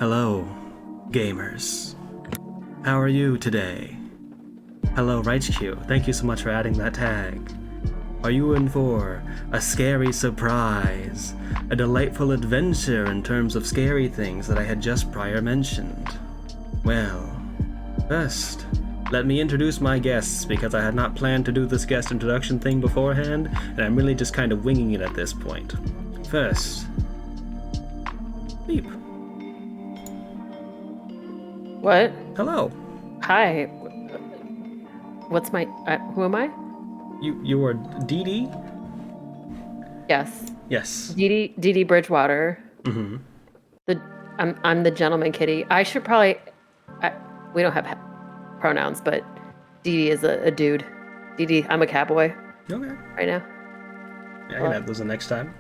Hello, gamers. How are you today? Hello, RightsQ. Thank you so much for adding that tag. Are you in for a scary surprise? A delightful adventure in terms of scary things that I had just prior mentioned? Well, first, let me introduce my guests because I had not planned to do this guest introduction thing beforehand, and I'm really just kind of winging it at this point. First, Beep. What? Hello. Hi. What's my... who am I? You are Dee Dee? Yes. Yes. Dee Dee Bridgewater. Mm-hmm. I'm the gentleman kitty. I should probably... we don't have pronouns, but Dee Dee is a dude. Dee Dee, I'm a cowboy. Okay. Right now. Yeah, I can add those the next time.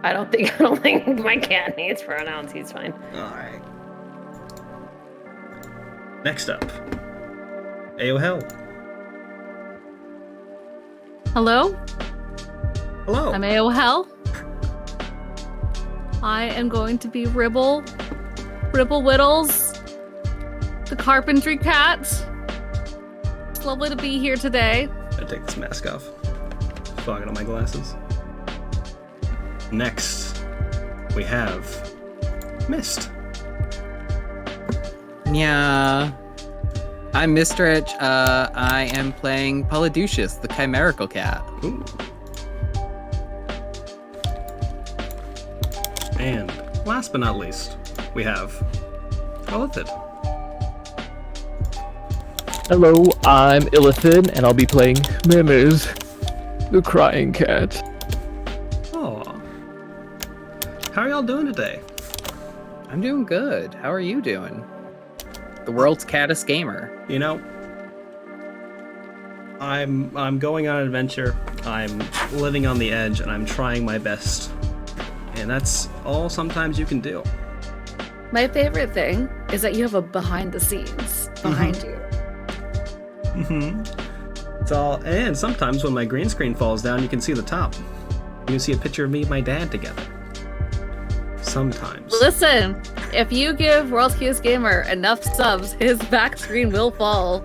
I don't think my cat needs pronouns. He's fine. Alright. Next up, Aohel. Hello, Hello. I'm Aohel. I am going to be Ribble Whittles, the carpentry cat. It's lovely to be here today. I take this mask off. Fogging on my glasses. Next, we have Mist. Yeah. I'm Mistrich. I am playing Polyducius, the chimerical cat. Ooh. And last but not least, we have Illithid. Hello, I'm Illithid, and I'll be playing Mimiz, the crying cat. Aw. How are y'all doing today? I'm doing good. How are you doing? The world's cattest gamer. You know, I'm going on an adventure. I'm living on the edge, and I'm trying my best. And that's all sometimes you can do. My favorite thing is that you have a behind the scenes behind you. Mm-hmm. It's all, and sometimes when my green screen falls down, you can see the top. You can see a picture of me and my dad together. Sometimes. Listen, if you give World's Cutest Gamer enough subs, his back screen will fall.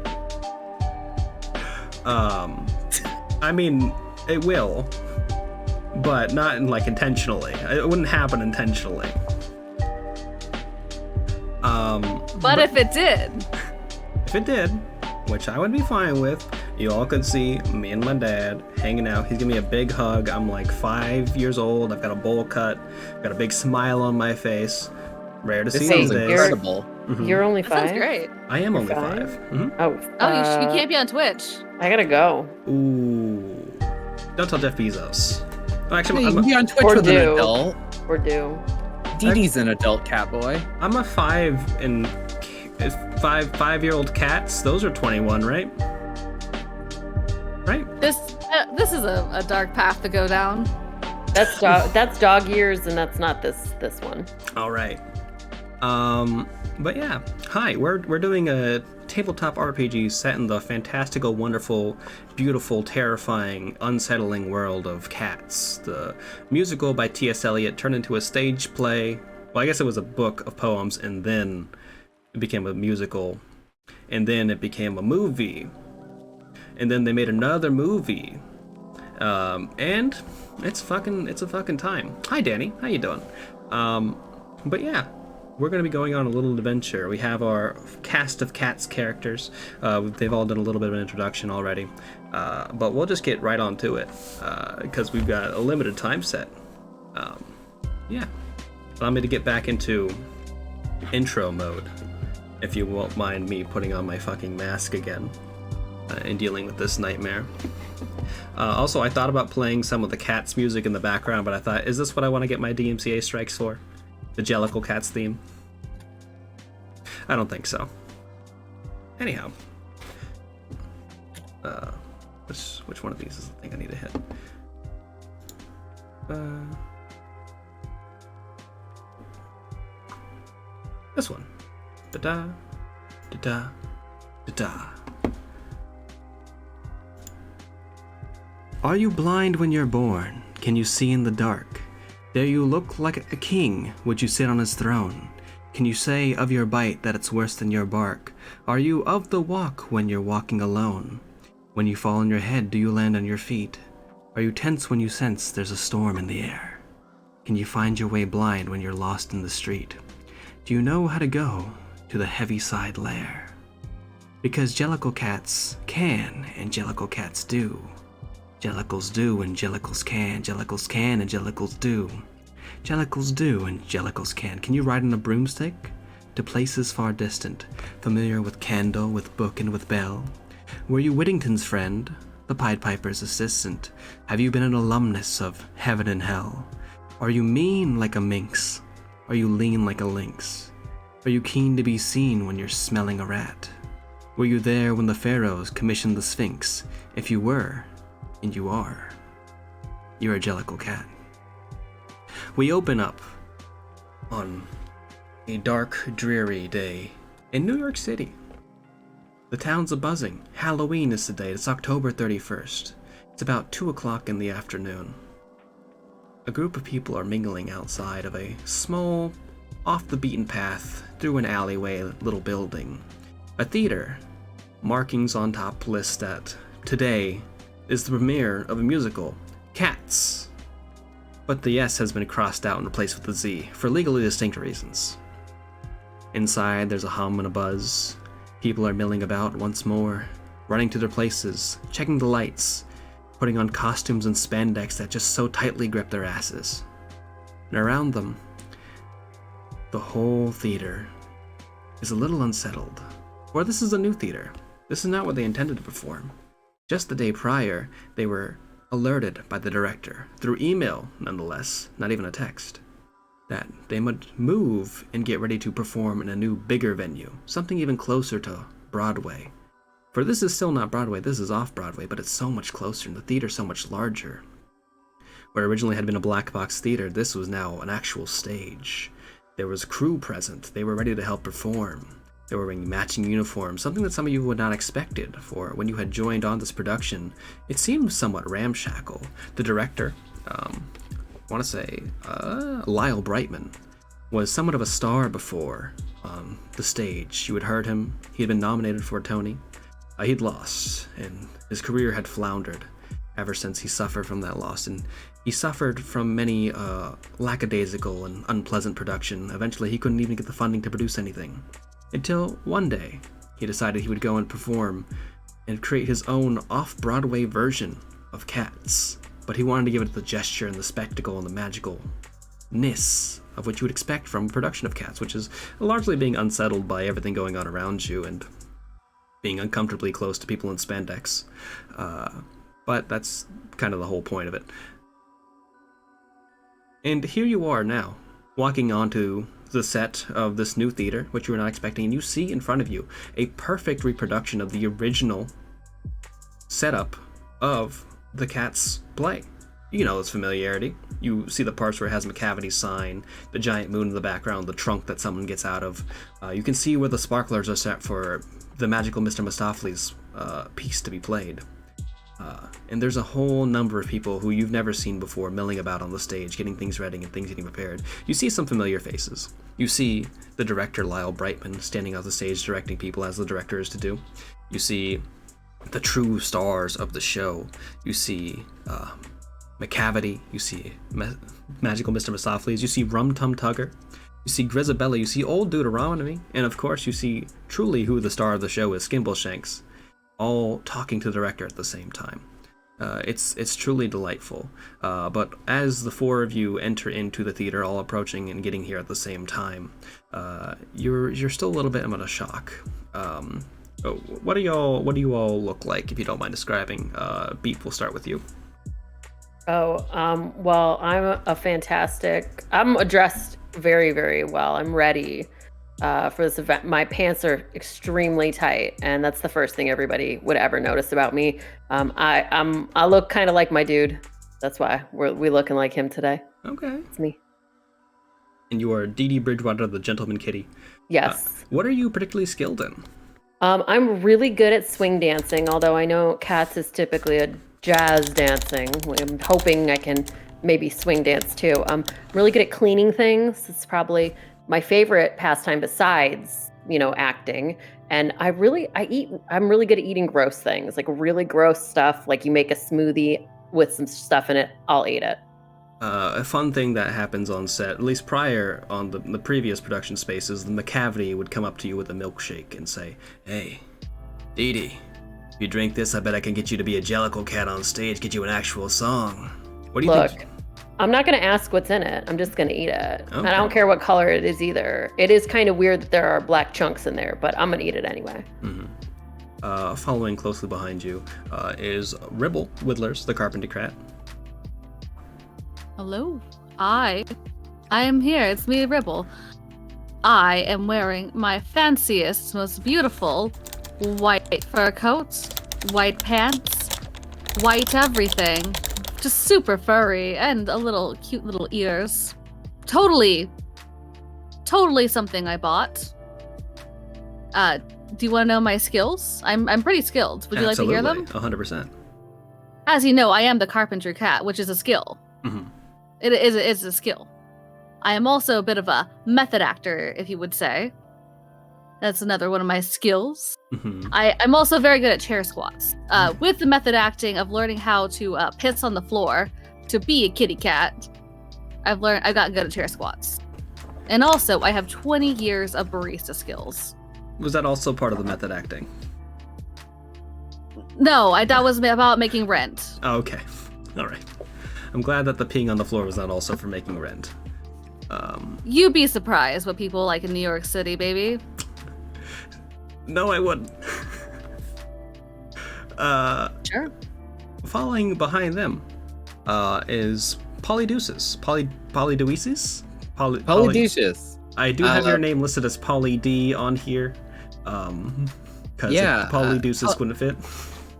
I mean, it will, but not intentionally. It wouldn't happen intentionally. But if it did, which I would be fine with, you all could see me and my dad hanging out. He's giving me a big hug. I'm like 5 years old. I've got a bowl cut. Got a big smile on my face. Rare to see This these sounds days. incredible. Mhm. You're only that 5? sounds great. I am only You're 5. five? Mhm. Oh, You can't be on Twitch. I gotta go. Ooh. Don't tell Jeff Bezos. Oh, Hey, actually, you can be on Twitch Or with do. an adult. We're due. Dee Dee's an adult cat boy. I'm a 5-year-old cats. Those are 21, right? Right? This is a dark path to go down. That's dog years, and that's not this one. All right. But yeah. Hi, we're doing a tabletop RPG set in the fantastical, wonderful, beautiful, terrifying, unsettling world of Cats. The musical by T.S. Eliot turned into a stage play. Well, I guess it was a book of poems, and then it became a musical, and then it became a movie, and then they made another movie, and it's a fucking time. Hi, Danny. How you doing? But yeah. We're going to be going on a little adventure. We have our cast of Cats characters. They've all done a little bit of an introduction already. But we'll just get right on to it because we've got a limited time set. Yeah. Allow me to get back into intro mode, if you won't mind me putting on my fucking mask again and dealing with this nightmare. Also, I thought about playing some of the Cats music in the background, but I thought, is this what I want to get my DMCA strikes for? The Jellicle Cats theme? I don't think so. Anyhow. Which one of these is the thing I need to hit? This one. Da-da. Da-da. Da-da. Are you blind when you're born? Can you see in the dark? Dare you look like a king? Would you sit on his throne? Can you say of your bite that it's worse than your bark? Are you of the walk when you're walking alone? When you fall on your head, do you land on your feet? Are you tense when you sense there's a storm in the air? Can you find your way blind when you're lost in the street? Do you know how to go to the Heaviside Lair? Because Jellicle cats can, and Jellicle cats do. Jellicles do, and Jellicles can. Jellicles can, and Jellicles do. Jellicles do, and Jellicles can. Can you ride on a broomstick? To places far distant, familiar with candle, with book, and with bell? Were you Whittington's friend, the Pied Piper's assistant? Have you been an alumnus of heaven and hell? Are you mean like a minx? Are you lean like a lynx? Are you keen to be seen when you're smelling a rat? Were you there when the pharaohs commissioned the Sphinx? If you were, and you are, you're a Jellicle cat. We open up on a dark, dreary day in New York City. The town's a-buzzing. Halloween is today. It's October 31st. It's about 2 o'clock in the afternoon. A group of people are mingling outside of a small, off-the-beaten-path, through an alleyway little building. A theater. Markings on top list that today is the premiere of a musical, Cats. But the S has been crossed out and replaced with the Z, for legally distinct reasons. Inside, there's a hum and a buzz. People are milling about once more, running to their places, checking the lights, putting on costumes and spandex that just so tightly grip their asses. And around them, the whole theater is a little unsettled. For this is a new theater. This is not what they intended to perform. Just the day prior, they were alerted by the director, through email nonetheless, not even a text, that they would move and get ready to perform in a new, bigger venue, something even closer to Broadway. For this is still not Broadway, this is off-Broadway, but it's so much closer, and the theater's so much larger. Where originally had been a black box theater, this was now an actual stage. There was crew present, they were ready to help perform. They were wearing matching uniforms, something that some of you would not expected, for when you had joined on this production, it seemed somewhat ramshackle. The director, Lyle Brightman, was somewhat of a star before the stage. You had heard him, he had been nominated for a Tony. He'd lost, and his career had floundered ever since he suffered from that loss, and he suffered from many lackadaisical and unpleasant production. Eventually, he couldn't even get the funding to produce anything. Until one day, he decided he would go and perform and create his own off-Broadway version of Cats. But he wanted to give it the gesture and the spectacle and the magicalness of what you would expect from a production of Cats, which is largely being unsettled by everything going on around you and being uncomfortably close to people in spandex. But that's kind of the whole point of it. And here you are now, walking onto the set of this new theater, which you were not expecting, and you see in front of you a perfect reproduction of the original setup of the Cats play. You know its familiarity. You see the parts where it has McCavity's sign, the giant moon in the background, the trunk that someone gets out of. You can see where the sparklers are set for the magical Mr. Mistopheles piece to be played. And there's a whole number of people who you've never seen before milling about on the stage, getting things ready and things getting prepared. You see some familiar faces. You see the director, Lyle Brightman, standing on the stage directing people as the director is to do. You see the true stars of the show. You see McCavity. You see magical Mr. Mistopheles. You see Rum Tum Tugger. You see Grisabella. You see Old Deuteronomy. And of course, you see truly who the star of the show is, Skimbleshanks, all talking to the director at the same time. It's truly delightful. But as the four of you enter into the theater, all approaching and getting here at the same time, you're still a little bit in a shock. What do you all look like, if you don't mind describing? Beep, we'll start with you. Well, I'm dressed very, very well. I'm ready for this event. My pants are extremely tight, and that's the first thing everybody would ever notice about me. I look kind of like my dude. That's why we looking like him today. Okay. It's me. And you are Dee Dee Bridgewater, the Gentleman Kitty. Yes. What are you particularly skilled in? I'm really good at swing dancing, although I know Cats is typically a jazz dancing. I'm hoping I can maybe swing dance too. I'm really good at cleaning things. It's probably my favorite pastime besides, acting. And I'm really good at eating gross things, like really gross stuff. Like you make a smoothie with some stuff in it, I'll eat it. A fun thing that happens on set, at least prior on the previous production spaces, the McCavity would come up to you with a milkshake and say, "Hey, Dee Dee, if you drink this, I bet I can get you to be a Jellicle Cat on stage, get you an actual song." What do you Look, think? I'm not going to ask what's in it. I'm just going to eat it. And Okay. I don't care what color it is either. It is kind of weird that there are black chunks in there, but I'm going to eat it anyway. Following closely behind you is Ribble Whittlers, the Carpenter Cat. Hello. I am here. It's me, Ribble. I am wearing my fanciest, most beautiful white fur coat, white pants, white everything. Just super furry and a little cute little ears. Totally something I bought. Do you want to know my skills? I'm pretty skilled. Would you like to hear them? 100%. As you know, I am the Carpenter Cat, which is a skill. Mhm. It is a skill. I am also a bit of a method actor, if you would say. That's another one of my skills. Mhm. I'm also very good at chair squats. With the method acting of learning how to piss on the floor to be a kitty cat, I've gotten good at chair squats. And also, I have 20 years of barista skills. Was that also part of the method acting? No, that was about making rent. Oh, okay. All right. I'm glad that the peeing on the floor was not also for making rent. You'd be surprised what people like in New York City, baby. No, I wouldn't. Sure. Following behind them is Polydeuces. Polydeuces? Polyducious. I do have your name listed as Poly D on here. Because Yeah, Polydeuces wouldn't fit.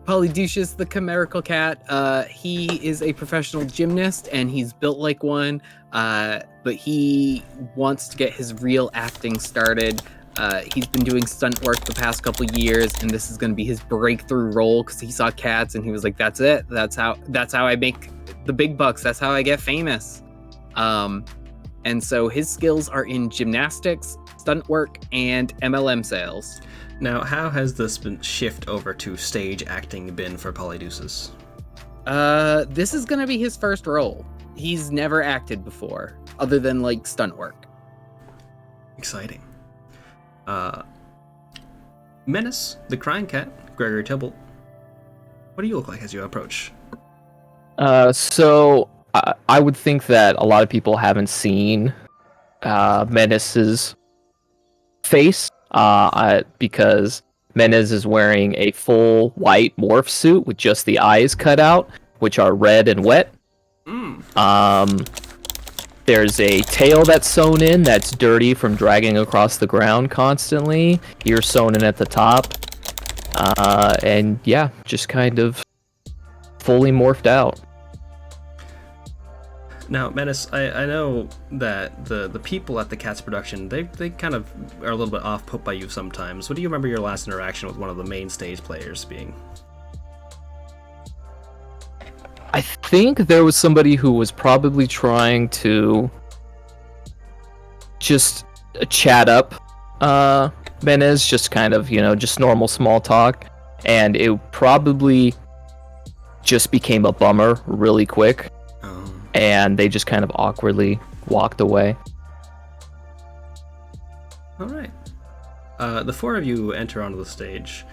Polyducious, the chimerical cat. He is a professional gymnast and he's built like one, but he wants to get his real acting started. He's been doing stunt work the past couple years, and this is going to be his breakthrough role because he saw Cats and he was like, "That's it. That's how I make the big bucks. That's how I get famous." And so his skills are in gymnastics, stunt work, and MLM sales. Now, how has this shift over to stage acting been for Polydeuces? This is going to be his first role. He's never acted before, other than like stunt work. Exciting. Menace, the crying cat, Gregory Tybalt. What do you look like as you approach? So I would think that a lot of people haven't seen Menace's face, because Menace is wearing a full white morph suit with just the eyes cut out, which are red and wet. There's a tail that's sewn in that's dirty from dragging across the ground constantly. Ears sewn in at the top. And yeah, just kind of fully morphed out. Now, Menace, I know that the people at the Cats production, they kind of are a little bit off-put by you sometimes. What do you remember your last interaction with one of the main stage players being? I think there was somebody who was probably trying to just chat up Menace, just kind of, just normal small talk, and it probably just became a bummer really quick, and they just kind of awkwardly walked away. All right. The four of you enter onto the stage.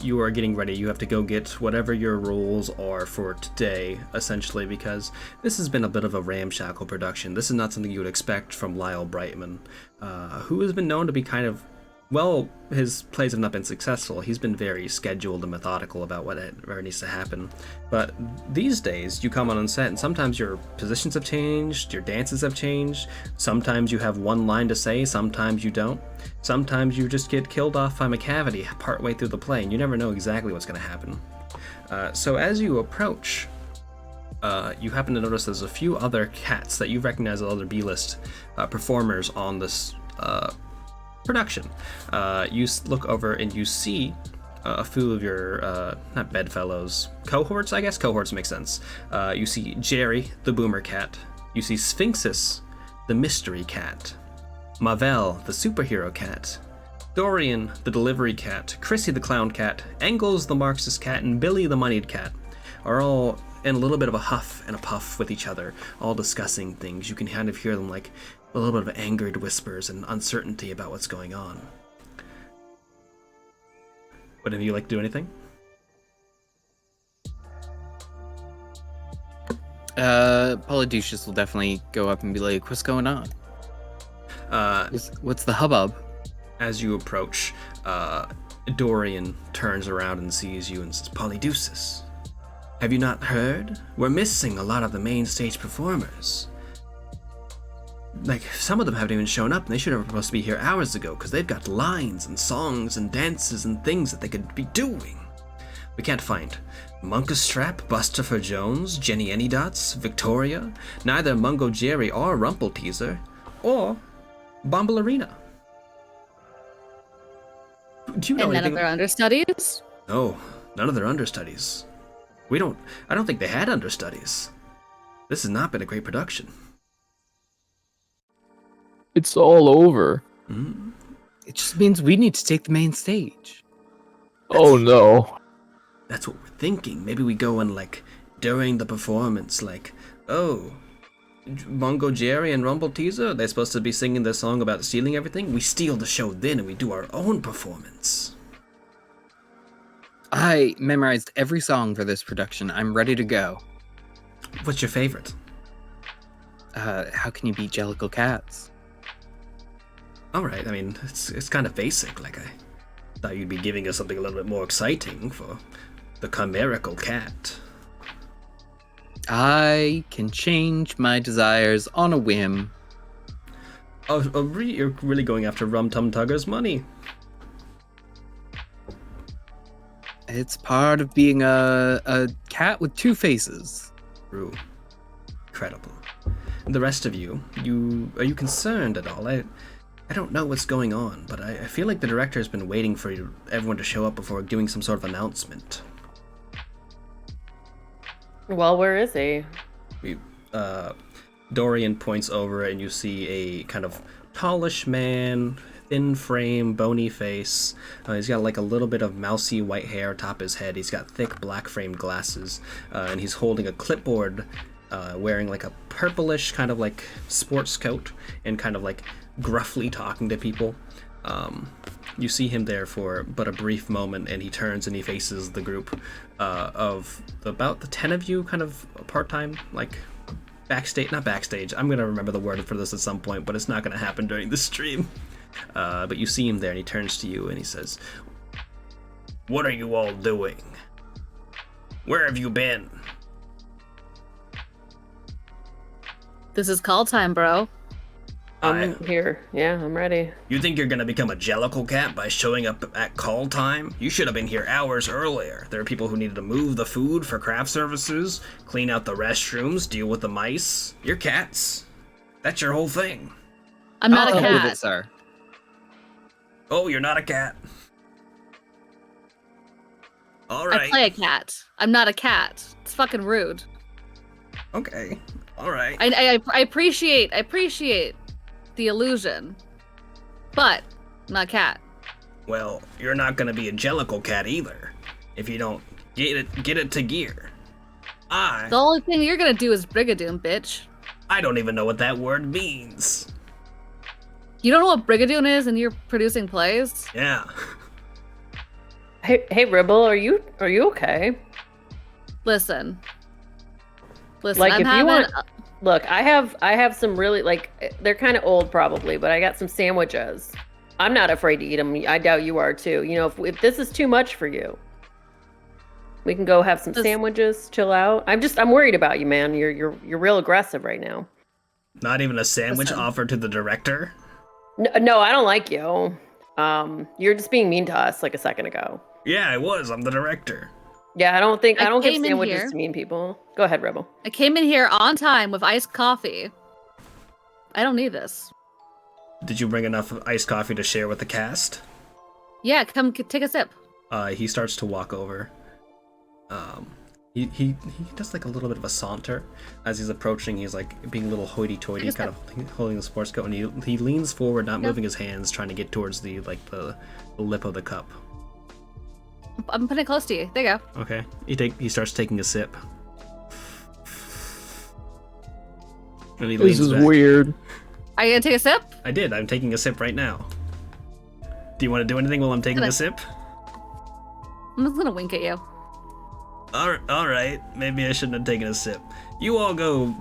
You are getting ready. You have to go get whatever your roles are for today, essentially, because this has been a bit of a ramshackle production. This is not something you would expect from Lyle Brightman, who has been known to be kind of, well, his plays have not been successful. He's been very scheduled and methodical about whatever needs to happen. But these days, you come on set, and sometimes your positions have changed, your dances have changed. Sometimes you have one line to say, sometimes you don't. Sometimes you just get killed off by McCavity partway through the play, and you never know exactly what's going to happen. So as you approach, you happen to notice there's a few other cats that you recognize as other B-list performers on this production. You look over and you see a few of your, not bedfellows, cohorts, I guess? Cohorts make sense. You see Jerry, the boomer cat. You see Sphinxus, the mystery cat. Mavel, the superhero cat, Dorian, the delivery cat, Chrissy the clown cat, Engels the Marxist cat, and Billy the moneyed cat are all in a little bit of a huff and a puff with each other, all discussing things. You can kind of hear them like a little bit of angered whispers and uncertainty about what's going on. Would any of you like to do anything? Polydeuces will definitely go up and be like, what's going on? What's the hubbub? As you approach, Dorian turns around and sees you and says, Polydeuces, have you not heard? We're missing a lot of the main stage performers. Like, some of them haven't even shown up, and they should have supposed to be here hours ago, because they've got lines and songs and dances and things that they could be doing. We can't find Munkastrap, Bustopher Jones, Jenny Anydots, Victoria, neither Mungo Jerry or Rumpleteaser, or Bombalurina. Do you know And none anything? of their understudies? No, none of their understudies. I don't think they had understudies. This has not been a great production. It's all over. It just means we need to take the main stage. Oh no. That's what we're thinking. Maybe we go and, like, during the performance, like, oh, Mungo Jerry and Rumpleteaser, they're supposed to be singing their song about stealing everything. We steal the show then and we do our own performance. I memorized every song for this production. I'm ready to go. What's your favorite? How can you beat Jellicle Cats? Alright, I mean, it's kind of basic. Like, I thought you'd be giving us something a little bit more exciting for the chimerical cat. I can change my desires on a whim. You're really going after Rum Tum Tugger's money. It's part of being a cat with two faces. True. Incredible. And the rest of you, are you concerned at all? I don't know what's going on, but I feel like the director has been waiting for everyone to show up before doing some sort of announcement. Well, where is he? Dorian points over and you see a kind of tallish man, thin frame, bony face. He's got like a little bit of mousy white hair atop his head. He's got thick black framed glasses, and he's holding a clipboard, wearing like a purplish kind of like sports coat and kind of like gruffly talking to people. You see him there for but a brief moment, and he turns and he faces the group of about the 10 of you, kind of part-time, like not backstage. I'm gonna remember the word for this at some point, but it's not gonna happen during the stream. But you see him there, and he turns to you and he says, "What are you all doing? Where have you been?" This is call time, bro. I'm here. Yeah, I'm ready. You think you're gonna become a Jellicle cat by showing up at call time? You should have been here hours earlier. There are people who needed to move the food for craft services, clean out the restrooms, deal with the mice. You're cats. That's your whole thing. I'm not I'll a help with cat. it, sir. Oh, you're not a cat. All I right. play a cat. I'm not a cat. It's fucking rude. Okay. All right. I appreciate the illusion, but I'm not a cat. Well, you're not gonna be a Jellicle cat either, if you don't get it to gear. The only thing you're gonna do is Brigadoon, bitch. I don't even know what that word means. You don't know what Brigadoon is, and you're producing plays? Yeah. Hey, Ribble, are you okay? Listen, Like, I'm if you having want- Look, I have some really, like, they're kind of old probably, but I got some sandwiches. I'm not afraid to eat them. I doubt you are too. You know, if this is too much for you, we can go have some sandwiches, chill out. I'm worried about you, man. You're real aggressive right now. Not even a sandwich Listen. offered to the director? No, I don't like you. You're just being mean to us like a second ago. Yeah, I was. I'm the director. Yeah, I don't give came in sandwiches here. to mean people. Go ahead, Rebel. I came in here on time with iced coffee. I don't need this. Did you bring enough iced coffee to share with the cast? Yeah, come take a sip. He starts to walk over. He does like a little bit of a saunter as he's approaching. He's like being a little hoity-toity, kind of holding the sports coat, and he leans forward, not moving his hands, trying to get towards the lip of the cup. I'm putting it close to you. There you go. Okay. He starts taking a sip. And he This leans is back. weird. Are you gonna take a sip? I did. I'm taking a sip right now. Do you want to do anything while I'm taking a sip? I'm just gonna wink at you. All right. Maybe I shouldn't have taken a sip. You all go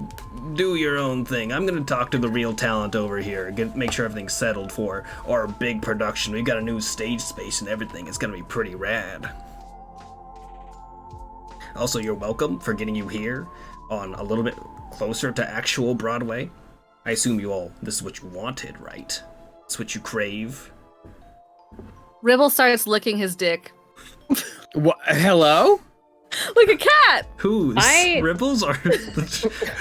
do your own thing. I'm gonna talk to the real talent over here. Make sure everything's settled for our big production. We've got a new stage space and everything. It's gonna be pretty rad. Also, you're welcome for getting you here on a little bit closer to actual Broadway. I assume this is what you wanted, right? It's what you crave. Ribble starts licking his dick. What? Hello? Like a cat. Whose? Ripples or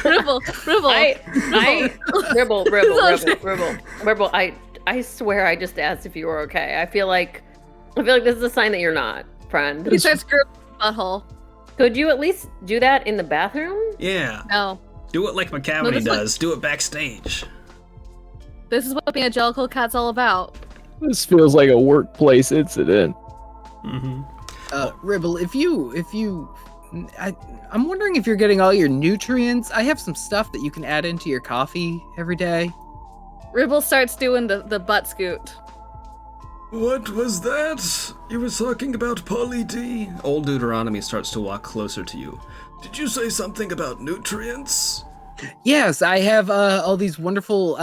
Ribble. Ribble. I swear I just asked if you were okay. I feel like this is a sign that you're not, friend. He starts gripping his butthole. Could you at least do that in the bathroom? Yeah. No. Do it like McCavity does. Do it backstage. This is what being a Jellicle cat's all about. This feels like a workplace incident. Mm-hmm. Ribble, I'm wondering if you're getting all your nutrients. I have some stuff that you can add into your coffee every day. Ribble starts doing the butt scoot. What was that? You were talking about Polly D? Old Deuteronomy starts to walk closer to you. Did you say something about nutrients? Yes, I have all these wonderful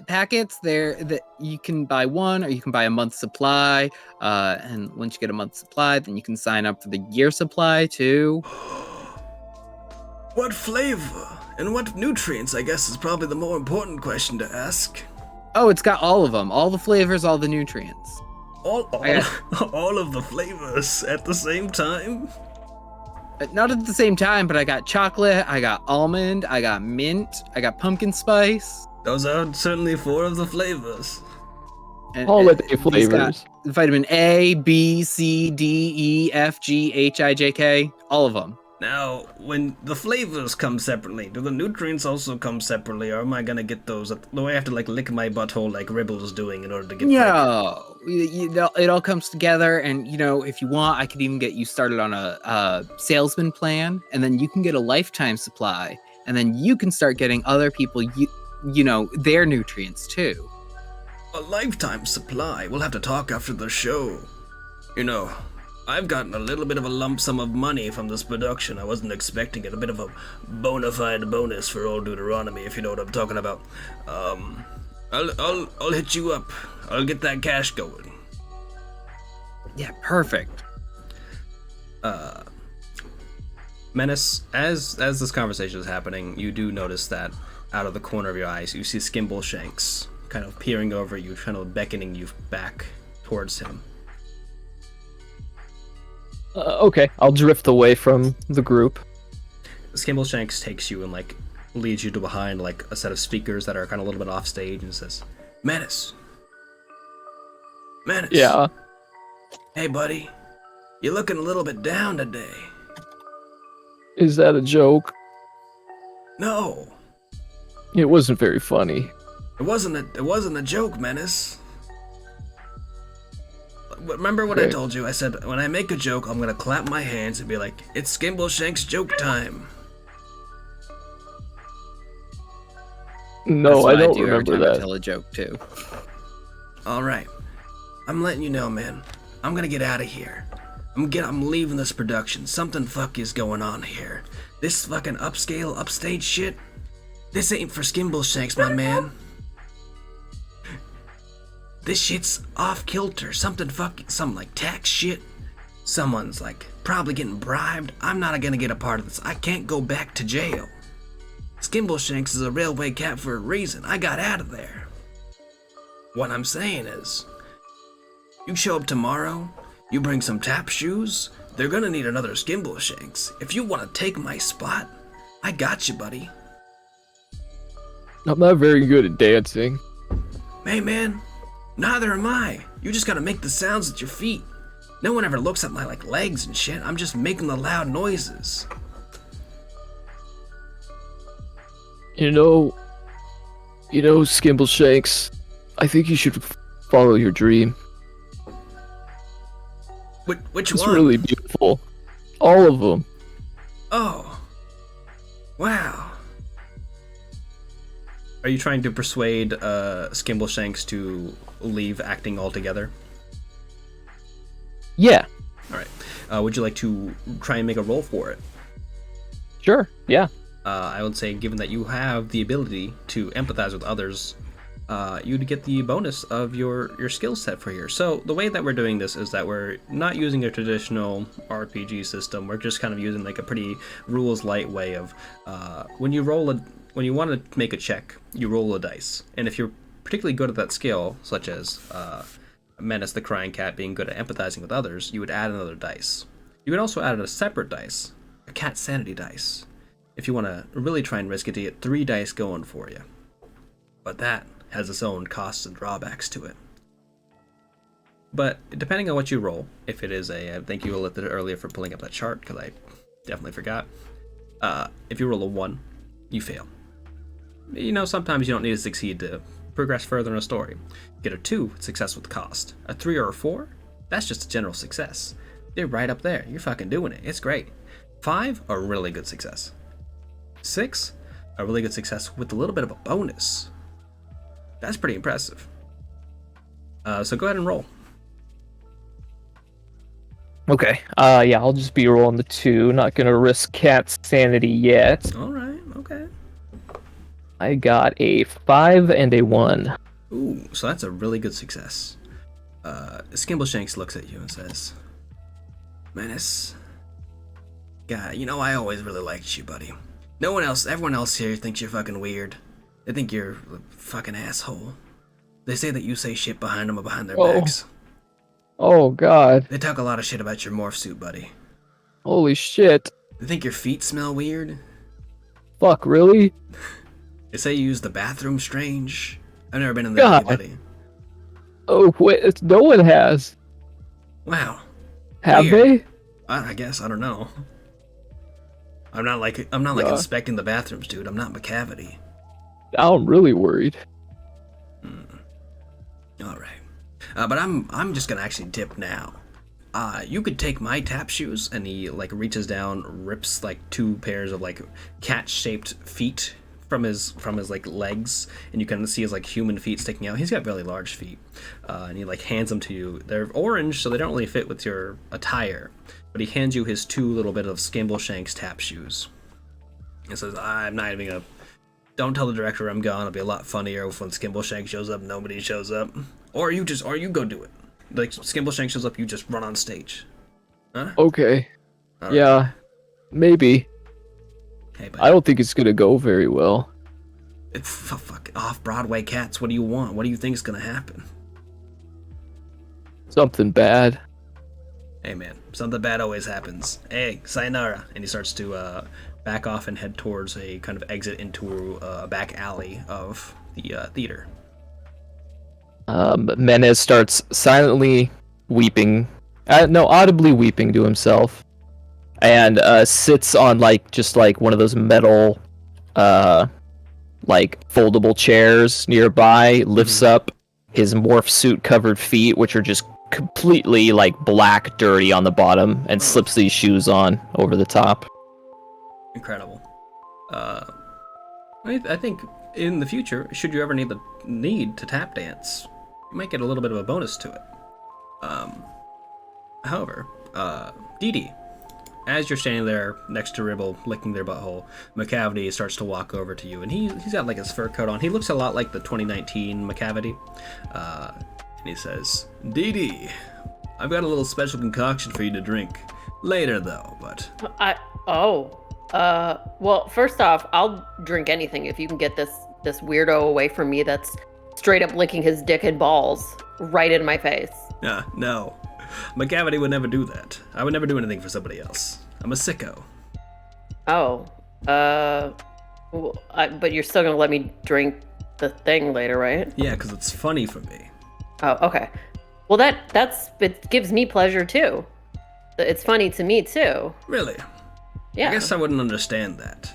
packets there that you can buy one or you can buy a month's supply. And once you get a month's supply, then you can sign up for the year supply too. What flavor and what nutrients, I guess, is probably the more important question to ask. Oh, it's got all of them. All the flavors, all the nutrients. All of the flavors at the same time? Not at the same time, but I got chocolate, I got almond, I got mint, I got pumpkin spice. Those are certainly 4 of the flavors. And, Holiday he's flavors. got vitamin A, B, C, D, E, F, G, H, I, J, K. All of them. Now, when the flavors come separately, do the nutrients also come separately, or am I gonna get those? Do I have to lick my butthole like Ribble's doing in order to get? No, it all comes together, and if you want, I could even get you started on a salesman plan, and then you can get a lifetime supply, and then you can start getting other people, their nutrients too. A lifetime supply. We'll have to talk after the show. I've gotten a little bit of a lump sum of money from this production. I wasn't expecting it. A bit of a bona fide bonus for old Deuteronomy, if you know what I'm talking about. I'll hit you up. I'll get that cash going. Yeah, perfect. Menace, as this conversation is happening, you do notice that out of the corner of your eyes, you see Skimbleshanks kind of peering over you, kind of beckoning you back towards him. Okay, I'll drift away from the group. Skimbleshanks takes you and leads you to behind a set of speakers that are kind of a little bit off stage and says, Menace. Yeah. Hey buddy, you're looking a little bit down today. Is that a joke? No, It wasn't very funny. it wasn't a joke, Menace. Remember what I Okay. told you? I said, when I make a joke, I'm gonna clap my hands and be like, it's Skimbleshanks joke time. No, That's what I don't do every remember time I that. tell a joke too. Alright. I'm letting you know, man. I'm gonna get out of here. I'm leaving this production. Something fuck is going on here. This fucking upscale, upstage shit, this ain't for Skimbleshanks, my man. This shit's off kilter. Some tax shit. Someone's probably getting bribed. I'm not gonna get a part of this. I can't go back to jail. Skimbleshanks is a railway cat for a reason. I got out of there. What I'm saying is, you show up tomorrow, you bring some tap shoes, they're gonna need another Skimbleshanks. If you wanna take my spot, I got you, buddy. I'm not very good at dancing. Hey man, neither am I. You just gotta make the sounds with your feet. No one ever looks at my legs and shit. I'm just making the loud noises. You know, Skimbleshanks, I think you should follow your dream. Which It's one? really beautiful. All of them. Oh. Wow. Are you trying to persuade Skimbleshanks to leave acting altogether? Yeah, All right. Would you like to try and make a roll for it? sure. Yeah. I would say, given that you have the ability to empathize with others, you'd get the bonus of your skill set for here. So the way that we're doing this is that we're not using a traditional RPG system. We're just kind of using like a pretty rules light way of when you want to make a check, you roll a dice, and if you're particularly good at that skill, such as Menace the Crying Cat being good at empathizing with others, you would add another dice. You could also add a separate dice, a cat sanity dice, if you want to really try and risk it to get 3 dice going for you. But that has its own costs and drawbacks to it. But depending on what you roll, if it is thank you Alyssa earlier for pulling up that chart, because I definitely forgot. If you roll a 1, you fail. You know, sometimes you don't need to succeed to progress further in a story. Get a 2, success with cost. A 3 or a 4, that's just a general success. You're right up there. You're fucking doing it. It's great. 5, a really good success. 6, a really good success with a little bit of a bonus. That's pretty impressive. So go ahead and roll. Okay. Yeah, I'll just be rolling the 2. Not gonna risk Cat's sanity yet. All right. Okay. I got a 5 and a 1. Ooh, so that's a really good success. Skimbleshanks looks at you and says, Menace, God, you know I always really liked you, buddy. Everyone else here thinks you're fucking weird. They think you're a fucking asshole. They say that you say shit behind them or behind their backs. Oh god. They talk a lot of shit about your morph suit, buddy. Holy shit. They think your feet smell weird. Fuck, really? They say you use the bathroom strange. I've never been in there God. with anybody. Oh, wait, no one has. Wow. Have Weird. they? I guess, I don't know. I'm not like Yeah. inspecting the bathrooms, dude. I'm not McCavity. Now I'm really worried. All right. But I'm just gonna actually dip now. You could take my tap shoes, and he like reaches down, rips like 2 pairs of like cat-shaped feet from his like legs, and you can see his like human feet sticking out. He's got really large feet, and he like hands them to you. They're orange, so they don't really fit with your attire. But he hands you his 2 little bit of Skimbleshanks tap shoes. He says, "I'm not even gonna. Don't tell the director I'm gone. It'll be a lot funnier when Skimbleshanks shows up, nobody shows up, or you go do it. Like Skimbleshanks shows up, you just run on stage. Huh? Okay. All right. Yeah. Maybe. Hey, I don't think it's gonna go very well. Fuck off-Broadway cats. What do you want? What do you think is gonna happen? Something bad. Hey man, something bad always happens. Hey, sayonara. And he starts to back off and head towards a kind of exit into a back alley of the theater. Menez starts silently weeping. Audibly weeping to himself. And sits on just one of those metal foldable chairs nearby, lifts up his morph suit covered feet, which are just completely black dirty on the bottom, and slips these shoes on over the top. Incredible. I think in the future, should you ever need to tap dance, you might get a little bit of a bonus to it. However, Dee Dee, as you're standing there next to Ribble, licking their butthole, McCavity starts to walk over to you, and he's got his fur coat on. He looks a lot like the 2019 McCavity. And he says, Dee Dee, I've got a little special concoction for you to drink. Later, though, but... Well, first off, I'll drink anything if you can get this weirdo away from me that's straight up licking his dick and balls right in my face. No. McCavity would never do that. I would never do anything for somebody else. I'm a sicko. But you're still gonna let me drink the thing later, right? Yeah, because it's funny for me. Oh, okay. Well, it gives me pleasure too. It's funny to me too. Really? Yeah. I guess I wouldn't understand that.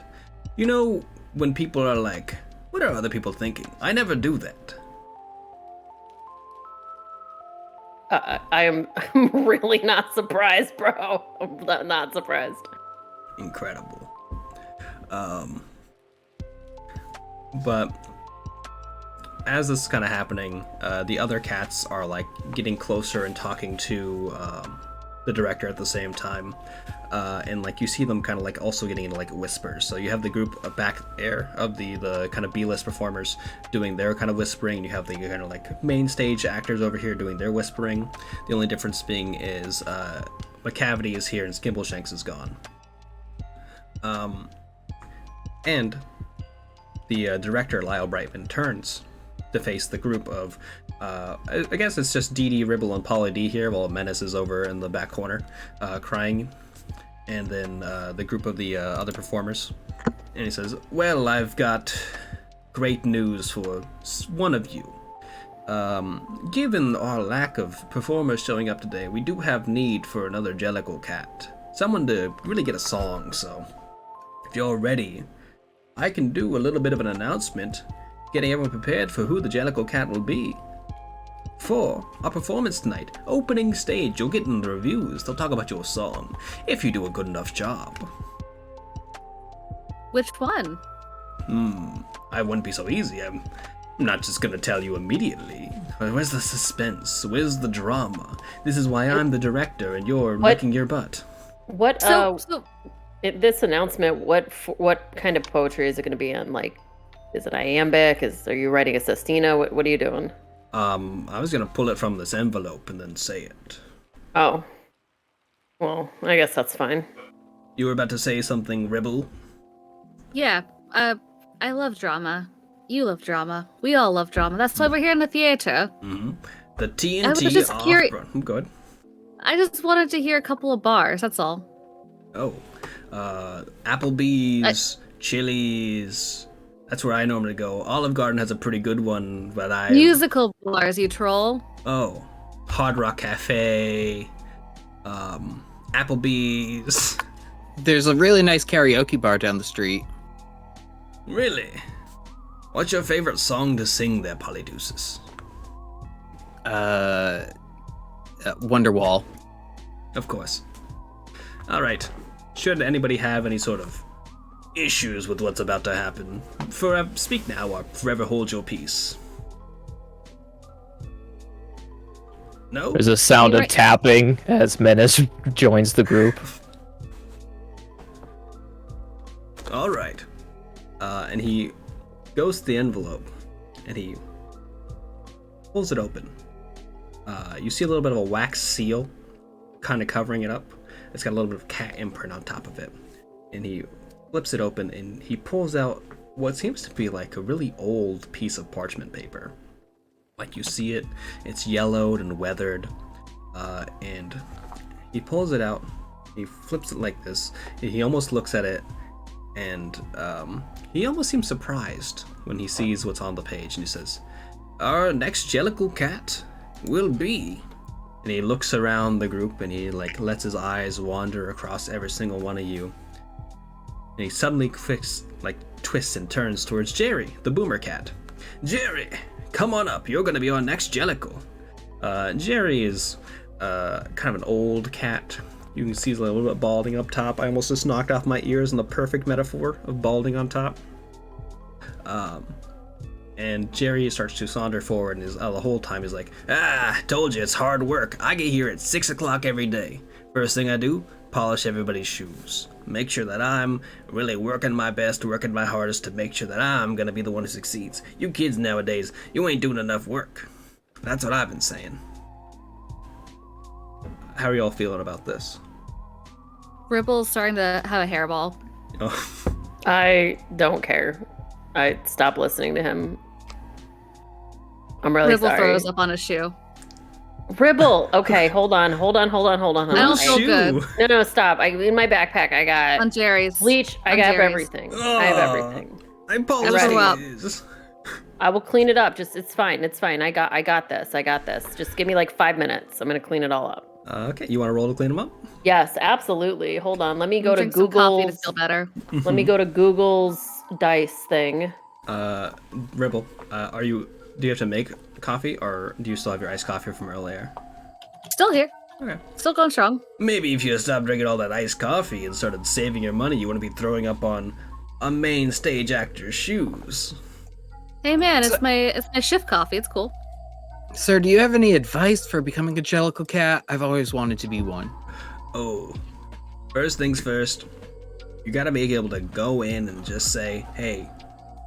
You know, when people are like, what are other people thinking? I never do that. I am I'm really not surprised, bro. I'm not surprised. Incredible. But as this is kind of happening, the other cats are like getting closer and talking to the director at the same time, and like you see them kind of like also getting into like whispers. So you have the group back there of the kind of B-list performers doing their kind of whispering, and you have the kind of like main stage actors over here doing their whispering. The only difference being is McCavity is here and Skimbleshanks is gone. And the director, Lyle Brightman, turns to face the group of, I guess it's just Dee Dee, Ribble, and Polly D here, while Menace is over in the back corner, crying. And then the group of the other performers. And he says, well, I've got great news for one of you. Given our lack of performers showing up today, we do have need for another Jellicle cat. Someone to really get a song, so if you're ready, I can do a little bit of an announcement, getting everyone prepared for who the Jellicle cat will be. For our performance tonight, opening stage, you'll get in the reviews, they'll talk about your song, if you do a good enough job. Which one? I wouldn't be so easy, I'm not just gonna tell you immediately. Where's the suspense? Where's the drama? This is why I'm the director and you're licking your butt. What this announcement, what kind of poetry is it going to be in? Like, is it iambic? Are you writing a sestina? What are you doing? I was gonna pull it from this envelope and then say it. Oh, well, I guess that's fine. You were about to say something, Ribble? Yeah, I love drama. You love drama. We all love drama. That's why we're here in the theater. Mm-hmm. The I was TNT just off. Good. I just wanted to hear a couple of bars, that's all. Oh, Applebee's, Chili's. That's where I normally go. Olive Garden has a pretty good one, but Musical bars, you troll. Oh, Hard Rock Cafe, Applebee's. There's a really nice karaoke bar down the street. Really? What's your favorite song to sing there, Polydeuces? Wonderwall. Of course. All right. Should anybody have any sort of issues with what's about to happen, speak now or forever hold your peace. No? There's a sound of tapping as Menace joins the group. All right. And he goes to the envelope and he pulls it open. You see a little bit of a wax seal kind of covering it up. It's got a little bit of cat imprint on top of it. And he flips it open and he pulls out what seems to be like a really old piece of parchment paper. Like you see it, it's yellowed and weathered. And he pulls it out, he flips it like this, and he almost looks at it and he almost seems surprised when he sees what's on the page, and he says, "Our next Jellicle cat will be," and he looks around the group and he like lets his eyes wander across every single one of you, and he suddenly twists and turns towards Jerry, the boomer cat. "Jerry, come on up, you're gonna be our next Jellicle." Jerry is kind of an old cat. You can see he's a little bit balding up top. I almost just knocked off my ears in the perfect metaphor of balding on top. And Jerry starts to saunter forward, and the whole time he's like, told you it's hard work. I get here at 6 o'clock every day. First thing I do, polish everybody's shoes. Make sure that I'm really working my best, working my hardest to make sure that I'm gonna be the one who succeeds. You kids nowadays, you ain't doing enough work. That's what I've been saying. How are y'all feeling about this? Ribble's starting to have a hairball. Oh. I don't care. I stopped listening to him. I'm really Ribble sorry. throws up on his shoe. Ribble. Okay, hold on. I don't feel good. No, stop. In my backpack, I got On Jerry's. bleach. I On got Jerry's. everything. I have everything. I Ready. apologize. I will clean it up. It's fine. It's fine. I got this. Just give me like 5 minutes. I'm gonna clean it all up. Okay, you want to roll to clean them up? Yes, absolutely. Hold on. Let me go to Drink some coffee to Google's. feel better. Let me go to Google's dice thing. Ribble, do you have to make coffee, or do you still have your iced coffee from earlier? Still here. Okay. Still going strong. Maybe if you stopped drinking all that iced coffee and started saving your money, you wouldn't be throwing up on a main stage actor's shoes. Hey man, it's my shift coffee. It's cool. Sir, do you have any advice for becoming a Jellicle Cat? I've always wanted to be one. Oh, first things first, you gotta be able to go in and just say, hey,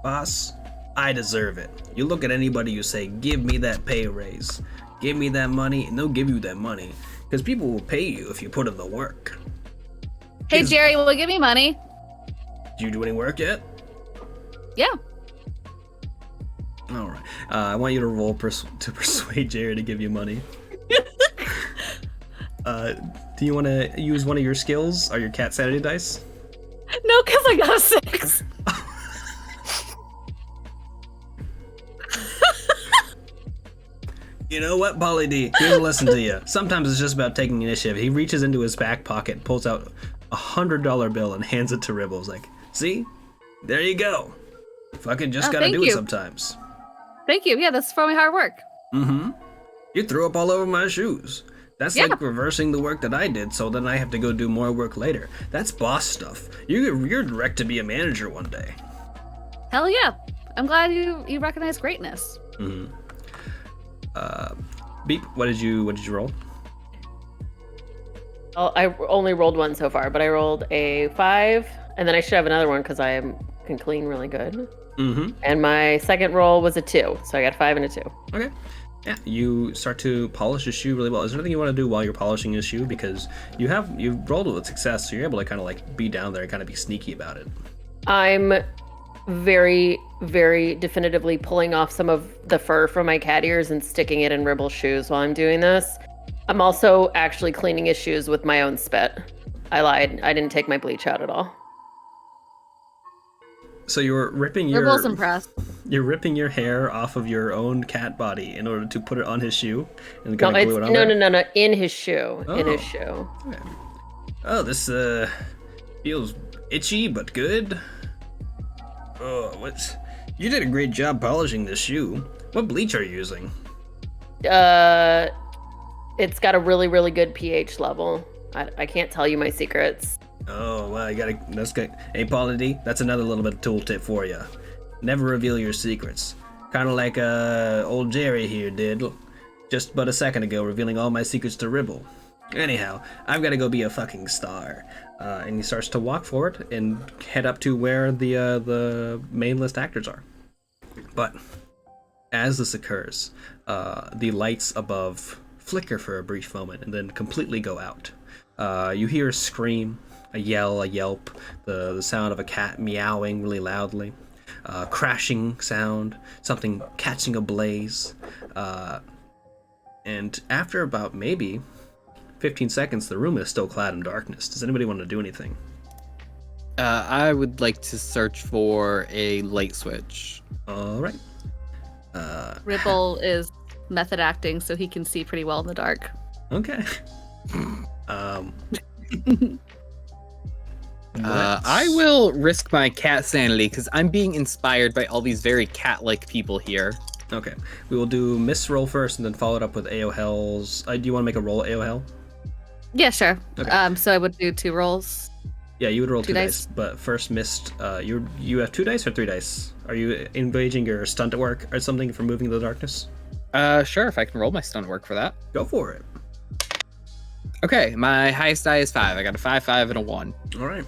boss, I deserve it. You look at anybody, you say, give me that pay raise. Give me that money, and they'll give you that money. Because people will pay you if you put in the work. Hey Jerry, will you give me money? Did you do any work yet? Yeah. Alright. I want you to roll to persuade Jerry to give you money. Do you want to use one of your skills or your cat sanity dice? No, because I got a 6. You know what, Polly D? Here's a lesson to you. Sometimes it's just about taking initiative. He reaches into his back pocket, pulls out a $100 bill, and hands it to Ribbles. Like, see? There you go. Fucking just gotta do it sometimes. Thank you. Yeah, that's for my hard work. Mm-hmm. You threw up all over my shoes. That's like reversing the work that I did, so then I have to go do more work later. That's boss stuff. You're direct to be a manager one day. Hell yeah. I'm glad you recognize greatness. Mm-hmm. Beep, what did you roll? Oh, I only rolled one so far, but I rolled a 5, and then I should have another one because I can clean really good. Mm-hmm. And my second roll was a 2, so I got a 5 and a 2. Okay. Yeah, you start to polish your shoe really well. Is there anything you want to do while you're polishing your shoe? Because you've rolled with success, so you're able to kind of like be down there and kind of be sneaky about it. I'm very, very definitively pulling off some of the fur from my cat ears and sticking it in Ribble's shoes while I'm doing this. I'm also actually cleaning his shoes with my own spit. I lied. I didn't take my bleach out at all. So you're ripping Ribble's impressed. You're ripping your hair off of your own cat body in order to put it on his shoe and kind of glue it on there? No, in his shoe. Oh. In his shoe. Okay. Oh, this feels itchy but good. Oh, you did a great job polishing this shoe. What bleach are you using? It's got a really, really good pH level. I can't tell you my secrets. Oh, well, that's good. Hey, Paula D, that's another little bit of tooltip for you. Never reveal your secrets. Kind of like old Jerry here did, just but a second ago, revealing all my secrets to Ribble. Anyhow, I've got to go be a fucking star. And he starts to walk forward and head up to where the main list actors are. But as this occurs, the lights above flicker for a brief moment and then completely go out. You hear a scream, a yell, a yelp, the sound of a cat meowing really loudly, crashing sound, something catching a blaze, and after about maybe 15 seconds, the room is still clad in darkness. Does anybody want to do anything? I would like to search for a light switch. All right. Ribble is method acting, so he can see pretty well in the dark. Okay. I will risk my cat sanity because I'm being inspired by all these very cat-like people here. Okay. We will do Miss roll first and then follow it up with Aohel's. Do you want to make a roll, Aohel? Yeah, sure. Okay. So I would do 2 rolls. Yeah, you would roll 2 dice. But first, Mist, you have 2 dice or 3 dice? Are you engaging your stunt work or something for moving in the darkness? Sure, if I can roll my stunt work for that. Go for it. Okay, my highest die is 5. I got a 5, 5, and a 1. All right.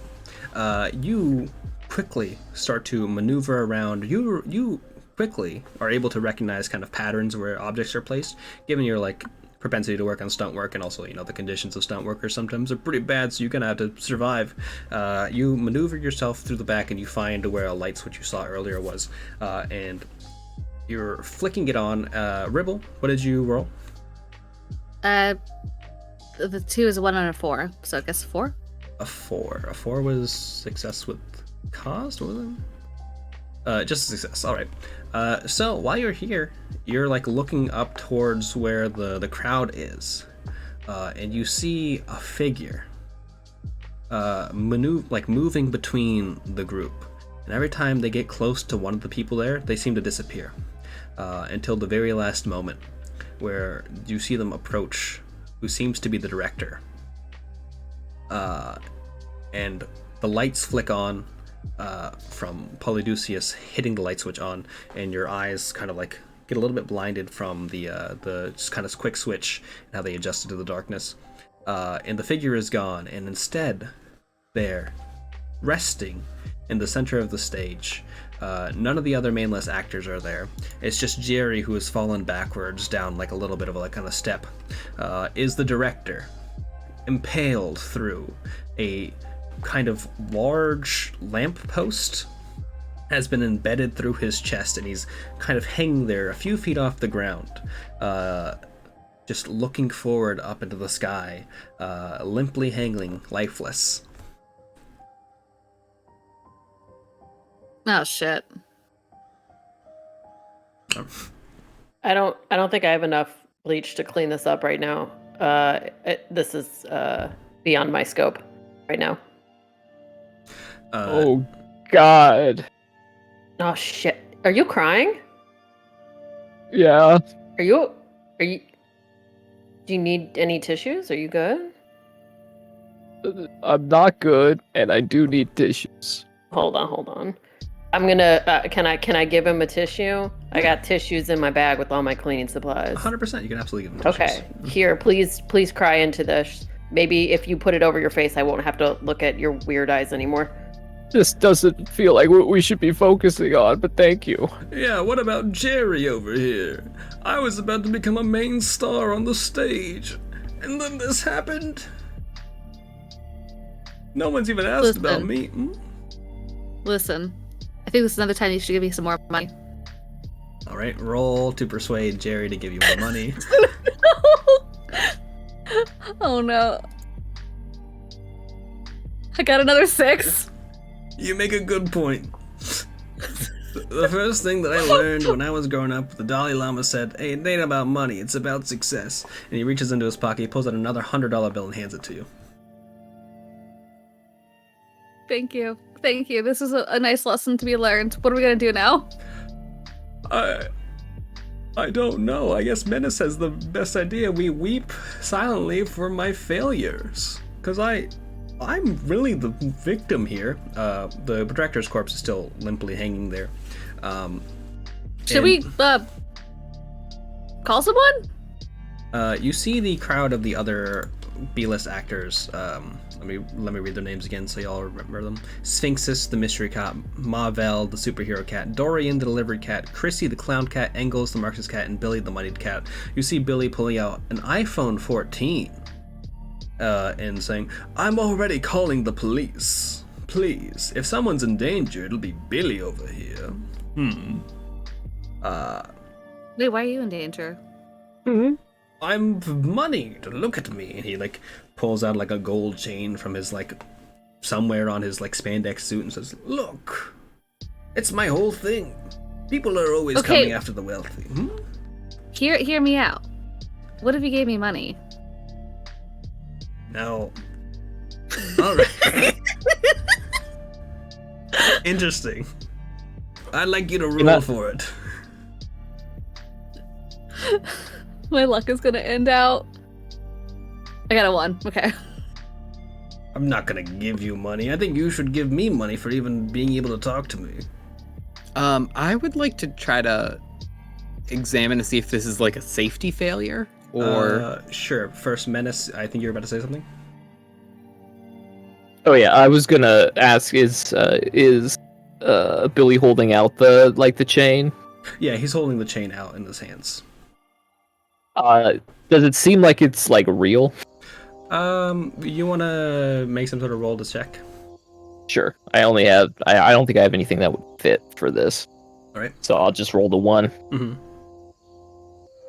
You quickly start to maneuver around. You quickly are able to recognize kind of patterns where objects are placed, given your like propensity to work on stunt work, and also the conditions of stunt workers sometimes are pretty bad, so you're gonna have to survive. You maneuver yourself through the back and you find where a light switch you saw earlier was, and you're flicking it on. Ribble, what did you roll? The 2 is a 1 and a 4, so I guess 4. A 4. A 4 was success with cost, wasn't it? Just a success. All right. So while you're here, you're like looking up towards where the crowd is, and you see a figure moving between the group. And every time they get close to one of the people there, they seem to disappear until the very last moment, where you see them approach who seems to be the director. And the lights flick on from Polydeuces hitting the light switch on, and your eyes kind of like get a little bit blinded from the just kind of quick switch and how they adjusted to the darkness. And the figure is gone, and instead, there, resting in the center of the stage, none of the other mainless actors are there. It's just Jerry, who has fallen backwards down like a little bit of a like kind of step, is the director, impaled through a kind of large lamp post, has been embedded through his chest, and he's kind of hanging there a few feet off the ground, just looking forward up into the sky, limply hanging, lifeless. Oh shit. I don't think I have enough bleach to clean this up right now. This is beyond my scope right now. Oh God. Oh shit. Are you crying? Yeah. Are you do you need any tissues? Are you good? I'm not good, and I do need tissues. Hold on. I'm gonna can I give him a tissue? I got tissues in my bag with all my cleaning supplies. 100%, you can absolutely give them Okay. Here, please cry into this. Maybe if you put it over your face, I won't have to look at your weird eyes anymore. This doesn't feel like what we should be focusing on, but thank you. Yeah, what about Jerry over here? I was about to become a main star on the stage, and then this happened. No one's even asked about me. Listen, I think this is another time you should give me some more money. All right, roll to persuade Jerry to give you more money. Oh no. I got another 6. You make a good point. The first thing that I learned when I was growing up, the Dalai Lama said, "Hey, it ain't about money, it's about success." And he reaches into his pocket, he pulls out another $100 bill and hands it to you. Thank you. This is a nice lesson to be learned. What are we gonna do now? I don't know. I guess Menace has the best idea. We weep silently for my failures. Because I'm really the victim here. The director's corpse is still limply hanging there. Should we call someone? You see the crowd of the other B-list actors. Let me read their names again so y'all remember them. Sphinxus, the mystery cat, Mavel, the superhero cat, Dorian, the delivery cat, Chrissy, the clown cat, Engels, the Marxist cat, and Billy, the moneyed cat. You see Billy pulling out an iPhone 14 and saying, "I'm already calling the police. Please, if someone's in danger, it'll be Billy over here." Wait, why are you in danger? I'm moneyed. Look at me. And he like pulls out like a gold chain from his like somewhere on his like spandex suit and says, "Look, it's my whole thing. People are always coming after the wealthy." Hear me out. What if you gave me money? No. All right. Interesting. I'd like you to roll for it. My luck is gonna end out. I got a 1. Okay. I'm not gonna give you money. I think you should give me money for even being able to talk to me. I would like to try to examine to see if this is like a safety failure or. Sure. First, Menace. I think you're about to say something. Oh yeah, I was gonna ask: is Billy holding out the chain? Yeah, he's holding the chain out in his hands. Does it seem like it's like real? You want to make some sort of roll to check? Sure. I don't think I have anything that would fit for this. All right. So I'll just roll the 1. Mm-hmm.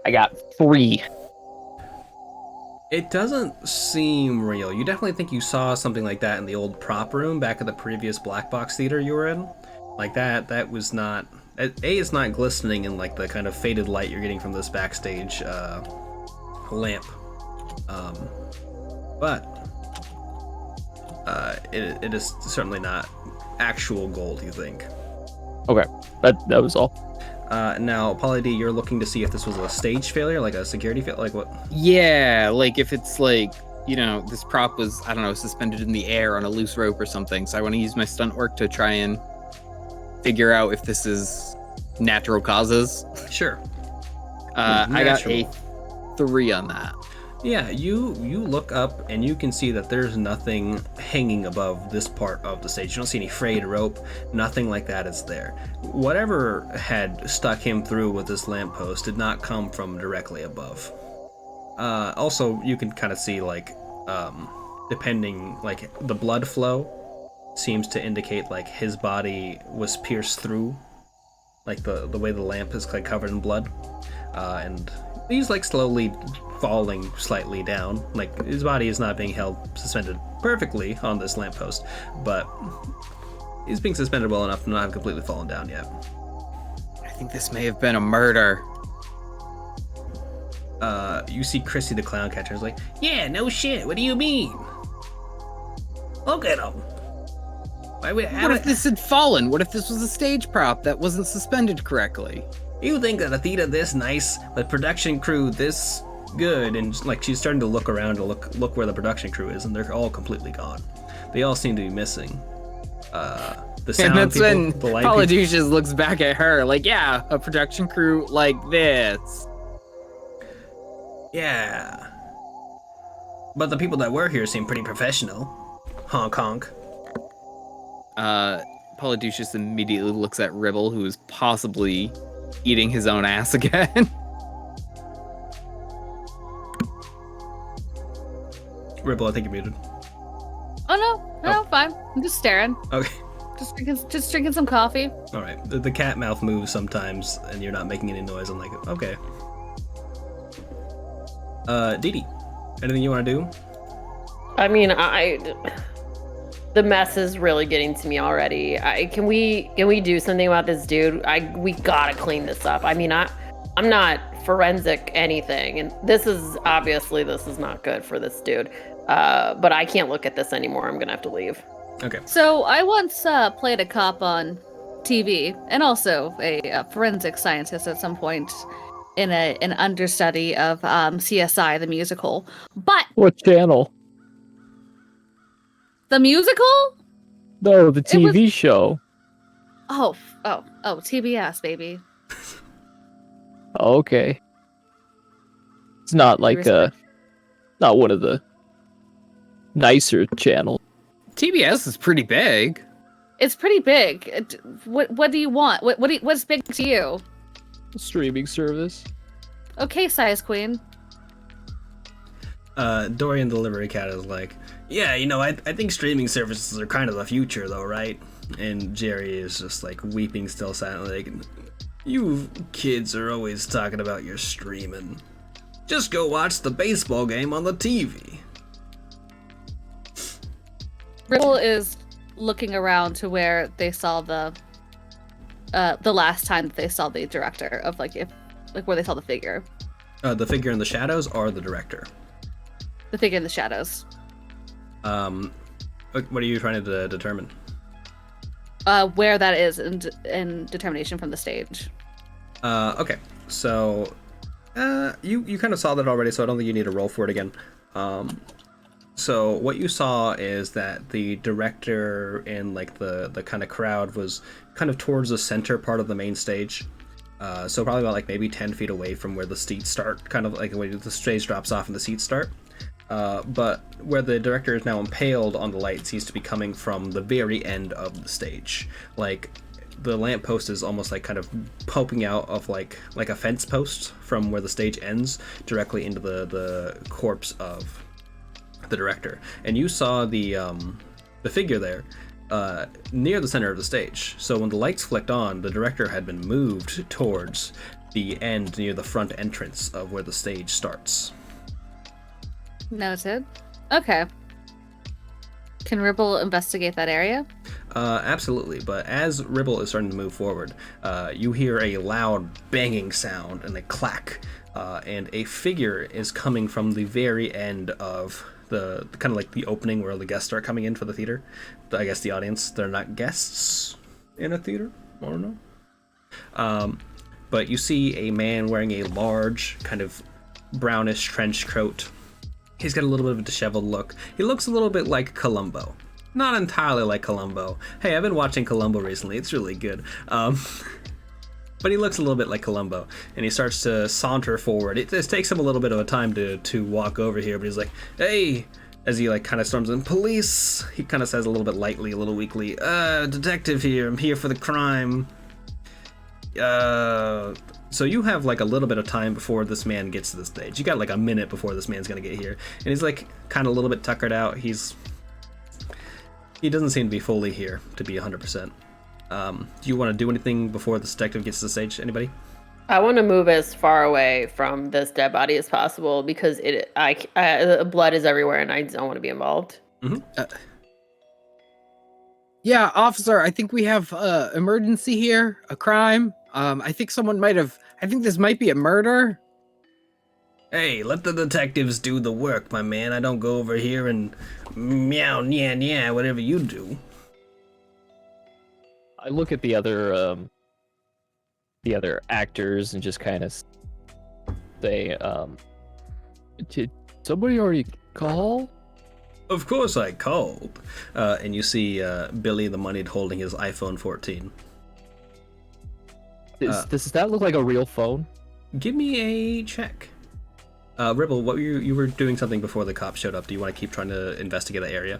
I got 3. It doesn't seem real. You definitely think you saw something like that in the old prop room back at the previous black box theater you were in. Like that was not... it's not glistening in like the kind of faded light you're getting from this backstage lamp. But it is certainly not actual gold, you think. Okay, that was all. Now, Polly D, you're looking to see if this was a stage failure, like a security failure, like what? Yeah, like if it's like, this prop was, I don't know, suspended in the air on a loose rope or something. So I want to use my stunt work to try and figure out if this is natural causes. Sure. I got a 3 on that. Yeah, you look up and you can see that there's nothing hanging above this part of the stage. You don't see any frayed rope, nothing like that is there. Whatever had stuck him through with this lamppost did not come from directly above. Also, you can kind of see, like, depending, like, the blood flow seems to indicate, like, his body was pierced through, like, the way the lamp is, like, covered in blood. And he's, like, slowly falling slightly down. Like, his body is not being held suspended perfectly on this lamppost, but he's being suspended well enough to not have completely fallen down yet. I think this may have been a murder. You see Chrissy the clown catcher is like, yeah, no shit, what do you mean? Look at him. What if this had fallen? What if this was a stage prop that wasn't suspended correctly? You think that a theater this nice, with production crew this good, and like she's starting to look around to look where the production crew is, and they're all completely gone. They all seem to be missing. The sound And that's people, when the light people. Polydeuces looks back at her like, yeah, a production crew like this. Yeah. But the people that were here seem pretty professional. Honk honk. Polydeuces immediately looks at Ribble, who is possibly eating his own ass again. Ripple, I think you're muted. Oh no, fine. I'm just staring. Okay. Just drinking some coffee. All right. The cat mouth moves sometimes, and you're not making any noise. I'm like, okay. Dee Dee, anything you want to do? I mean, the mess is really getting to me already. Can we do something about this dude? We gotta clean this up. I mean, I'm not forensic anything, and this is not good for this dude. But I can't look at this anymore. I'm gonna have to leave. Okay. So I once played a cop on TV, and also a forensic scientist at some point in an understudy of CSI the musical. But What channel? the musical? No, the TV show. Oh, TBS, baby. Okay. It's not like not one of the nicer channels. TBS is pretty big. It's pretty big. What do you want? What's big to you? Streaming service. Okay, size queen. Dorian the Delivery Cat is like, yeah, I think streaming services are kind of the future, though, right? And Jerry is just like weeping still silently. Like, you kids are always talking about your streaming. Just go watch the baseball game on the TV. Ripple is looking around to where they saw the last time that they saw the director of where they saw the figure. The figure in the shadows or the director? The figure in the shadows. What are you trying to determine? Where that is in determination from the stage. Okay, so you kind of saw that already, so I don't think you need to roll for it again. So what you saw is that the director and like the kind of crowd was kind of towards the center part of the main stage. So probably about like maybe 10 feet away from where the seats start, kind of like the way the stage drops off and the seats start. But where the director is now impaled on the light seems to be coming from the very end of the stage. Like the lamppost is almost like kind of poking out of like a fence post from where the stage ends directly into the corpse of the director. And you saw the figure there near the center of the stage. So when the lights flicked on, the director had been moved towards the end near the front entrance of where the stage starts. Noted. Okay. Can Ribble investigate that area? Absolutely, but as Ribble is starting to move forward, you hear a loud banging sound and a clack, and a figure is coming from the very end of the kind of like the opening where the guests start coming in for the theater. I guess the audience, they're not guests in a theater. I don't know. But you see a man wearing a large kind of brownish trench coat. He's got a little bit of a disheveled look. He looks a little bit like Columbo. Not entirely like Columbo. Hey, I've been watching Columbo recently. It's really good. But he looks a little bit like Columbo, and he starts to saunter forward. It takes him a little bit of a time to walk over here, but he's like, "Hey," as he like kind of storms in, "Police!" He kind of says a little bit lightly, a little weakly, "Detective here. I'm here for the crime." So you have like a little bit of time before this man gets to the stage. You got like a minute before this man's gonna get here, and he's like kind of a little bit tuckered out. He doesn't seem to be fully here to be 100%. Do you want to do anything before the detective gets to the stage? Anybody? I want to move as far away from this dead body as possible because blood is everywhere and I don't want to be involved. Yeah, officer, I think we have emergency here, a crime. I think I think this might be a murder. Hey, let the detectives do the work, my man. I don't go over here and meow, nya, nya, whatever you do. I look at the other actors and just kind of say, "Did somebody already call?" Of course I called. And you see Billy the Moneyed holding his iPhone 14. Does that look like a real phone? Give me a check. Ribble, what were you were doing something before the cops showed up. Do you want to keep trying to investigate the area?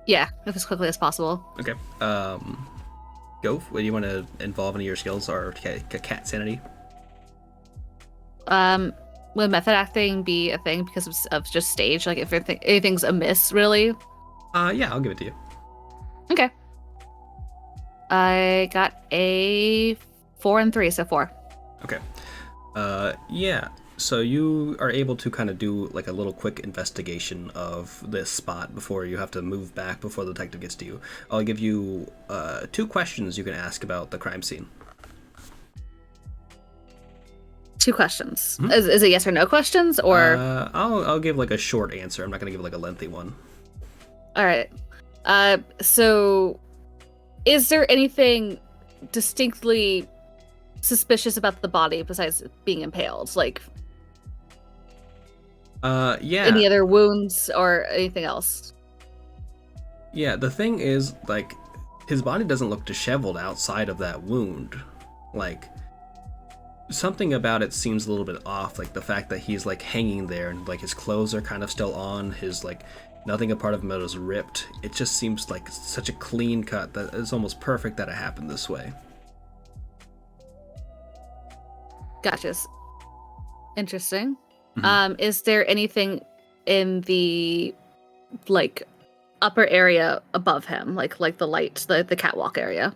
Yeah, as quickly as possible. Okay. Go. What do you want to involve any of your skills or cat sanity? Would method acting be a thing because of just stage? Like if anything's amiss, really? Yeah, I'll give it to you. Okay. I got a 4 and 3, so 4. Okay. Yeah. So you are able to kind of do like a little quick investigation of this spot before you have to move back before the detective gets to you. I'll give you 2 questions you can ask about the crime scene. 2 questions. Is it yes or no questions or? I'll give like a short answer. I'm not gonna give like a lengthy one. All right. So, is there anything distinctly suspicious about the body besides being impaled? Like, yeah. any other wounds or anything else? Yeah, the thing is, like, his body doesn't look disheveled outside of that wound. Like, something about it seems a little bit off, like the fact that he's like hanging there and like his clothes are kind of still on, his like nothing a part of him is ripped. It just seems like such a clean cut that it's almost perfect that it happened this way. Gotcha. Interesting. Is there anything in the like upper area above him, like the light, the catwalk area?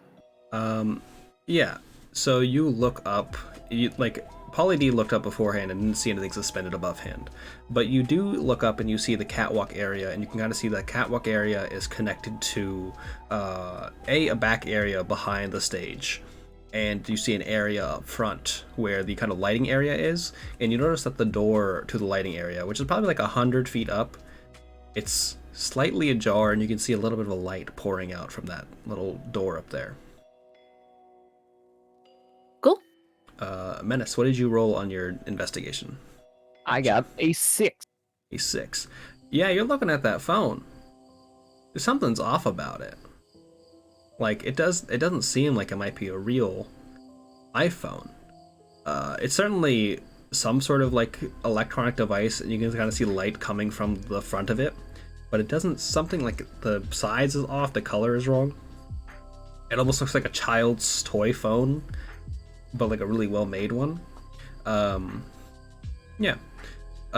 Yeah. So you look up, Pauly D looked up beforehand and didn't see anything suspended above hand. But you do look up and you see the catwalk area, and you can kind of see that catwalk area is connected to a back area behind the stage. And you see an area up front where the kind of lighting area is, and you notice that the door to the lighting area, which is probably like 100 feet up, it's slightly ajar, and you can see a little bit of a light pouring out from that little door up there. Cool. Menace, what did you roll on your investigation? I got a 6. A 6. Yeah, you're looking at that phone. Something's off about it. Like, it doesn't seem like it might be a real iPhone. It's certainly some sort of like electronic device, and you can kind of see light coming from the front of it, but it doesn't, something like the size is off, the color is wrong. It almost looks like a child's toy phone, but like a really well-made one. Yeah.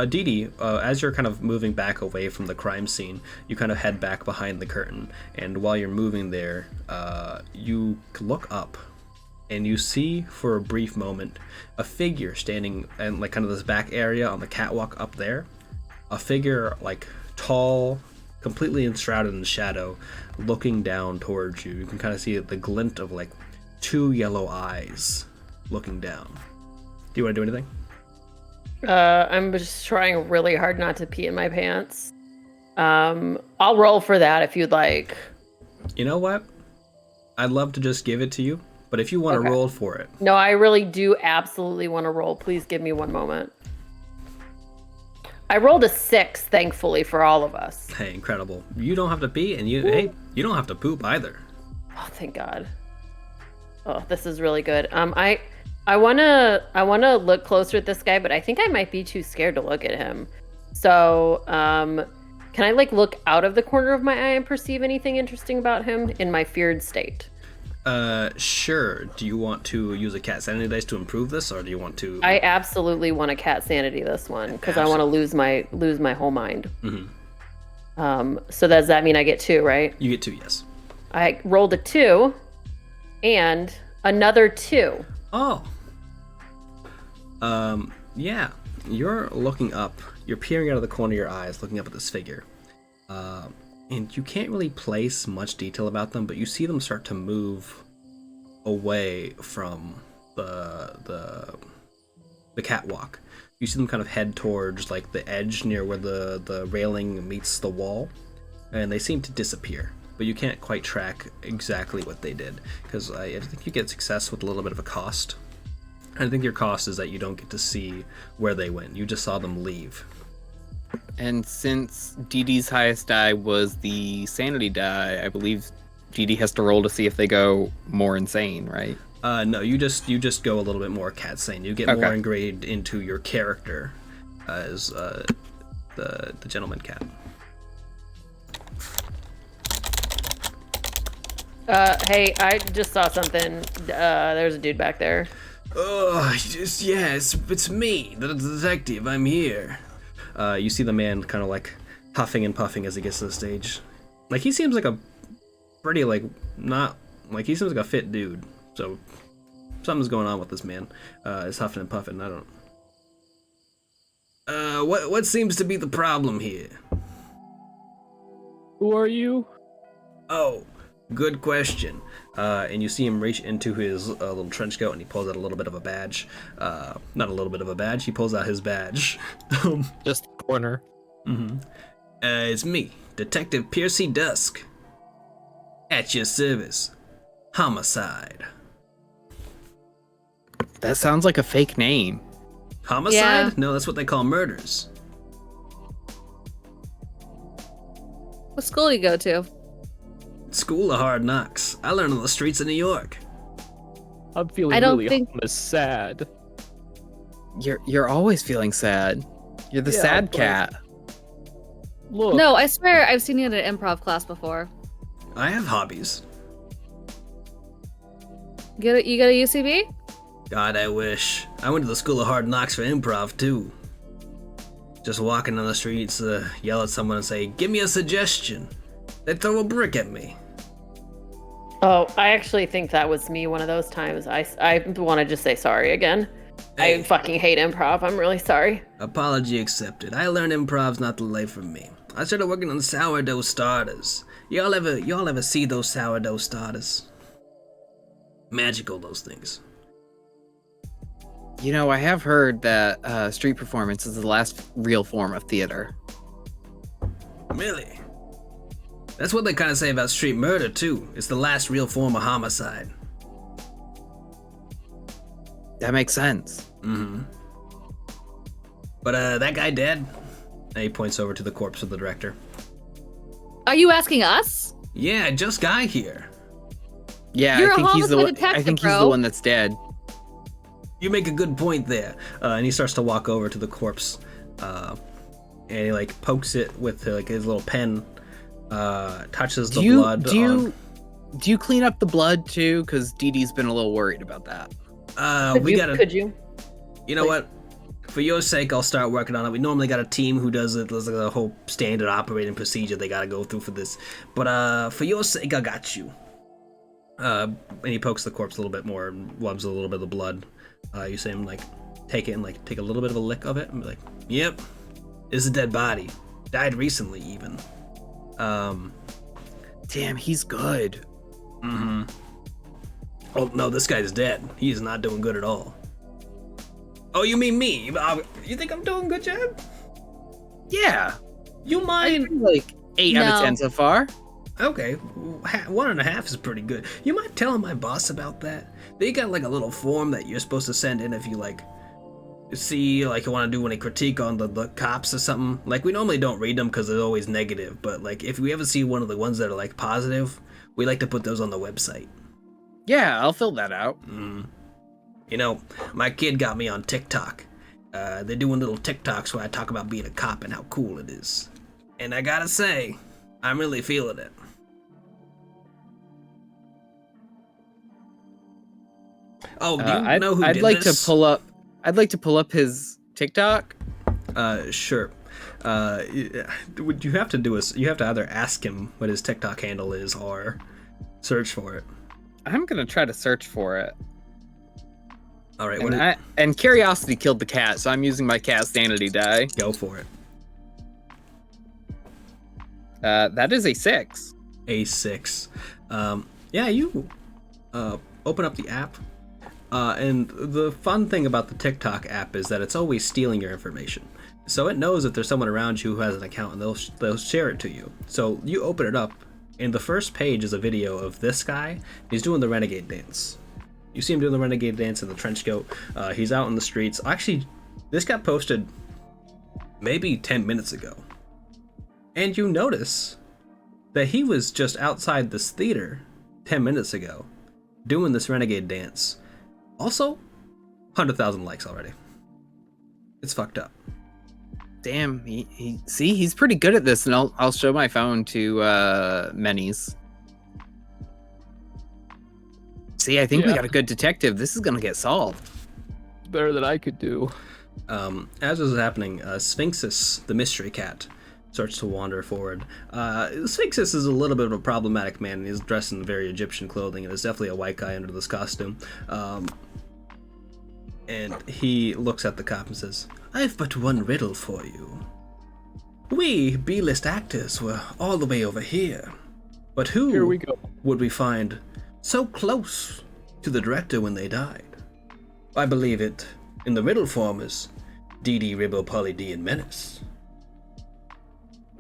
Didi, as you're kind of moving back away from the crime scene, you kind of head back behind the curtain, and while you're moving there, you look up, and you see for a brief moment a figure standing in like kind of this back area on the catwalk up there. A figure like tall, completely enshrouded in shadow, looking down towards you. You can kind of see the glint of like 2 yellow eyes looking down. Do you want to do anything? I'm just trying really hard not to pee in my pants. I'll roll for that if you'd like. You know what? I'd love to just give it to you, but if you want to Okay. roll for it, No, I really do absolutely want to roll. Please give me one moment. I rolled a 6, thankfully, for all of us. hey, incredible. You don't have to pee, and you you don't have to poop either. Oh, thank God. Oh, this is really good. I wanna look closer at this guy, but I think I might be too scared to look at him. So, can I like look out of the corner of my eye and perceive anything interesting about him in my feared state? Sure. Do you want to use a cat sanity dice to improve this, or do you want to? I absolutely want a cat sanity this one because I want to lose my whole mind. So does that mean I get 2, right? You get 2, yes. I rolled a 2 and another 2. Oh. Yeah. You're looking up. You're peering out of the corner of your eyes, looking up at this figure. And you can't really place much detail about them, but you see them start to move away from the catwalk. You see them kind of head towards like the edge near where the railing meets the wall, and they seem to disappear. But you can't quite track exactly what they did, because I think you get success with a little bit of a cost. I think your cost is that you don't get to see where they went. You just saw them leave. And since DD's highest die was the sanity die, I believe DD has to roll to see if they go more insane, right? No, you just go a little bit more cat sane. You get Okay. more ingrained into your character as the gentleman cat. Hey, I just saw something. There's a dude back there. Oh, it's me, the detective. I'm here. You see the man kind of like huffing and puffing as he gets to the stage. Like he seems like a pretty he seems like a fit dude. So something's going on with this man. Is huffing and puffing. I don't. What seems to be the problem here? Who are you? Oh, good question. And you see him reach into his little trench coat, and he pulls out a little bit of a badge. Not a little bit of a badge. He pulls out his badge. Just the corner. It's me, Detective Piercy Dusk. At your service. Homicide. That sounds like a fake name. Homicide? Yeah. No, that's what they call murders. What school do you go to? School of Hard Knocks. I learned on the streets of New York. I'm feeling I don't really think- sad. You're always feeling sad. You're the Yeah, sad but- cat. Look. No, I swear I've seen you in an improv class before. I have hobbies. You go to UCB? God, I wish. I went to the School of Hard Knocks for improv, too. Just walking down the streets, yell at someone and say, "Give me a suggestion." They throw a brick at me. Oh, I actually think that was me one of those times. I want to just say sorry again. Hey. I fucking hate improv. I'm really sorry. Apology accepted. I learned improv's not the life for me. I started working on sourdough starters. Y'all ever see those sourdough starters? Magical, those things. You know, I have heard that street performance is the last real form of theater. Really? That's what they kind of say about street murder, too. It's the last real form of homicide. That makes sense. But, that guy dead? And he points over to the corpse of the director. Are you asking us? Yeah, just guy here. Yeah, You're I a think he's the homicide one. I detective, think he's the bro. one that's dead. You make a good point there. And he starts to walk over to the corpse. And he, like, pokes it with, like, his little pen. Touches the blood. Do you clean up the blood too? Because Dee Dee's been a little worried about that. Could you? You know what? For your sake, I'll start working on it. We normally got a team who does it. There's like a whole standard operating procedure they gotta go through for this. But for your sake, I got you. And he pokes the corpse a little bit more and rubs a little bit of the blood. You see him like take it and like take a little bit of a lick of it and be like, "Yep, this is a dead body. Died recently, even." Damn, he's good. Oh no, this guy's dead. He's not doing good at all. Oh, you mean me? You think I'm doing a good job? Yeah. You I mind? think like 8 out of No. 10 so far. Okay, 1.5 is pretty good. You mind telling my boss about that? They got like a little form that you're supposed to send in if you like see like you want to do any critique on the cops or something. Like we normally don't read them because they're always negative, but like if we ever see one of the ones that are like positive, we like to put those on the website. Yeah, I'll fill that out. You know, my kid got me on TikTok. They're doing little TikToks where I talk about being a cop and how cool it is. And I gotta say, I'm really feeling it. Oh, do you know who I'd did like this? to pull up. I'd like to pull up his TikTok. Sure. Would you have to do you have to either ask him what his TikTok handle is or search for it. I'm gonna try to search for it. All right, And curiosity killed the cat, so I'm using my cat sanity die. go for it. That is a 6. A6. Yeah, you open up the app. And the fun thing about the TikTok app is that it's always stealing your information. So it knows if there's someone around you who has an account and they'll share it to you. So you open it up, and the first page is a video of this guy. He's doing the renegade dance. You see him doing the renegade dance in the trench coat. He's out in the streets. Actually, this got posted maybe 10 minutes ago. And you notice that he was just outside this theater 10 minutes ago doing this renegade dance. Also, 100,000 likes already. It's fucked up. Damn, he's pretty good at this, and I'll show my phone to Menis. See, I think we Yeah. got a good detective. This is gonna get solved. Better than I could do. As this is happening, Sphinxus, the mystery cat, starts to wander forward. Sphinxus is a little bit of a problematic man, and he's dressed in very Egyptian clothing, and is definitely a white guy under this costume. And he looks at the cop and says, "I've but one riddle for you. We B-list actors were all the way over here, but who Here we go. would we find so close to the director when they died? I believe it, in the riddle form, is DD, Ribbo, Polly D, and Menace."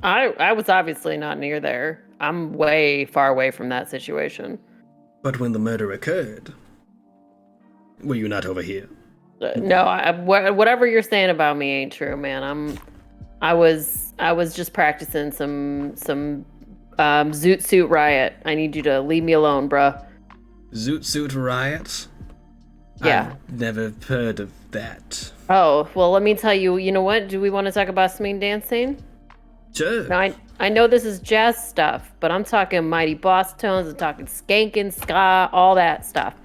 I was obviously not near there. I'm way far away from that situation. But when the murder occurred, were you not over here? No, whatever you're saying about me ain't true, man. I was just practicing some Zoot Suit Riot. I need you to leave me alone, bruh. Zoot Suit Riot? Yeah. I've never heard of that. Oh, well, let me tell you. You know what? Do we want to talk about swing dancing? Sure. Now, I know this is jazz stuff, but I'm talking Mighty Boss Tones. I'm talking skanking, ska, all that stuff.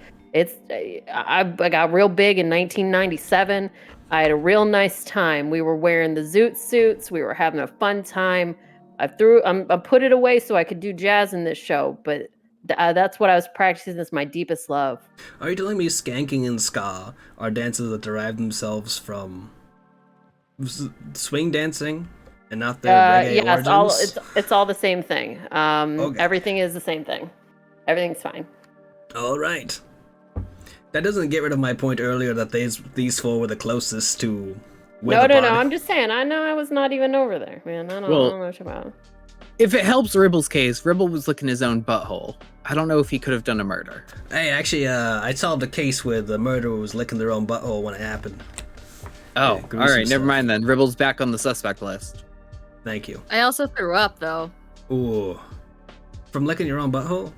I got real big in 1997. I had a real nice time. We were wearing the zoot suits. We were having a fun time. I put it away so I could do jazz in this show, but that's what I was practicing. That's my deepest love. Are you telling me skanking and ska are dances that derive themselves from swing dancing and not their reggae yes, origins? it's all the same thing. Okay. Everything is the same thing. Everything's fine. All right. That doesn't get rid of my point earlier that these four were the closest to. No. I'm just saying. I know I was not even over there, man. I don't know much about it. If it helps Ribble's case, Ribble was licking his own butthole. I don't know if he could have done a murder. Hey, actually, I solved a case where the murderer was licking their own butthole when it happened. Oh, Yeah, all gruesome right, never stuff. mind then. Ribble's back on the suspect list. Thank you. I also threw up though. Ooh. From licking your own butthole?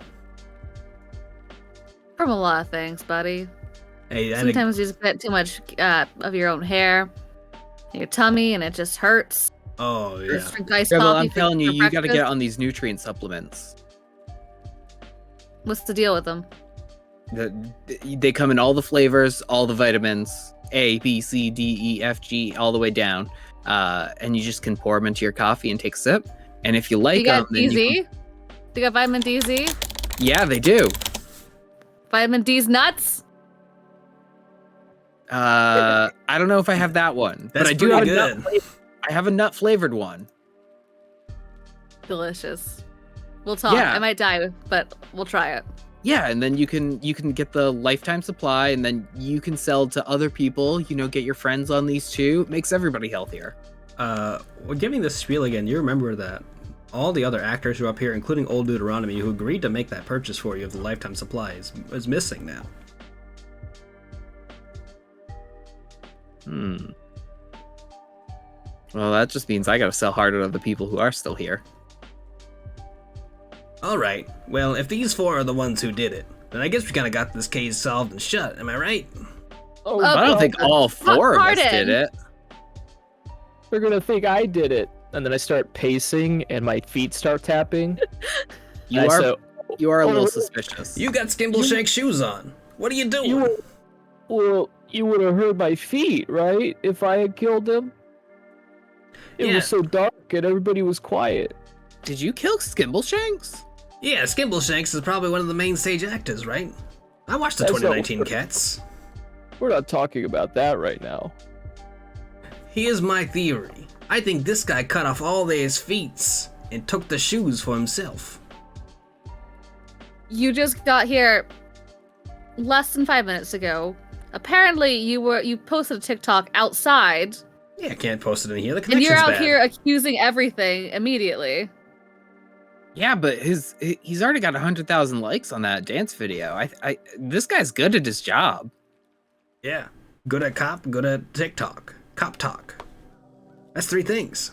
From a lot of things, buddy. Hey, Sometimes you just get too much of your own hair in your tummy and it just hurts. Oh, Or yeah. just drink iced Ribble, coffee I'm telling you, for you got to breakfast. get on these nutrient supplements. What's the deal with them? They come in all the flavors, all the vitamins, A, B, C, D, E, F, G, all the way down. And you just can pour them into your coffee and take a sip. And if you like You them, got then DZ? you You got vitamin DZ? yeah, they do. Vitamin D's nuts? I don't know if I have that one, That's but I do have pretty a nut. good. I have a nut flavored one. Delicious. We'll talk. Yeah. I might die, but we'll try it. Yeah, and then you can get the lifetime supply, and then you can sell to other people. You know, get your friends on these too. It makes everybody healthier. Well, giving this spiel again, you remember that all the other actors who are up here, including Old Deuteronomy, who agreed to make that purchase for you of the lifetime supply, is missing now. Well, that just means I gotta sell harder to the people who are still here. Alright, well, if these four are the ones who did it, then I guess we kinda got this case solved and shut, am I right? Oh, I don't think all four of us Pardon. did it. they're gonna think I did it. And then I start pacing, and my feet start tapping. You And are so- you are a Oh, little really? suspicious. You got Skimbleshank shoes on. What are you doing? You would have heard my feet, right? If I had killed him. It Yeah. was so dark, and everybody was quiet. Did you kill Skimbleshanks? Yeah, Skimbleshanks is probably one of the main stage actors, right? I watched the That's 2019 not- Cats. We're not talking about that right now. Here's my theory. I think this guy cut off all their feet and took the shoes for himself. You just got here less than 5 minutes ago. Apparently, you posted a TikTok outside, Yeah, I can't post it in here. The and connection's you're out bad. here accusing everything immediately. Yeah, but he's already got 100,000 likes on that dance video. I this guy's good at his job. Yeah, good at cop, good at TikTok. Cop talk. That's 3 things.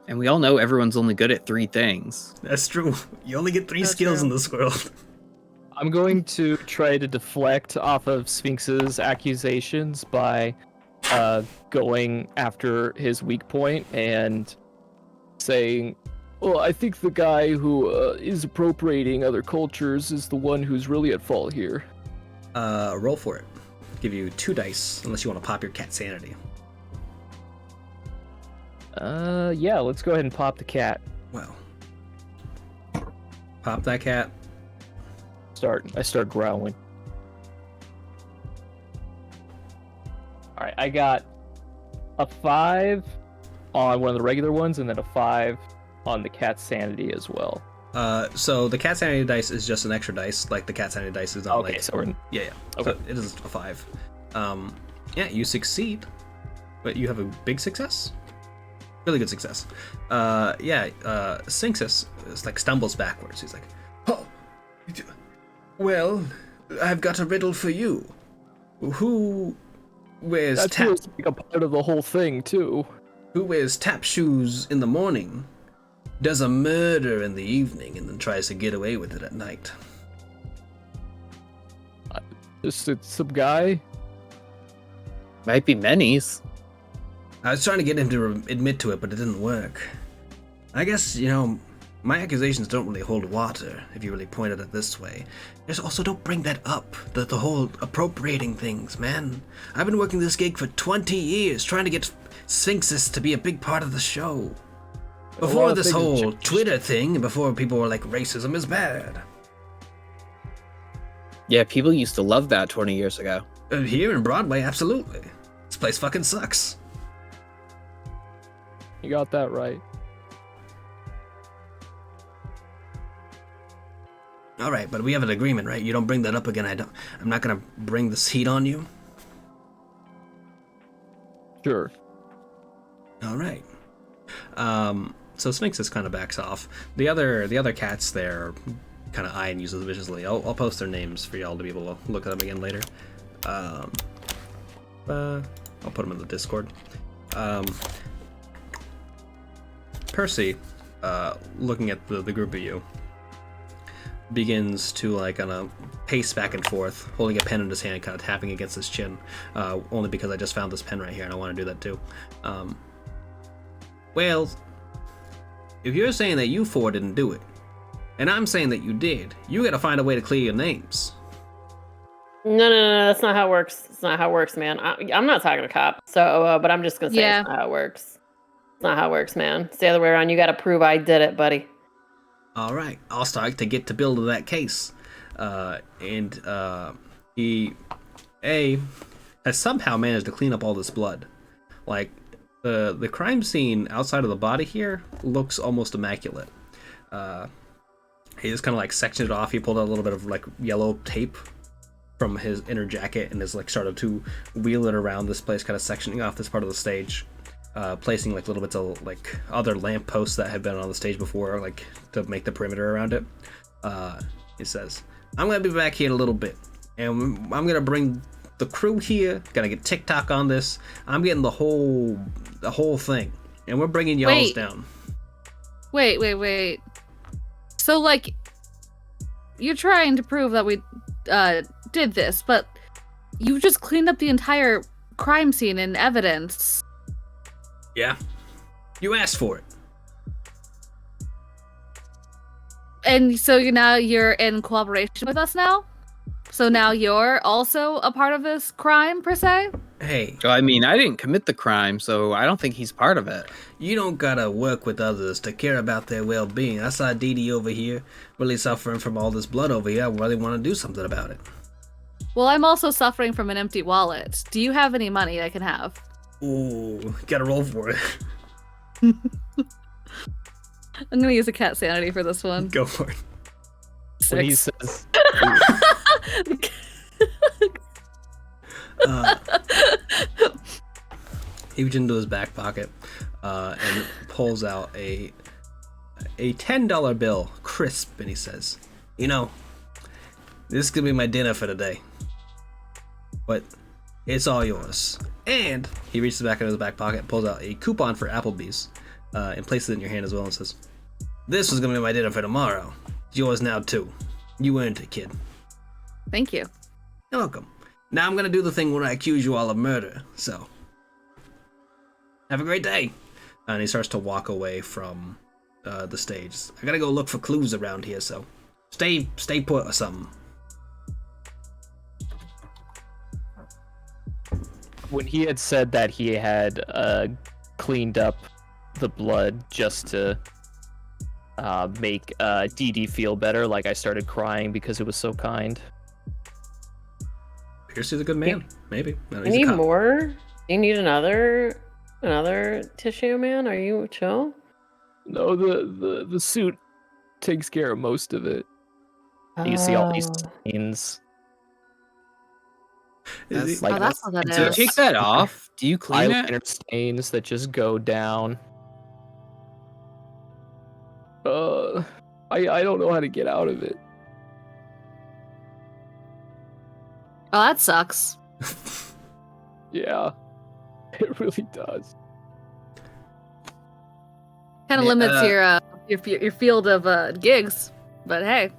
And we all know everyone's only good at 3 things. That's true. You only get 3 That's skills true. in this world. I'm going to try to deflect off of Sphinx's accusations by going after his weak point and saying, well, I think the guy who is appropriating other cultures is the one who's really at fault here. Roll for it. Give you 2 dice, unless you want to pop your cat sanity. Yeah, let's go ahead and pop the cat. Well. Pop that cat. I start growling. Alright, I got a 5 on one of the regular ones, and then a 5 on the cat's sanity as well. So the cat sanity dice is just an extra dice, like the cat sanity dice is not Okay, like... so we're Yeah. Okay. So it is a 5. Yeah, you succeed, but you have a big success. Really good success. Sphinxus is like stumbles backwards. He's like, oh, well, I've got a riddle for you. Who wears that feels like a part of the whole thing too. Who wears tap shoes in the morning, does a murder in the evening, and then tries to get away with it at night? Just some guy. Might be Menes. I was trying to get him to admit to it, but it didn't work. I guess, my accusations don't really hold water, if you really point at it this way. There's also, don't bring that up, the whole appropriating things, man. I've been working this gig for 20 years, trying to get Sphinxus to be a big part of the show. Before of this things have whole changed. Twitter thing, and before people were like, racism is bad. Yeah, people used to love that 20 years ago. Here in Broadway, absolutely. This place fucking sucks. You got that right. All right, but we have an agreement, right? You don't bring that up again. I'm not gonna bring this heat on you. Sure. All right. So Sphinxus kind of backs off. The other cats there are kind of eyeing you suspiciously. I'll post their names for y'all to be able to look at them again later. I'll put them in the Discord. Percy, looking at the group of you, begins to kind of pace back and forth, holding a pen in his hand, kind of tapping against his chin. Only because I just found this pen right here, and I want to do that too. Well, if you're saying that you four didn't do it, and I'm saying that you did, you gotta find a way to clear your names. No, that's not how it works. It's not how it works, man. I'm not talking to cop. So, but I'm just gonna say Yeah. it's not how it works. It's not how it works, man. It's the other way around. You gotta prove I did it, buddy. All right, I'll start to get to build that case. He has somehow managed to clean up all this blood. Like, the crime scene outside of the body here looks almost immaculate. He just kind of sectioned it off. He pulled out a little bit of yellow tape from his inner jacket and is like started to wheel it around this place, kind of sectioning off this part of the stage, placing like little bits of like other lampposts that had been on the stage before, like to make the perimeter around it. He says, "I'm gonna be back here in a little bit, and I'm gonna bring the crew here. Gonna get TikTok on this. I'm getting the whole thing, and we're bringing y'all's Wait. down." Wait. So, like, you're trying to prove that we did this, but you just cleaned up the entire crime scene and evidence. Yeah, you asked for it. And so you're in cooperation with us now? So now you're also a part of this crime, per se? Hey, I mean, I didn't commit the crime, so I don't think he's part of it. you don't gotta work with others to care about their well-being. I saw Dee Dee over here really suffering from all this blood over here. I really want to do something about it. Well, I'm also suffering from an empty wallet. Do you have any money I can have? Ooh, gotta roll for it. I'm gonna use a cat sanity for this one. Go for it. When he 6. says, He reaches into his back pocket and pulls out a $10 bill, crisp, and he says, "You know, this is gonna be my dinner for today, but it's all yours." And he reaches back into his back pocket, pulls out a coupon for Applebee's, and places it in your hand as well, and says, "This was gonna be my dinner for tomorrow. It's yours now too. You earned it, kid. Thank you. You're welcome. Now I'm gonna do the thing where I accuse you all of murder. So, have a great day." And he starts to walk away from the stage. "I gotta go look for clues around here, so stay put or something." when he had said that he had cleaned up the blood just to make Dee Dee feel better, like I started crying because it was so kind. Piercy's a good man. Maybe. No, You he's a need cop. more? You need another tissue, man? Are you chill? No, the suit takes care of most of it. You see all these Oh. stains. Is he- That's like- Oh, that's what that Do you is. take that off? Do you clean it? Eyeliner stains that just go down. I don't know how to get out of it. Oh, that sucks. Yeah, it really does. Kind of Yeah, limits your field of gigs, but hey.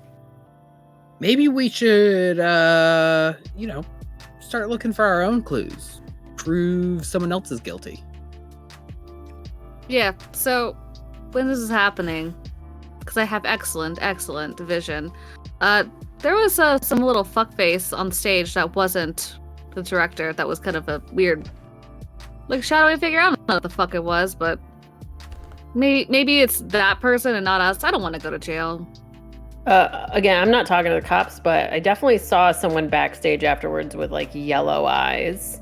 Maybe we should, start looking for our own clues. Prove someone else is guilty. Yeah, so when this is happening, because I have excellent vision, there was some little fuckface on stage that wasn't the director. That was kind of a weird, like, shadowy figure. I don't know what the fuck it was, but maybe it's that person and not us. I don't want to go to jail. Again, I'm not talking to the cops, but I definitely saw someone backstage afterwards with like yellow eyes.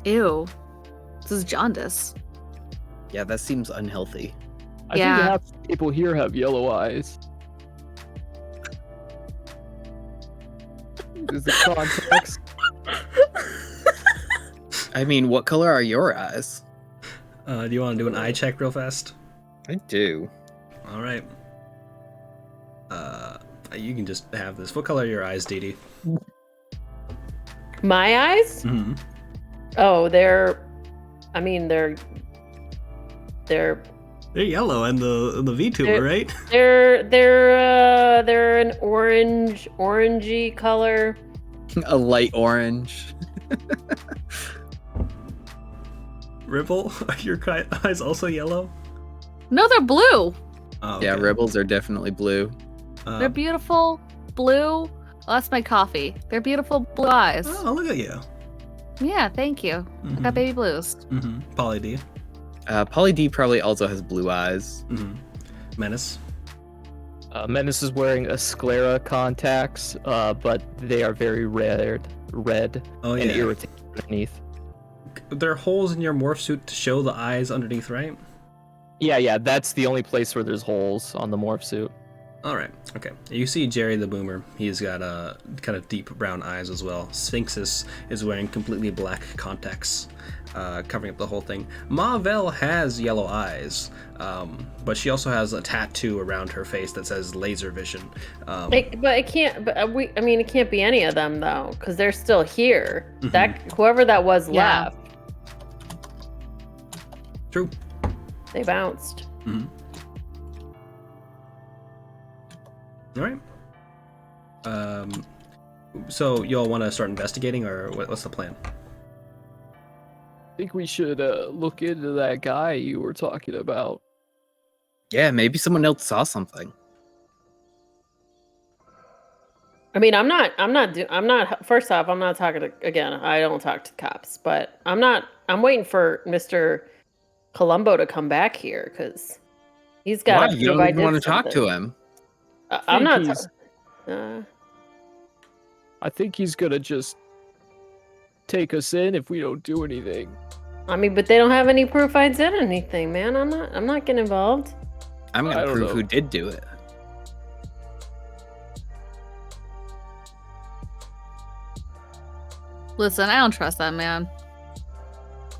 Ew. This is jaundice. Yeah, that seems unhealthy. I Yeah. think half the people here have yellow eyes. Is the context? I mean, what color are your eyes? do you want to do an eye check real fast? I do. All right. You can just have this. What color are your eyes, Dee Dee? My eyes? Mm-hmm. Oh, they're They're yellow and the VTuber, They're- right? they're an orangey color. A light orange. Ripple, are your eyes also yellow? No, they're blue. Oh, Yeah, okay. rebels are definitely blue. They're beautiful blue. Oh, that's my coffee. They're beautiful blue eyes. Oh, look at you. Yeah, thank you. I got baby blues. Mm-hmm. Polly D. Polly D probably also has blue eyes. Mm-hmm. Menace. Menace is wearing a sclera contacts, but they are very red Oh and yeah. irritating underneath. There are holes in your morph suit to show the eyes underneath, right? Yeah, that's the only place where there's holes on the morph suit. All right. Okay. You see Jerry the Boomer. He's got kind of deep brown eyes as well. Sphinxus is wearing completely black contacts, covering up the whole thing. Marvel has yellow eyes, but she also has a tattoo around her face that says laser vision. But it can't. But I mean, it can't be any of them though, because they're still here. Mhm. That whoever that was Yeah. left, True. they bounced. Mm-hmm. All right. So y'all want to start investigating, or what's the plan? I think we should look into that guy you were talking about. Yeah, maybe someone else saw something. I mean, I'm not. First off, I'm not talking to. Again, I don't talk to cops, but I'm waiting for Mr. Columbo to come back here because he's got. Why? You don't even want to talk to him. I'm not. he's- I think he's gonna just take us in if we don't do anything. I mean, but they don't have any proof I did anything, man. I'm not getting involved. I'm I gonna don't prove know. who did do it. Listen, I don't trust that man.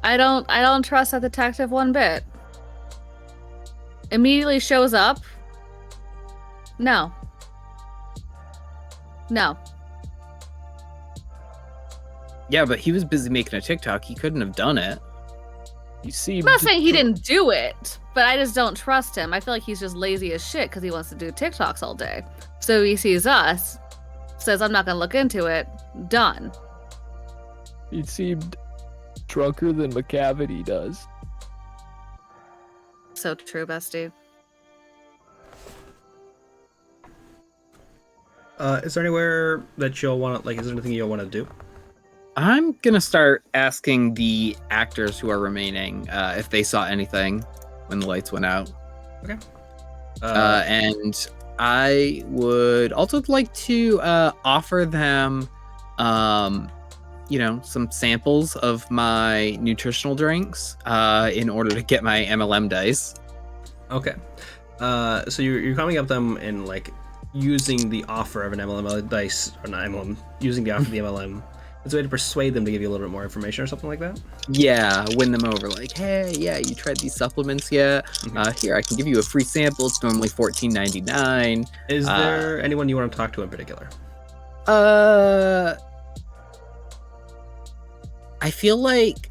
I don't trust that detective one bit. Immediately shows up. No. No. Yeah, but he was busy making a TikTok. He couldn't have done it. He seemed. I'm not saying he didn't do it, but I just don't trust him. I feel like he's just lazy as shit because he wants to do TikToks all day. So he sees us, says, I'm not going to look into it. Done. He seemed drunker than McCavity does. So true, bestie. Is there anywhere that you'll want to, like, is there anything you'll want to do? I'm gonna start asking the actors who are remaining if they saw anything when the lights went out. And I would also like to offer them, some samples of my nutritional drinks in order to get my MLM dice. Okay. So you're coming up to them and, like, using the offer of an MLM dice, or not MLM, using the offer of the MLM. It's a way to persuade them to give you a little bit more information or something like that. Yeah, win them over. Like, hey, yeah, you tried these supplements yet? Here, I can give you a free sample. It's normally $14.99. Is there anyone you want to talk to in particular? I feel like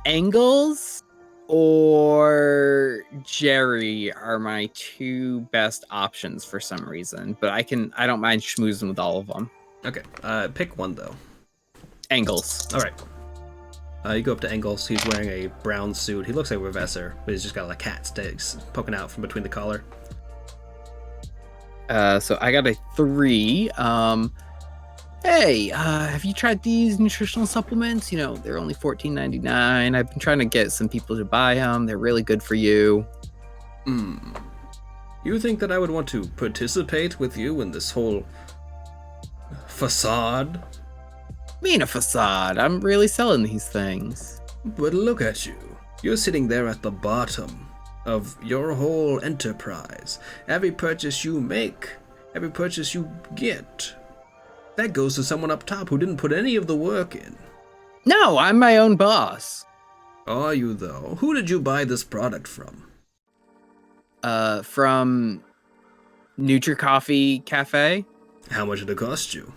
Engels or Jerry are my two best options for some reason, but I don't mind schmoozing with all of them. Okay. Pick one though. Engels. All right. You go up to Engels. He's wearing a brown suit. He looks like a professor, but he's just got like cat sticks poking out from between the collar. So I got a 3. Hey, have you tried these nutritional supplements? You know, they're only $14.99. I've been trying to get some people to buy them. They're really good for you. You think that I would want to participate with you in this whole facade? Mean a facade. I'm really selling these things. But look at you. You're sitting there at the bottom of your whole enterprise. Every purchase you make, every purchase you get, that goes to someone up top who didn't put any of the work in. No, I'm my own boss. Are you, though? Who did you buy this product from? From NutriCoffee Cafe. How much did it cost you?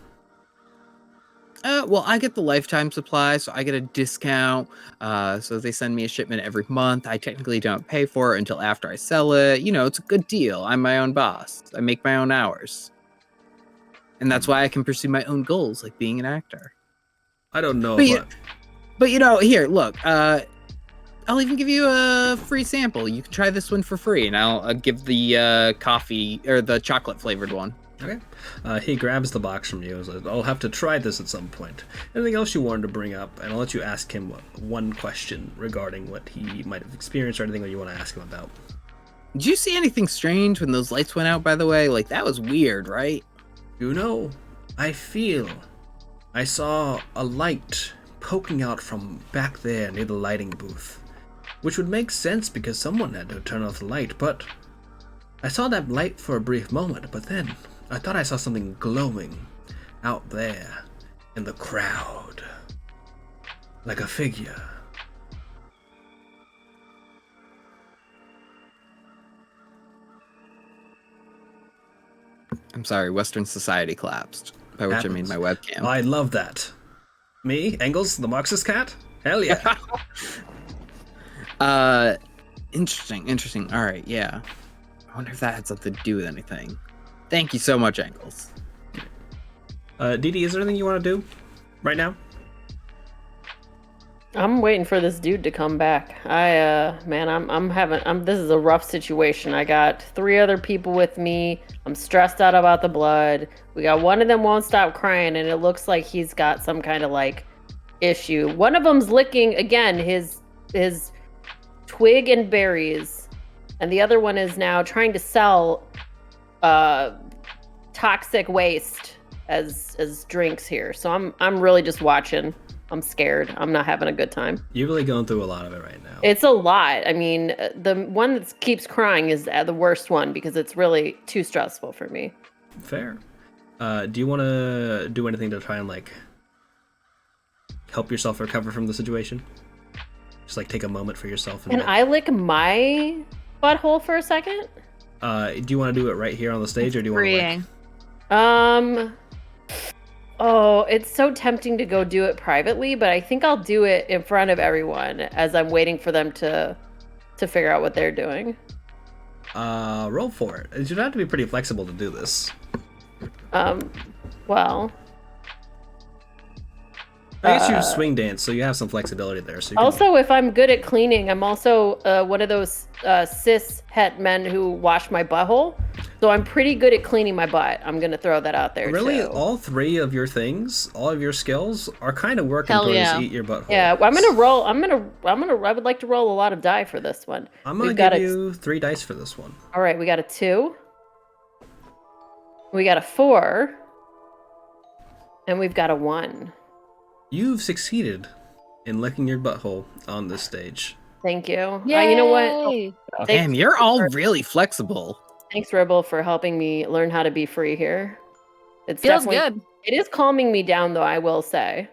Well, I get the lifetime supply, so I get a discount. So they send me a shipment every month. I technically don't pay for it until after I sell it. You know, it's a good deal. I'm my own boss. I make my own hours. And that's why I can pursue my own goals, like being an actor. I don't know. But you know, here, look. I'll even give you a free sample. You can try this one for free, and I'll give the coffee or the chocolate flavored one. Okay. He grabs the box from you and says, I'll have to try this at some point. Anything else you wanted to bring up? And I'll let you ask him one question regarding what he might have experienced or anything that you want to ask him about. Did you see anything strange when those lights went out, by the way? Like, that was weird, right? You know, I saw a light poking out from back there near the lighting booth, which would make sense because someone had to turn off the light, but I saw that light for a brief moment, but then I thought I saw something glowing out there in the crowd. Like a figure. I'm sorry, Western society collapsed. By which I mean my webcam. I love that. Me, Engels, the Marxist cat? Hell yeah. Interesting. All right, yeah. I wonder if that had something to do with anything. Thank you so much, Engels. Dee Dee, is there anything you want to do right now? I'm waiting for this dude to come back. This is a rough situation. I got 3 other people with me. I'm stressed out about the blood. We got one of them won't stop crying, and it looks like he's got some kind of like issue. One of them's licking again his twig and berries, and the other one is now trying to sell toxic waste as drinks here. So I'm really just watching. I'm scared. I'm not having a good time. You're really going through a lot of it right now. It's a lot. I mean, the one that keeps crying is the worst one because it's really too stressful for me. Fair. Do you want to do anything to try and like help yourself recover from the situation? Just like take a moment for yourself. Can I lick my butthole for a second? Do you want to do it right here on the stage, or do you want Freeing. to? Oh, it's so tempting to go do it privately, but I think I'll do it in front of everyone as I'm waiting for them to figure out what they're doing. Roll for it. You don't have to be pretty flexible to do this. Well. I guess you swing dance, so you have some flexibility there. So you Also, if I'm good at cleaning, I'm also one of those cis het men who wash my butthole. So I'm pretty good at cleaning my butt. I'm gonna throw that out there. Really, too. all 3 of your things, all of your skills, are kind of working Hell towards yeah. eat your butthole. Yeah, I'm gonna roll. I would like to roll a lot of die for this one. I'm gonna We've got give you 3 dice for this one. All right, we got a 2. We got a 4. And we've got a 1. You've succeeded in licking your butthole on this stage. Thank you. Yay! You know what? Damn, you're all really flexible. Thanks, Ribble, for helping me learn how to be free here. It's Feels definitely good. It is calming me down, though, I will say.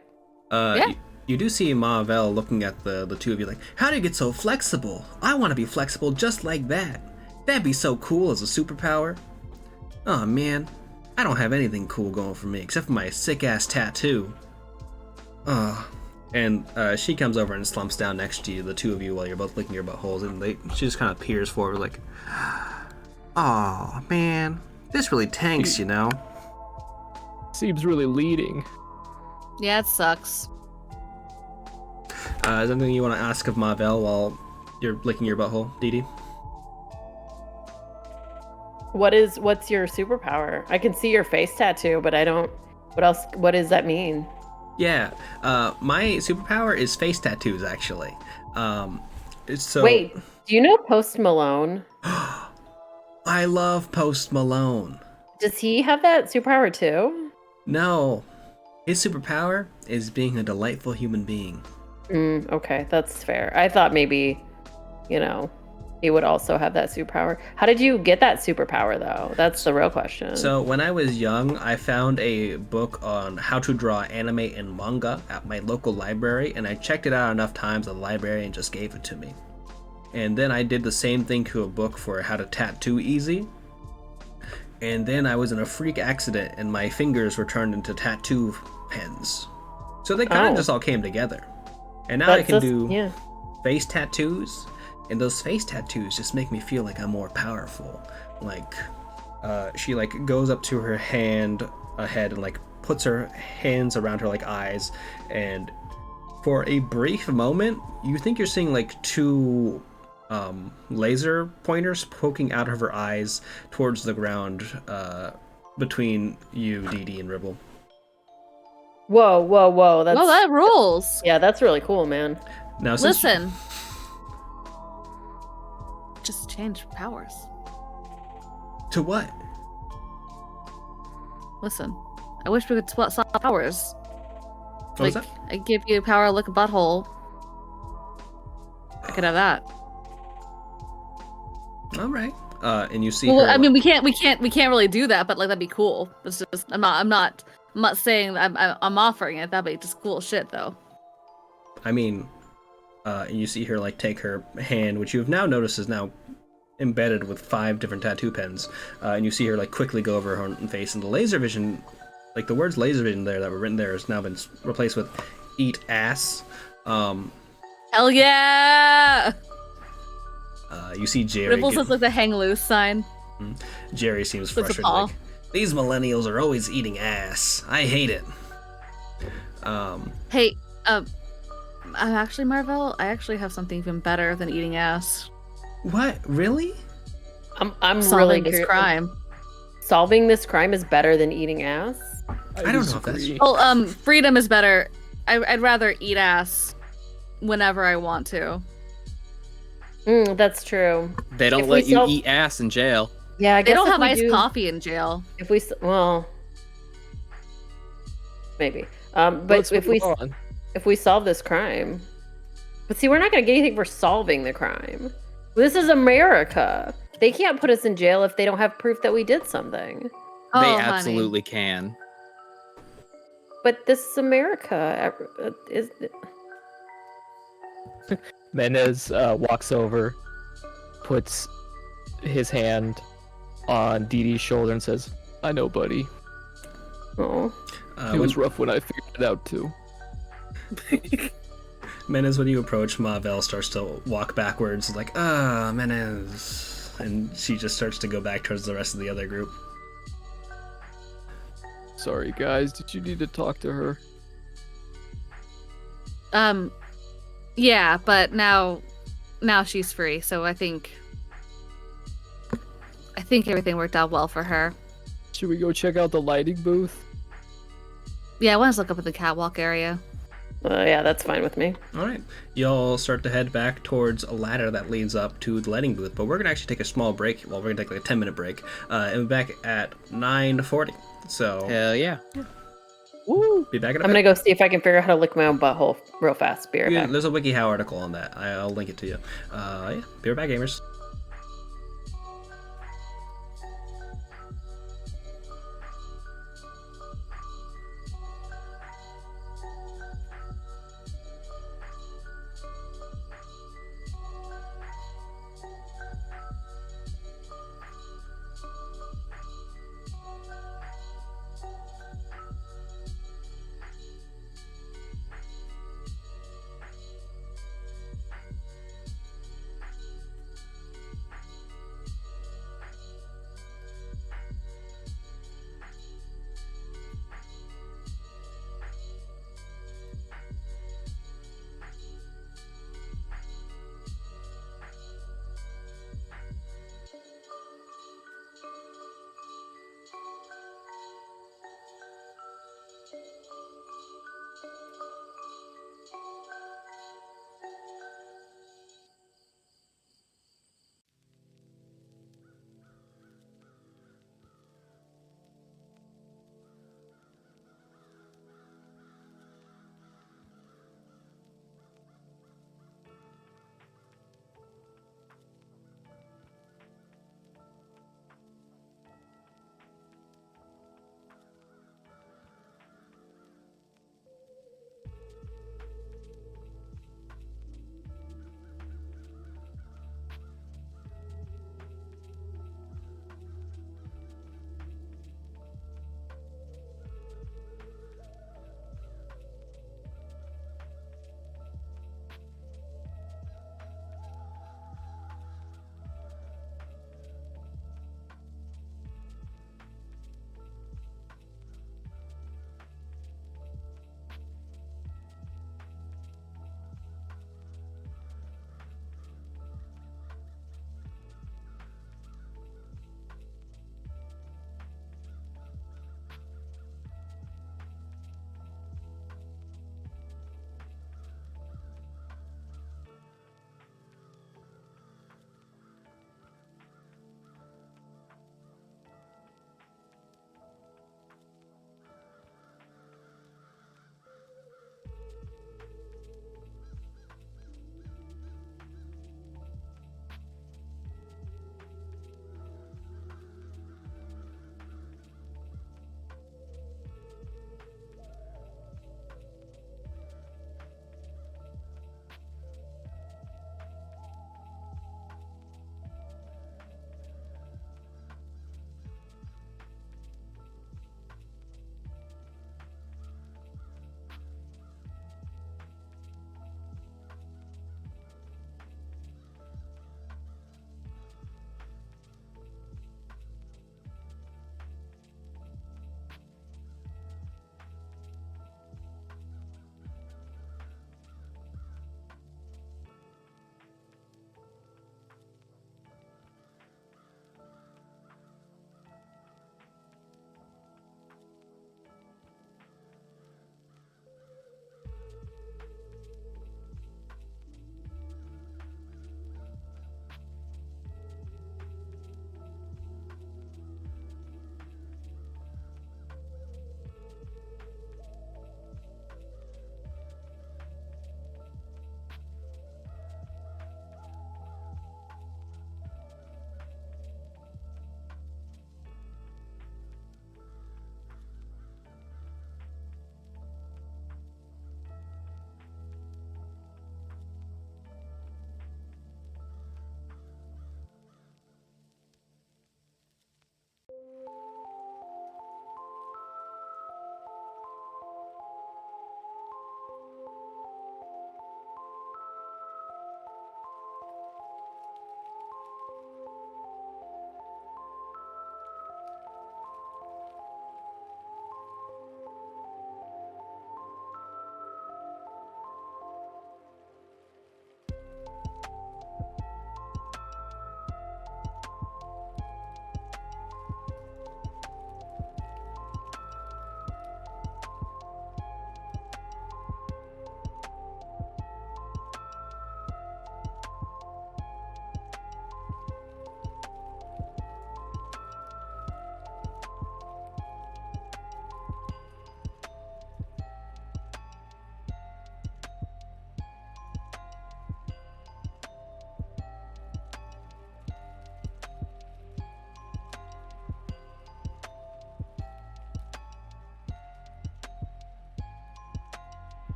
Yeah. You do see Mavel looking at the 2 of you like, how do you get so flexible? I want to be flexible just like that. That'd be so cool as a superpower. Oh man, I don't have anything cool going for me except for my sick-ass tattoo. And she comes over and slumps down next to you, the 2 of you, while you're both licking your buttholes, and she just kind of peers forward like, oh man, this really tanks, you know? Seems really leading. Yeah, it sucks. Is there anything you want to ask of Mavel while you're licking your butthole, Dee Dee? What's your superpower? I can see your face tattoo, but I don't. What does that mean? Yeah, my superpower is face tattoos, actually. So Wait, do you know Post Malone? I love Post Malone. Does he have that superpower too? No, his superpower is being a delightful human being. Okay, that's fair. I thought maybe, he would also have that superpower. How did you get that superpower, though? That's the real question. So when I was young, I found a book on how to draw anime and manga at my local library, and I checked it out enough times, the librarian just gave it to me. And then I did the same thing to a book for how to tattoo easy. And then I was in a freak accident, and my fingers were turned into tattoo pens. So they kind of just all came together. And now I can do face tattoos. And those face tattoos just make me feel like I'm more powerful. Like, she like goes up to her head and like puts her hands around her like eyes, and for a brief moment, you think you're seeing like 2 laser pointers poking out of her eyes towards the ground between you, Dee Dee, and Ribble. Whoa! That rules. Yeah, that's really cool, man. Now, Listen. Just change powers. To what? Listen, I wish we could swap powers. What was that? I give you power to lick a butthole. I could have that. All right. And you see Well, her. I mean, we can't really do that, but like that'd be cool. It's just I'm not saying I'm offering it. That'd be just cool shit though. I mean, and you see her like take her hand, which you have now noticed is now embedded with 5 different tattoo pens, and you see her like quickly go over her own face, and the laser vision, like the words laser vision there that were written there, has now been replaced with "eat ass." Hell yeah! You see Jerry. Ribbles looks like the hang loose sign. Jerry seems With the frustrated. paw. Like, these millennials are always eating ass. I hate it. Hey, I'm actually Marvel. I actually have something even better than eating ass. What? Really? I'm Solving really this curious. crime. Solving this crime is better than eating ass. I don't know if that's. Oh, freedom is better. I'd rather eat ass whenever I want to. That's true. They don't If let we you solve- eat ass in jail. Yeah, I They guess don't if have we iced do- coffee in jail. If we maybe. But Let's if move on. we solve this crime, but see, we're not going to get anything for solving the crime. This is America. They can't put us in jail if they don't have proof that we did something. Oh, They honey. absolutely can. But this is America. Is Menez walks over, puts his hand on Dee Dee's shoulder and says, "I know, buddy. oh. It was rough when I figured it out too." Menez, when you approach, Mavel starts to walk backwards, like, Menez. And she just starts to go back towards the rest of the other group. Sorry, guys. Did you need to talk to her? Yeah, but now she's free, so I think everything worked out well for her. Should we go check out the lighting booth? Yeah, I want to look up at the catwalk area. Yeah, that's fine with me. All right. Y'all start to head back towards a ladder that leads up to the lighting booth, but we're going to actually take a small break. Well, we're going to take like a 10-minute break, and we're back at 9:40. So, Hell yeah. woo, be back in a I'm minute. gonna go see if I can figure out how to lick my own butthole real fast. Be right Yeah, back. there's a WikiHow article on that. I'll link it to you. Yeah, be right back, gamers.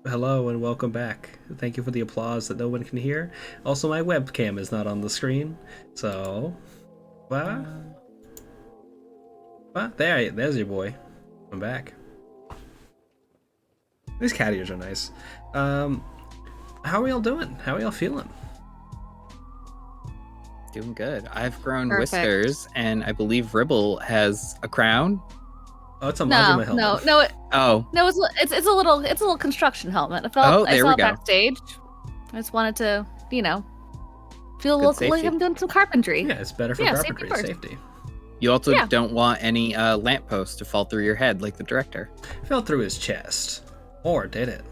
Hello and welcome back. Thank you for the applause that no one can hear. Also, my webcam is not on the screen, so... there's your boy. I'm back. These cat ears are nice. How are y'all doing? How are y'all feeling? Doing good. I've grown Perfect. whiskers, and I believe Ribble has a crown. Oh, it's a Majima helmet. Oh, No, it's a little construction helmet. I Oh, there saw we it go. backstage. I just wanted to, feel Good like safety. I'm doing some carpentry. Yeah, it's better for Yeah, carpentry safety safety. you also Yeah. don't want any lampposts to fall through your head like the director. Fell through his chest. Or did it?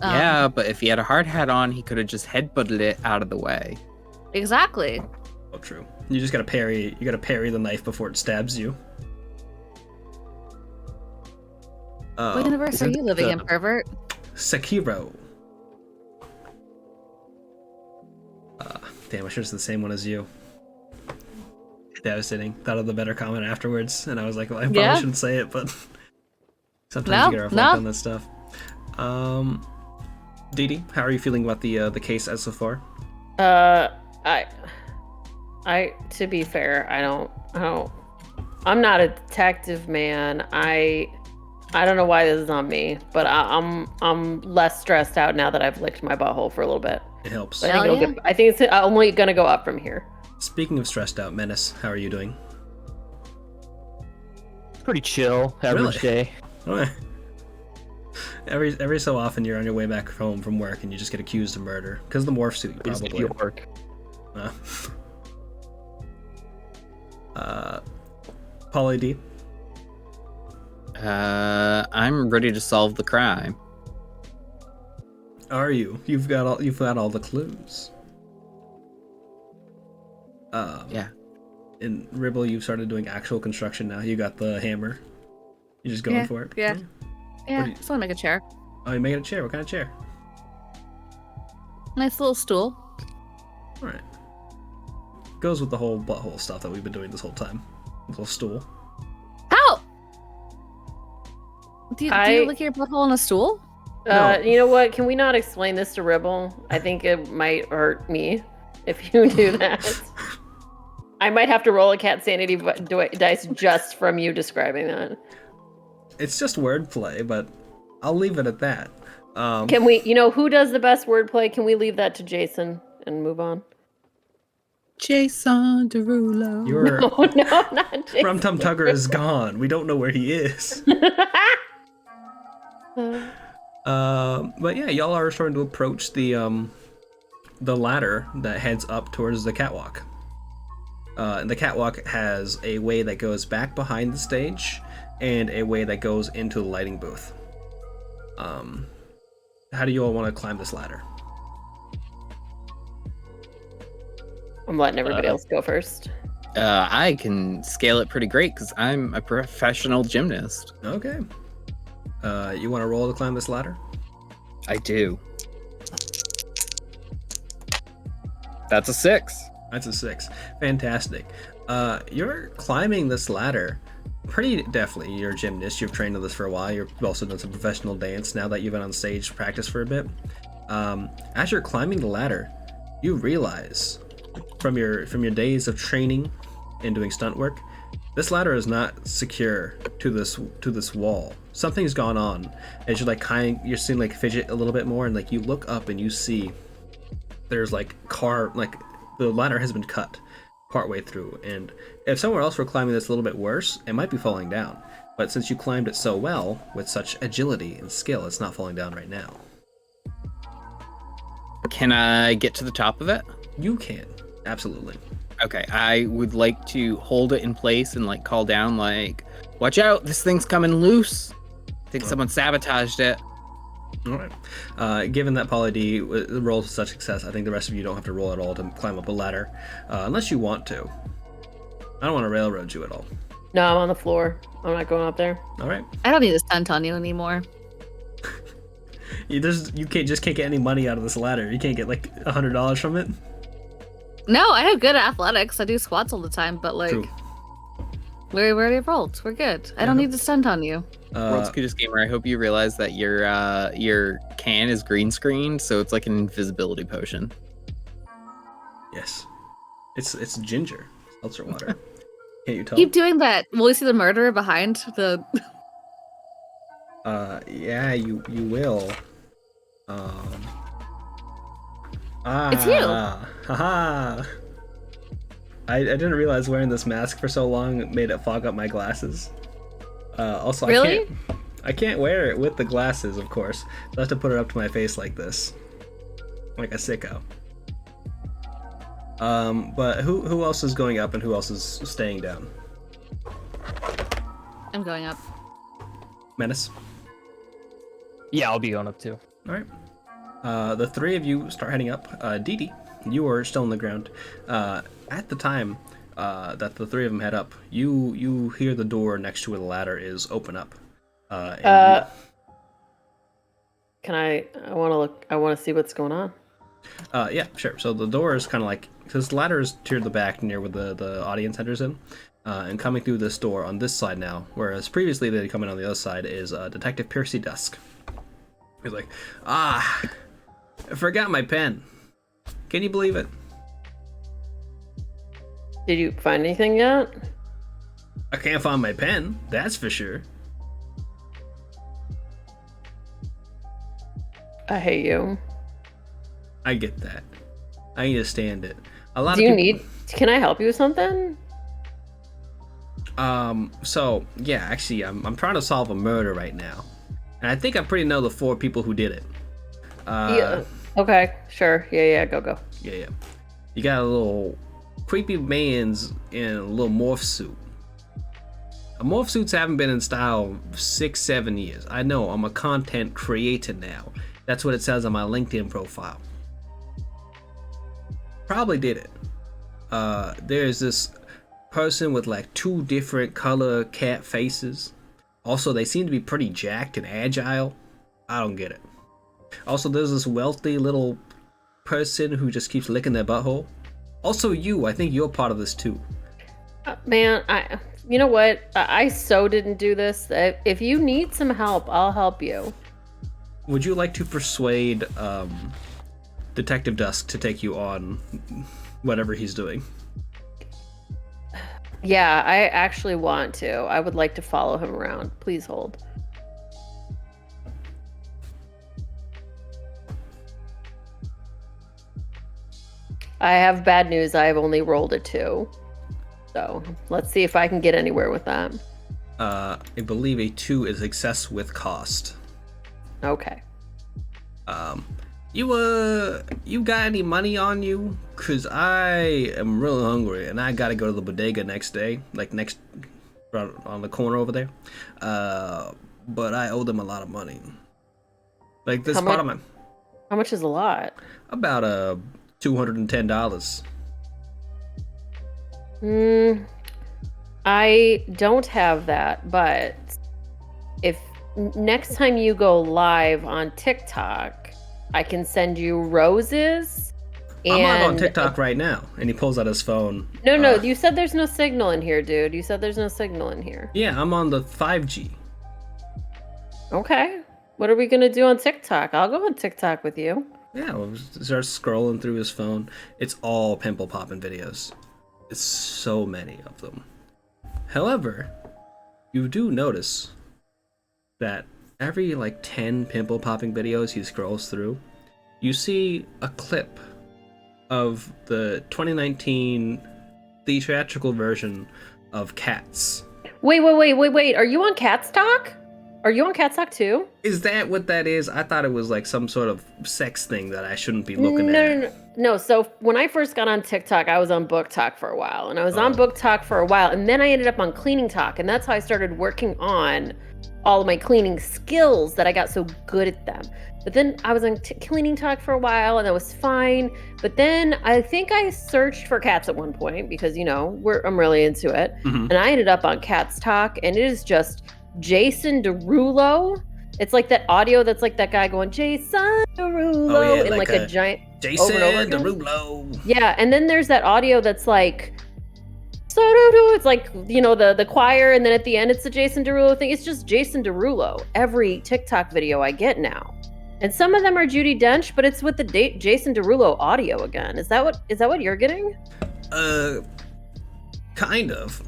Yeah, but if he had a hard hat on, he could have just headbutted it out of the way. Exactly. Oh, true. You just gotta parry. You gotta parry the knife before it stabs you. What universe are you living in, pervert? Sekiro. Damn, I should have said the same one as you. Devastating. Thought of the better comment afterwards, and I was like, well, I probably Yeah. shouldn't say it, but sometimes No, you gotta reflect no. on this stuff. Dee Dee, how are you feeling about the case as so far? To be fair, I'm not a detective, man. I don't know why this is on me, but I'm less stressed out now that I've licked my butthole for a little bit. It helps. I think, Hell yeah. I think it's only gonna go up from here. Speaking of stressed out, Menace, how are you doing? Pretty chill, average Really? day. Okay. Every so often you're on your way back home from work and you just get accused of murder because the morph suit, It's probably. New York. Pauly D. I'm ready to solve the crime. Are you? You've got all the clues. Yeah. In Ribble, you've started doing actual construction now. You got the hammer. You're just going Yeah, for it. yeah. Yeah, do you- just want to make a chair. Oh, you're making a chair. What kind of chair? Nice little stool. All right. Goes with the whole butthole stuff that we've been doing this whole time. Little stool. How? Do I- you lick your butthole on a stool? No. You know what? Can we not explain this to Ribble? I think it might hurt me if you do that. I might have to roll a cat sanity dice just from you describing that. It's just wordplay, but I'll leave it at that. Can we, who does the best wordplay? Can we leave that to Jason and move on? Jason Derulo. Your Oh, no, not Jason. Rum Tum Tugger is gone. We don't know where he is. But yeah, y'all are starting to approach the ladder that heads up towards the catwalk. And the catwalk has a way that goes back behind the stage and a way that goes into the lighting booth. How do you all want to climb this ladder? I'm letting everybody else go first. I can scale it pretty great because I'm a professional gymnast. Okay. You want to roll to climb this ladder? I do. That's a 6. That's a 6. Fantastic. You're climbing this ladder pretty deftly. You're a gymnast. You've trained on this for a while. You've also done some professional dance now that you've been on stage to practice for a bit. As you're climbing the ladder, you realize from your days of training and doing stunt work, this ladder is not secure to this wall. Something's gone on. As you're seeing like fidget a little bit more, and like you look up and you see there's like the ladder has been cut partway through, and if someone else were climbing this a little bit worse, it might be falling down. But since you climbed it so well with such agility and skill, it's not falling down right now. Can I get to the top of it? You can, absolutely. Okay, I would like to hold it in place and like call down like, watch out, this thing's coming loose. I think someone sabotaged it. All right. Given that Pauly D rolls such success, I think the rest of you don't have to roll at all to climb up a ladder, unless you want to. I don't want to railroad you at all. No, I'm on the floor. I'm not going up there. All right. I don't need to stunt on you anymore. You can't get any money out of this ladder. You can't get like $100 from it. No, I have good athletics. I do squats all the time, but like, True. we already rolled. We're good. I don't need to stunt on you. World's Cutest Gamer, I hope you realize that your can is green screened, so it's like an invisibility potion. Yes. It's ginger seltzer water. Can't you tell? Keep doing that. Will you see the murderer behind the? Yeah, you will. It's you. Haha. I didn't realize wearing this mask for so long made it fog up my glasses. Also, Really? I can't wear it with the glasses, of course. So I have to put it up to my face like this, like a sicko. But who else is going up and who else is staying down? I'm going up. Menace. Yeah, I'll be going up too. All right. The three of you start heading up. Dee Dee, you are still on the ground. At the time that the three of them head up, you hear the door next to where the ladder is open up. Can I want to look. I want to see what's going on. Yeah, sure. So the door is kind of like, because the ladder is to the back near where the audience enters in. And coming through this door on this side now, whereas previously they'd come in on the other side, is Detective Percy Dusk. He's like, I forgot my pen. Can you believe it? Did you find anything yet? I can't find my pen, that's for sure. I hate you. I get that. I understand it. A lot Do of you people... need? Can I help you with something? So yeah, actually, I'm trying to solve a murder right now, and I think I pretty know the 4 people who did it. Yeah. Okay. Sure. Yeah. Go. Yeah. You got a little creepy man's in a little morph suit. Morph suits haven't been in style 6-7 years. I know. I'm a content creator now. That's what it says on my LinkedIn profile. Probably did it. There's this person with like 2 different color cat faces. Also, they seem to be pretty jacked and agile. I don't get it. Also, there's this wealthy little person who just keeps licking their butthole. Also, I think you're part of this too. Man, you know what? I so didn't do this. If you need some help, I'll help you. Would you like to persuade Detective Dusk to take you on whatever he's doing? Yeah, I actually want to. I would like to follow him around. Please hold. I have bad news. I've only rolled a 2. So let's see if I can get anywhere with that. I believe a 2 is success with cost. Okay. You got any money on you? Cause I am really hungry and I gotta go to the bodega next day, like next on the corner over there. But I owe them a lot of money. Like this part of my How much is a lot? about $210. I don't have that, but if next time you go live on TikTok, I can send you roses. I'm live on and- TikTok right now, and he pulls out his phone. No, you said there's no signal in here, dude. You said there's no signal in here. Yeah, I'm on the 5G. Okay. What are we gonna do on TikTok? I'll go on TikTok with you. Yeah, we'll just start scrolling through his phone. It's all pimple popping videos. It's so many of them. However, you do notice that every like 10 pimple popping videos he scrolls through, you see a clip of the 2019 theatrical version of Cats. Wait. Are you on Cats Talk? Are you on Cats Talk too? Is that what that is? I thought it was like some sort of sex thing that I shouldn't be looking at. No. So when I first got on TikTok, I was on Book Talk for a while, and I was on Book Talk for a while, and then I ended up on Cleaning Talk, and that's how I started working on all of my cleaning skills that I got so good at them. But then I was on Cleaning Talk for a while, and that was fine. But then I think I searched for cats at one point because I'm really into it, Mhm. and I ended up on Cats Talk, and it is just Jason Derulo. It's like that audio that's like that guy going Jason Derulo in like a giant Jason over and over again. Derulo. Yeah, and then there's that audio that's like so do. It's like the choir, and then at the end it's the Jason Derulo thing. It's just Jason Derulo every TikTok video I get now, and some of them are Judi Dench, but it's with the Jason Derulo audio again. Is that what you're getting? Kind of.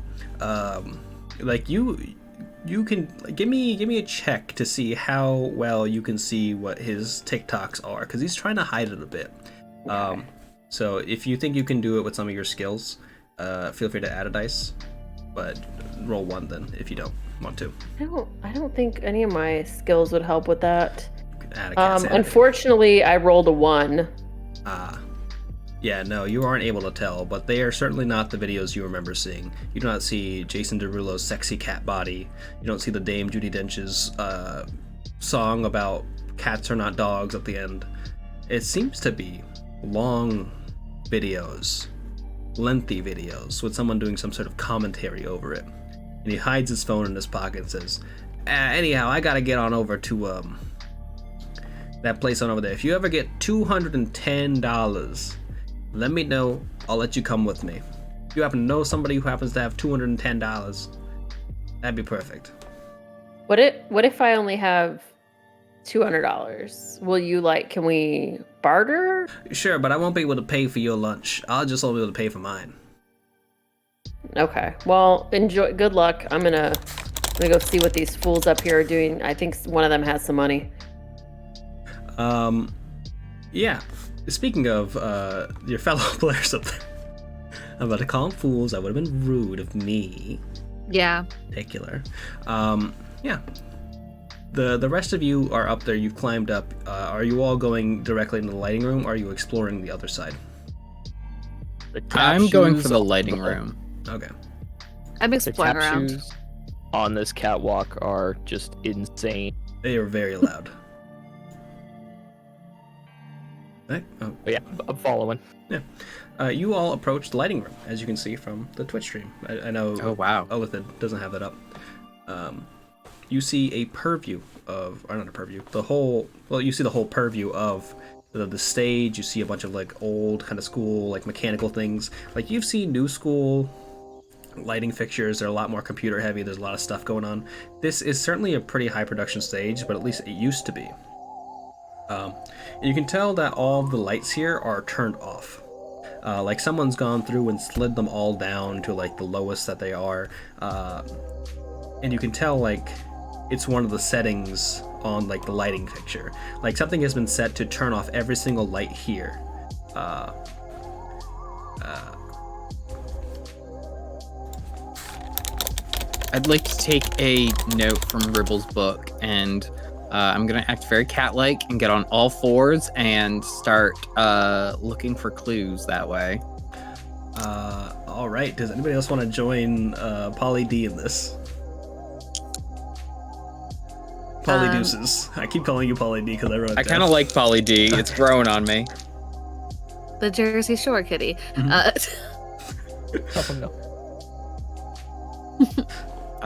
Like you can give me a check to see how well you can see what his TikToks are, because he's trying to hide it a bit. Okay. So if you think you can do it with some of your skills, feel free to add a dice, but roll 1 then if you don't want to. I don't think any of my skills would help with that. You can add a cat's eye. Unfortunately, I rolled a 1. Yeah, no, you aren't able to tell, but they are certainly not the videos you remember seeing. You do not see Jason Derulo's sexy cat body. You don't see the Dame Judi Dench's song about cats are not dogs at the end. It seems to be long videos, lengthy videos, with someone doing some sort of commentary over it. And he hides his phone in his pocket and says, anyhow, I gotta get on over to that place on over there. If you ever get $210, let me know. I'll let you come with me. If you happen to know somebody who happens to have $210, that'd be perfect. What if I only have $200? Will you can we barter? Sure, but I won't be able to pay for your lunch. I'll just only be able to pay for mine. Okay. Well, enjoy. Good luck. I'm gonna go see what these fools up here are doing. I think one of them has some money. Yeah. Speaking of your fellow players up there, I'm about to call them fools. That would have been rude of me. Yeah. Particular. Yeah. The rest of you are up there. You've climbed up. Are you all going directly into the lighting room, or are you exploring the other side? The tap I'm going shoes for the on lighting room. Okay. I'm The exploring tap around. shoes on this catwalk are just insane. They are very loud. Right? Oh, But yeah, I'm following. you all approach the lighting room, as you can see from the Twitch stream. I know Oh wow. Olithid doesn't have that up. You see a purview of, or not a purview, you see the whole purview of the stage. You see a bunch of old kind of school mechanical things. You've seen new school lighting fixtures. They're a lot more computer heavy. There's a lot of stuff going on. This is certainly a pretty high production stage, but at least it used to be. You can tell that all of the lights here are turned off. Someone's gone through and slid them all down to the lowest that they are. And you can tell it's one of the settings on the lighting fixture. Something has been set to turn off every single light here. I'd like to take a note from Ribble's book, and I'm gonna act very cat-like and get on all fours and start looking for clues that way. All right. Does anybody else want to join Polly D in this? Polly Deuces. I keep calling you Polly D because I wrote it I down. kind of like Polly D. It's growing on me. The Jersey Shore kitty. Mhm. Oh, no.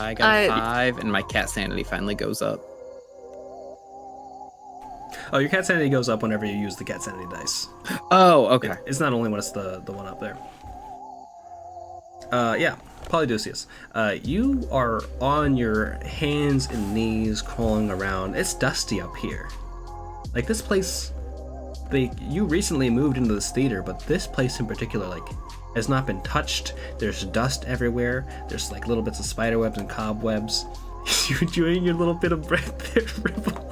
I got a 5, and my cat sanity finally goes up. Oh, your cat sanity goes up whenever you use the cat sanity dice. Oh, okay. It's not only when it's the one up there. Yeah, Polydeuces. You are on your hands and knees crawling around. It's dusty up here. Like this place, you recently moved into this theater, but this place in particular, like, has not been touched. There's dust everywhere. There's like little bits of spider webs and cobwebs. You enjoying your little bit of bread there, Ripple?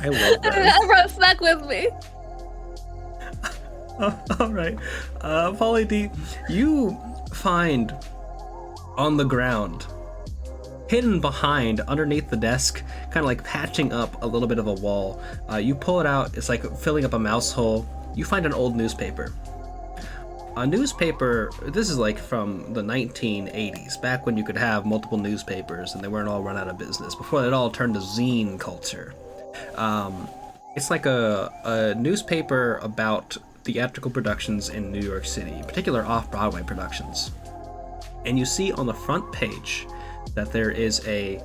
I love that. Everyone stuck with me. All right, Polly D, you find on the ground, hidden behind, underneath the desk, kind of like patching up a little bit of a wall. You pull it out. It's like filling up a mouse hole. You find an old newspaper. A newspaper. This is like from the 1980s, back when you could have multiple newspapers and they weren't all run out of business. Before it all turned to zine culture. It's like a newspaper about theatrical productions in New York City, in particular off-Broadway productions. And you see on the front page that there is a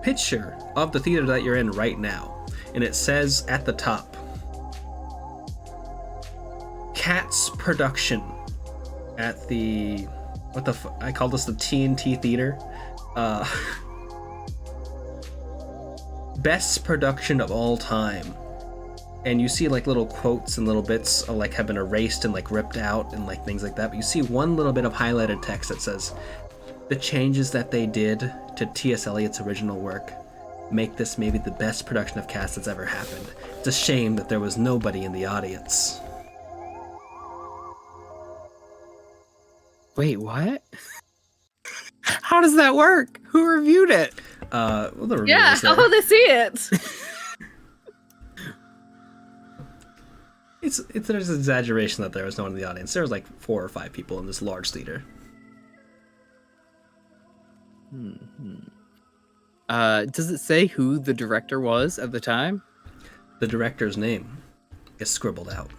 picture of the theater that you're in right now. And it says at the top, Cats production at the, I call this the TNT Theater. Best production of all time. And you see like little quotes and little bits like have been erased and like ripped out and like things like that. But you see one little bit of highlighted text that says, the changes that they did to T.S. Eliot's original work make this maybe the best production of Cats that's ever happened. It's a shame that there was nobody in the audience. Wait, what? How does that work? Who reviewed it? Well, the review Yeah, was there. how will they see it? There's an exaggeration that there was no one in the audience. There was like 4 or 5 people in this large theater. Does it say who the director was at the time? The director's name is scribbled out.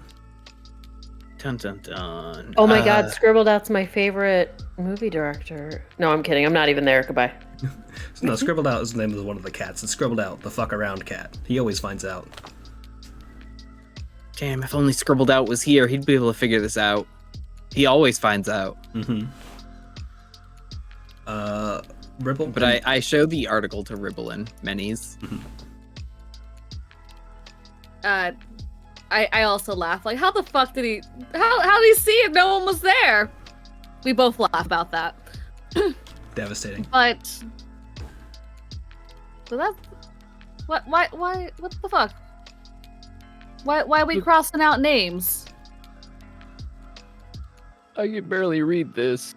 Dun dun dun. Oh my God, Scribbled Out's my favorite movie director. No, I'm kidding. I'm not even there. Goodbye. No, scribbled out is the name of one of the cats. It's scribbled out, the fuck around cat. He always finds out. Damn, if only Scribbled Out was here, he'd be able to figure this out. He always finds out. Mm-hmm. Ripple. But I showed the article to Ribble and Menes. I also laugh. Like, how the fuck did he? How did he see it? No one was there. We both laugh about that. Devastating. But so that's why what the fuck? Why are we crossing out names? I can barely read this.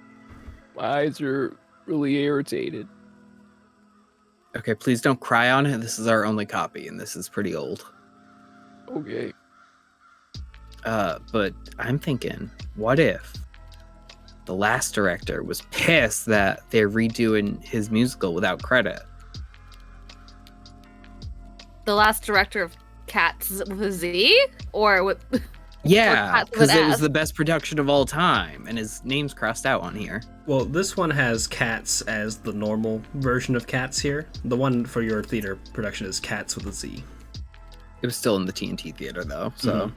My eyes are really irritated. Okay, please don't cry on it. This is our only copy, and this is pretty old. Okay. But I'm thinking, what if the last director was pissed that they're redoing his musical without credit? The last director of Cats with a Z or with Yeah, Cats with because an it was S? the best production of all time, and his name's crossed out on here. Well, this one has Cats as the normal version of Cats here. The one for your theater production is Cats with a Z. It was still in the TNT theater though, so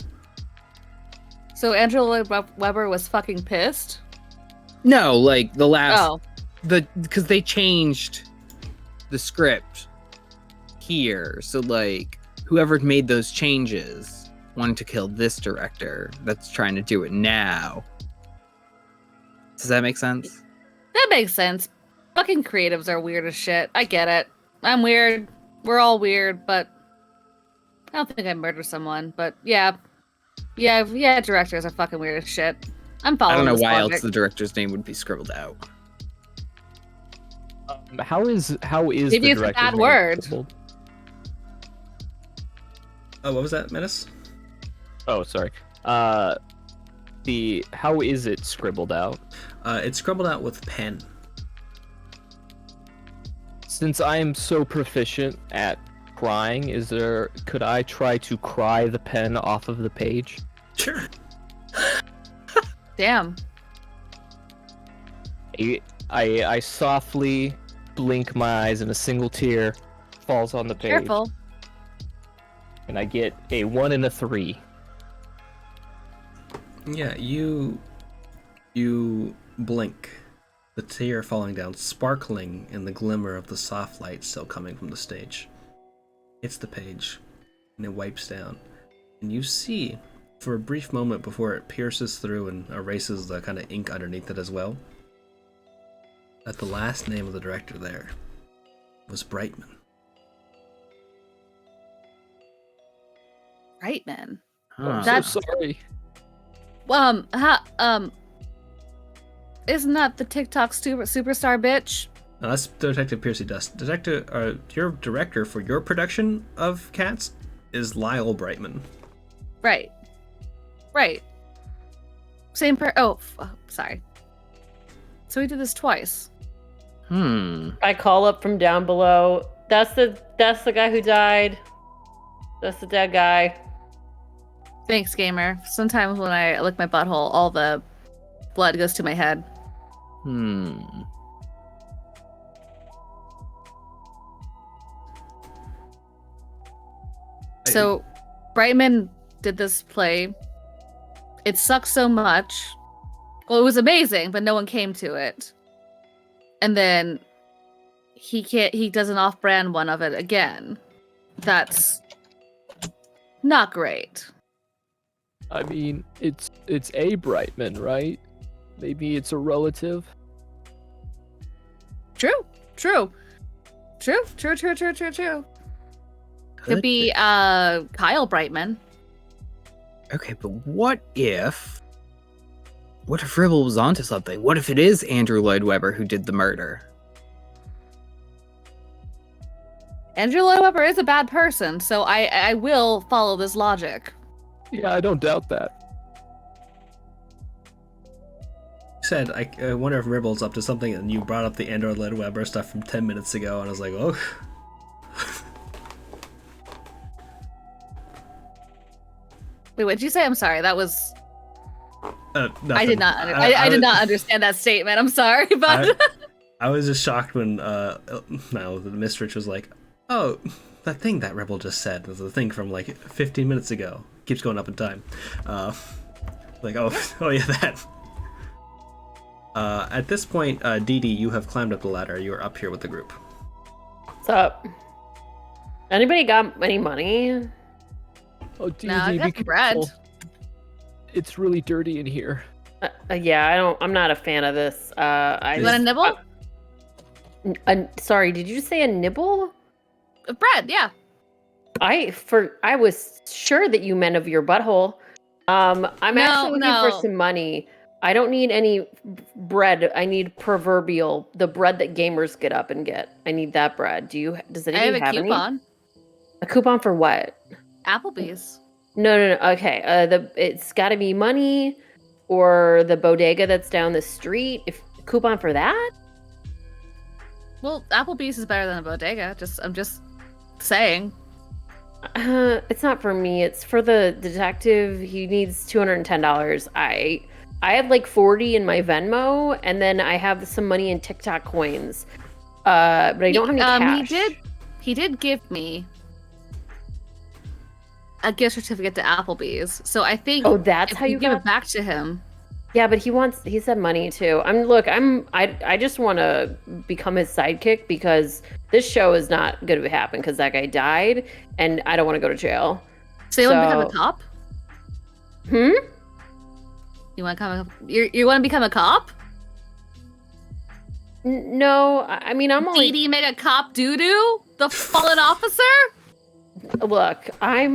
So Andrew Lloyd Webber was fucking pissed. no, like the last Oh, because they changed the script here, so like whoever made those changes wanted to kill this director that's trying to do it now. Does that make sense? that makes sense. Fucking creatives are weird as shit. I get it. I'm weird. We're all weird, but I don't think I murdered someone. But yeah, directors are fucking weird as shit. I'm I following. don't know this why logic. else the director's name would be scribbled out. How is Maybe the it's a director's bad name word. scribbled? Oh, what was that, Menace? Oh, sorry. How is it scribbled out? It's scribbled out with pen. Since I am so proficient at crying, could I try to cry the pen off of the page? Sure. Damn. I softly blink my eyes and a single tear falls on the page. Careful. And I get a 1 and a 3. Yeah, you blink, the tear falling down, sparkling in the glimmer of the soft light still coming from the stage. Hits the page, and it wipes down. And you see, for a brief moment before it pierces through and erases the kind of ink underneath it as well, that the last name of the director there was Brightman. Right, man. Huh. That's- So sorry. Isn't that the TikTok superstar bitch? Now that's Detective Piercy Dust. Your director for your production of Cats is Lyle Brightman. Right. Same sorry. So we did this twice. I call up from down below. That's the guy who died. That's the dead guy. Thanks, gamer. Sometimes when I lick my butthole, all the blood goes to my head. So, Brightman did this play. It sucked so much. Well, it was amazing, but no one came to it. And then he does an off-brand one of it again. That's not great. I mean, it's a Brightman, right? Maybe it's a relative. True. Could be Kyle Brightman. Okay, but what if Ribble was onto something? What if it is Andrew Lloyd Webber who did the murder? Andrew Lloyd Webber is a bad person, so I will follow this logic. Yeah, I don't doubt that. You said, I wonder if Ribble's up to something, and you brought up the Andrew Lloyd Webber stuff from 10 minutes ago, and I was like, oh. Wait, what did you say? I'm sorry. That was I did nothing. not. I did not understand that statement. I'm sorry, but I was just shocked when the Mistrich was like, "Oh, that thing that Rebel just said was the thing from like 15 minutes ago. Keeps going up in time." Like, oh yeah, that. At this point, Dee Dee, you have climbed up the ladder. You are up here with the group. What's up? Anybody got any money? Oh, DD, no, I got be bread. careful. It's really dirty in here. Yeah, I'm not a fan of this. You want a nibble? Sorry, did you say a nibble? Bread, yeah. I was sure that you meant of your butthole. I'm actually looking for some money. I don't need any bread. I need the bread that gamers get up and get. I need that bread. Does anybody have I have a coupon. any? A coupon for what? Applebee's. No. Okay. It's got to be money or the bodega that's down the street. If coupon for that? Well, Applebee's is better than a bodega. I'm just saying. It's not for me. It's for the detective. He needs $210. I have like 40 in my Venmo, and then I have some money in TikTok coins. But I don't have any cash. He did give me a gift certificate to Applebee's. So I think that's how you give it back to him. Yeah, but he said money too. I just want to become his sidekick because this show is not going to happen because that guy died and I don't want to go to jail. So you want to become a cop? You want to become a cop? No, I mean, I'm only... DD made a cop doo-doo? The fallen officer? Look, I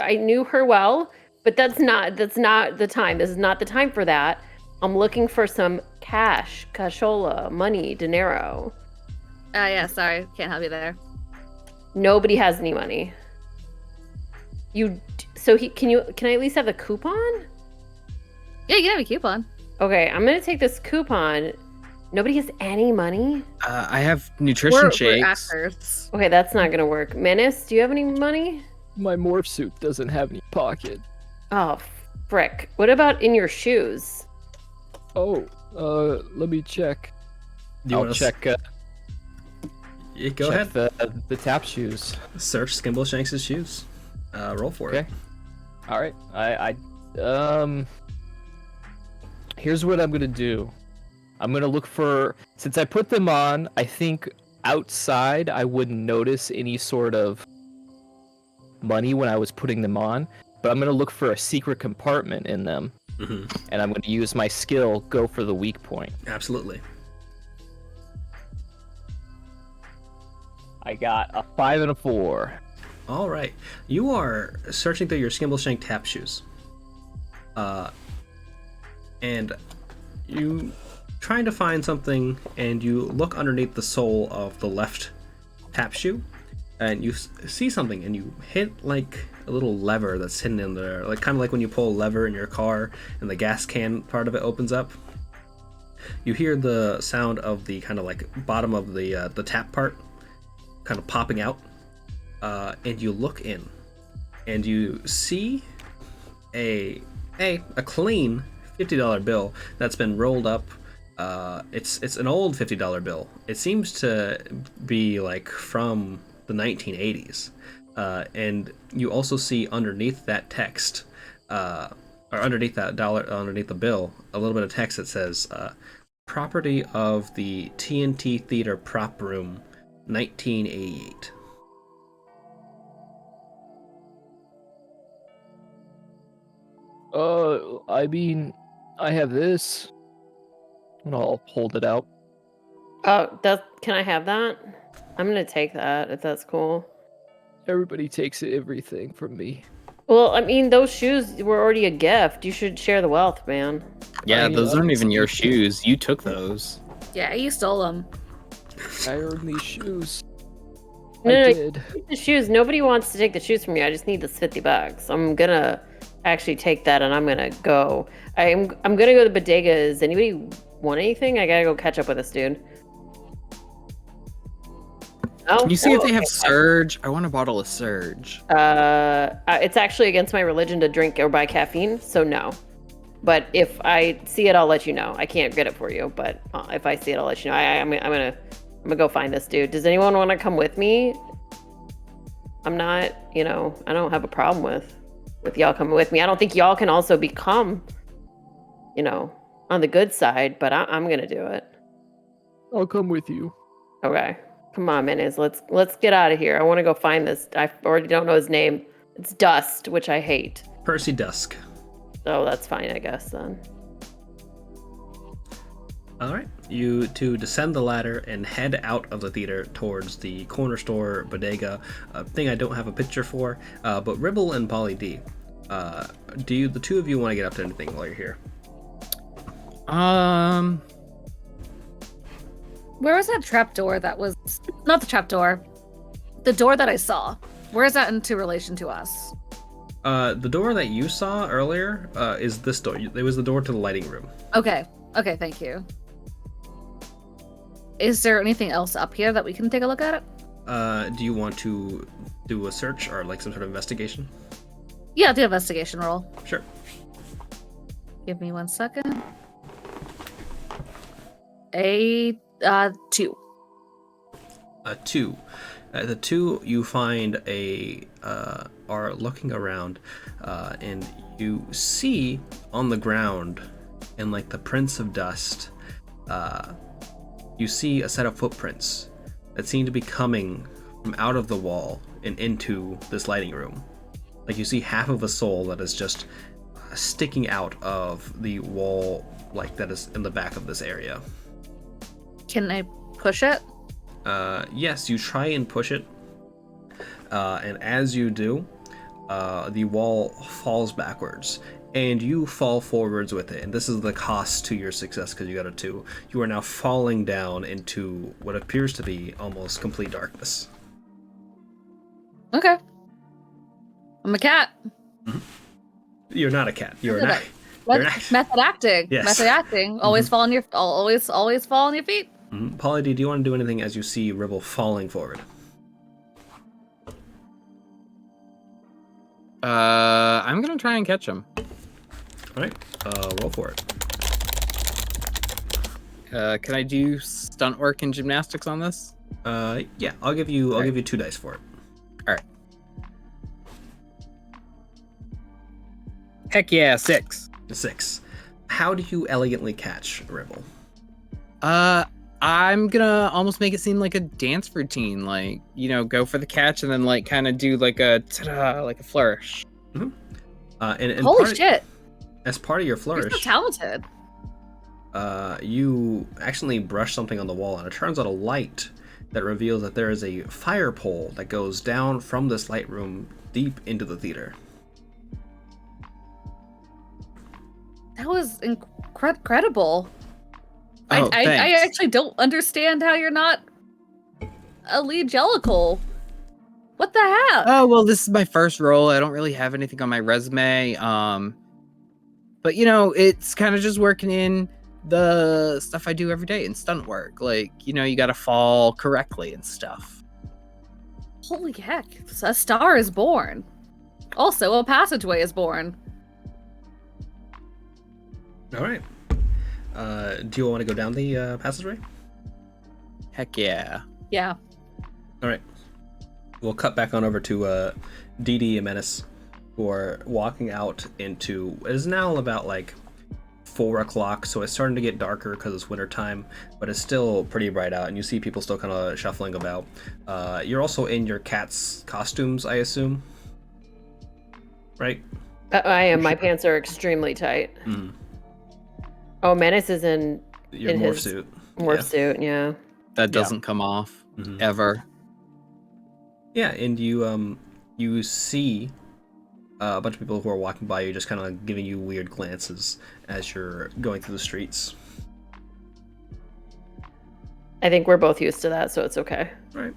knew her well, but that's not the time. This is not the time for that. I'm looking for some cash, cashola, money, dinero. Yeah, sorry. Can't help you there. Nobody has any money. Can I at least have the coupon? Yeah, you can have a coupon. Okay, I'm gonna take this coupon. Nobody has any money? I have nutrition shakes. We're actors. Okay, that's not gonna work. Menace, do you have any money? My morph suit doesn't have any pocket. Oh, frick. What about in your shoes? Oh, let me check. You I'll wanna check. Yeah, go check ahead. the tap shoes. Search Skimbleshanks' shoes. Roll for it. Okay. All right. Here's what I'm gonna do. I'm gonna look for, since I put them on, I think outside I wouldn't notice any sort of money when I was putting them on, but I'm gonna look for a secret compartment in them, Mm-hmm. and I'm gonna use my skill, go for the weak point. Absolutely. I got a 5 and a 4. All right. You are searching through your Skimbleshank tap shoes. And you trying to find something, and you look underneath the sole of the left tap shoe, and you see something, and you hit like a little lever that's hidden in there, like kind of like when you pull a lever in your car and the gas can part of it opens up. You hear the sound of the kind of like bottom of the tap part kind of popping out, and you look in, and you see a clean $50 bill that's been rolled up. It's an old $50 bill. It seems to be like from the 1980s, and you also see underneath that text, or underneath that dollar, underneath the bill, a little bit of text that says, "Property of the TNT Theater Prop Room, 1988." I mean, I have this. And I'll hold it out. Oh, can I have that? I'm gonna take that if that's cool. Everybody takes everything from me. Well, I mean, those shoes were already a gift. You should share the wealth, man. Yeah, I mean, those aren't even your obviously- shoes. You took those. Yeah, you stole them. I earned these shoes. No, I no, did. Take the shoes. Nobody wants to take the shoes from you. I just need this $50. I'm gonna actually take that, and I'm gonna go. I'm gonna go to the bodega. Does anybody want anything? I gotta go catch up with this dude. Oh, Can you see if they have okay. Surge? I want a bottle of Surge. It's actually against my religion to drink or buy caffeine, so no. But if I see it, I'll let you know. I can't get it for you, but if I see it, I'll let you know. I'm gonna go find this dude. Does anyone want to come with me? I'm not, I don't have a problem with y'all coming with me. I don't think y'all can also become, on the good side, but I'm gonna do it. I'll come with you. Okay. Come on, Menes. Let's get out of here. I want to go find this. I already don't know his name. It's Dust, which I hate. Percy Dusk. So that's fine, I guess, then. All right, you two descend the ladder and head out of the theater towards the corner store bodega, a thing I don't have a picture for, but Ribble and Polly D, do the two of you want to get up to anything while you're here? Where was that trapdoor that was... Not the trapdoor. The door that I saw. Where is that into relation to us? The door that you saw earlier is this door. It was the door to the lighting room. Okay. Okay, thank you. Is there anything else up here that we can take a look at it? Do you want to do a search or like some sort of investigation? Yeah, the investigation roll. Sure. Give me 1 second. A 2. A 2. The two you find are looking around, and you see on the ground, in like the prints of dust, you see a set of footprints that seem to be coming from out of the wall and into this lighting room. Like you see half of a soul that is just sticking out of the wall, like that is in the back of this area. Can I push it? Yes, you try and push it, and as you do, the wall falls backwards, and you fall forwards with it. And this is the cost to your success because you got a 2. You are now falling down into what appears to be almost complete darkness. Okay. I'm a cat. You're not a cat. You're Look an at eye. You're an eye. Method acting. Yes. Method acting. Always fall on your always fall on your feet. Polly D, do you want to do anything as you see Ribble falling forward? I'm gonna try and catch him. All right, roll for it. Can I do stunt work and gymnastics on this? Yeah, I'll give you 2 dice for it. Heck yeah, 6. 6. How do you elegantly catch Ribble? I'm gonna almost make it seem like a dance routine, like, go for the catch and then like kind of do like a ta-da, like a flourish. And Holy shit! As part of your You're flourish, so talented. you accidentally brush something on the wall, and it turns on a light that reveals that there is a fire pole that goes down from this light room deep into the theater. That was incredible. Oh, I thanks. actually don't understand how you're not a lead Jellicle. What the hell? Oh, well, this is my first role. I don't really have anything on my resume. But it's kind of just working in the stuff I do every day in stunt work. Like, you got to fall correctly and stuff. Holy heck. A star is born. Also, a passageway is born. All right. Do you want to go down the passageway? Heck yeah. Yeah. All right. We'll cut back on over to Dee Dee and Menace, who are walking out into it is now about like 4 o'clock, so it's starting to get darker because it's winter time, but it's still pretty bright out, and you see people still kind of shuffling about. You're also in your cat's costumes, I assume, right? I am. My pants are extremely tight. Mm. Oh, Menace is in Your in morph his suit. morph suit. Yeah. That doesn't come off Mhm. ever. Yeah, and you see a bunch of people who are walking by you, just kind of giving you weird glances as you're going through the streets. I think we're both used to that, so it's okay. Right.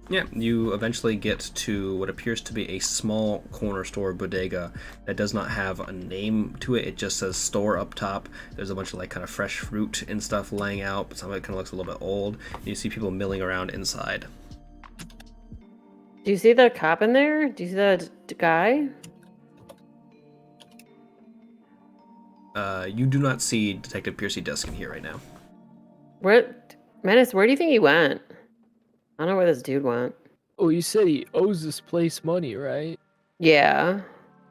Yeah, you eventually get to what appears to be a small corner store bodega that does not have a name to it. It just says store up top. There's a bunch of like kind of fresh fruit and stuff laying out, but some of it kind of looks a little bit old. You see people milling around inside. Do you see the cop in there? Do you see the guy? You do not see Detective Piercy Duskin here right now. Menace, where do you think he went? I don't know where this dude went. Oh, you said he owes this place money, right? Yeah.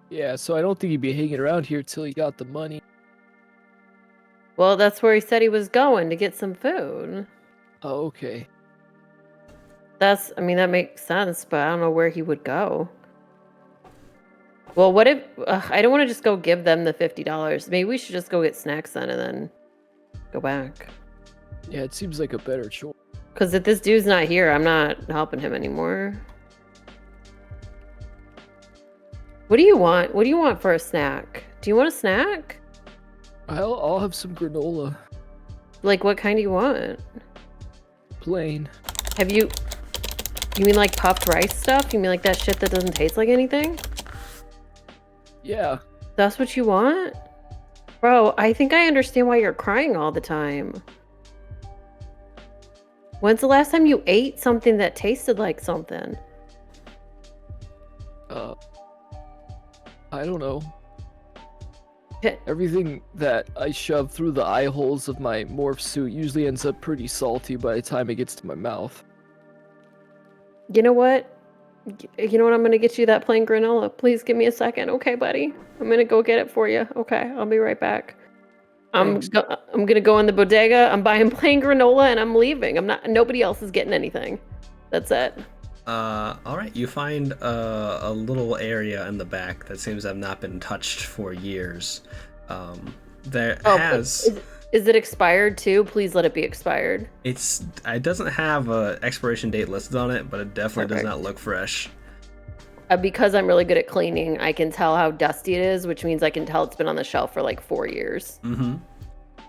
Yeah, so I don't think he'd be hanging around here till he got the money. Well, that's where he said he was going to get some food. Oh, okay. That makes sense, but I don't know where he would go. Well, what if I don't want to just go give them the $50? Maybe we should just go get snacks then and then go back. Yeah, it seems like a better choice. Because if this dude's not here, I'm not helping him anymore. What do you want? What do you want for a snack? Do you want a snack? I'll have some granola. Like, what kind do you want? Plain. You mean like puffed rice stuff? You mean like that shit that doesn't taste like anything? Yeah. That's what you want? Bro, I think I understand why you're crying all the time. When's the last time you ate something that tasted like something? I don't know. Heh. Everything that I shove through the eye holes of my morph suit usually ends up pretty salty by the time it gets to my mouth. You know what? I'm gonna get you that plain granola. Please give me a second, okay, buddy? I'm gonna go get it for you. Okay, I'll be right back. I'm Thanks. gonna go in the bodega. I'm buying plain granola and I'm leaving. Nobody else is getting anything. That's it. All right. You find a little area in the back that seems to have not been touched for years. Is it expired too? Please let it be expired. It doesn't have a expiration date listed on it, but it definitely Perfect. does not look fresh. Because I'm really good at cleaning, I can tell how dusty it is, which means I can tell it's been on the shelf for like 4 years. Mm-hmm.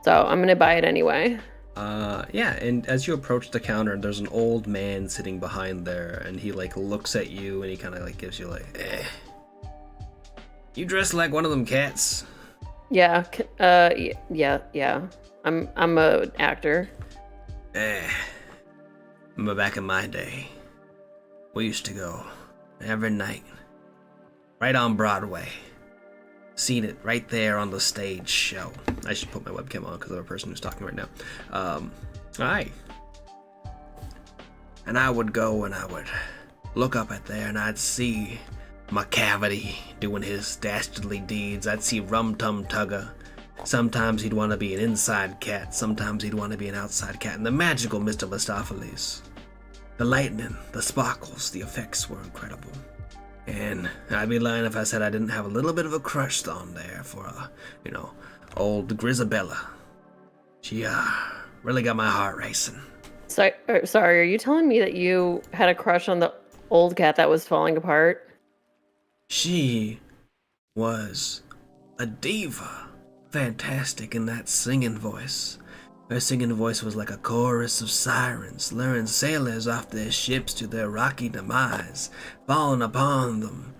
So I'm gonna buy it anyway. Yeah, and as you approach the counter, there's an old man sitting behind there, and he like looks at you, and he kind of like gives you like, You dressed like one of them cats. Yeah. Yeah. I'm a actor. But back in my day, we used to go every night right on Broadway. Seen it right there on the stage show. I should put my webcam on because I'm a person who's talking right now. Aye. And I would go and I would look up at there and I'd see Macavity doing his dastardly deeds. I'd see Rum Tum Tugger. Sometimes he'd want to be an inside cat, sometimes he'd want to be an outside cat. And the magical Mr. Mistopheles. The lightning, the sparkles, the effects were incredible. And I'd be lying if I said I didn't have a little bit of a crush on there for, old Grisabella. She, really got my heart racing. Sorry, are you telling me that you had a crush on the old cat that was falling apart? She was a diva. Fantastic in that singing voice. Her singing voice was like a chorus of sirens, luring sailors off their ships to their rocky demise, falling upon them.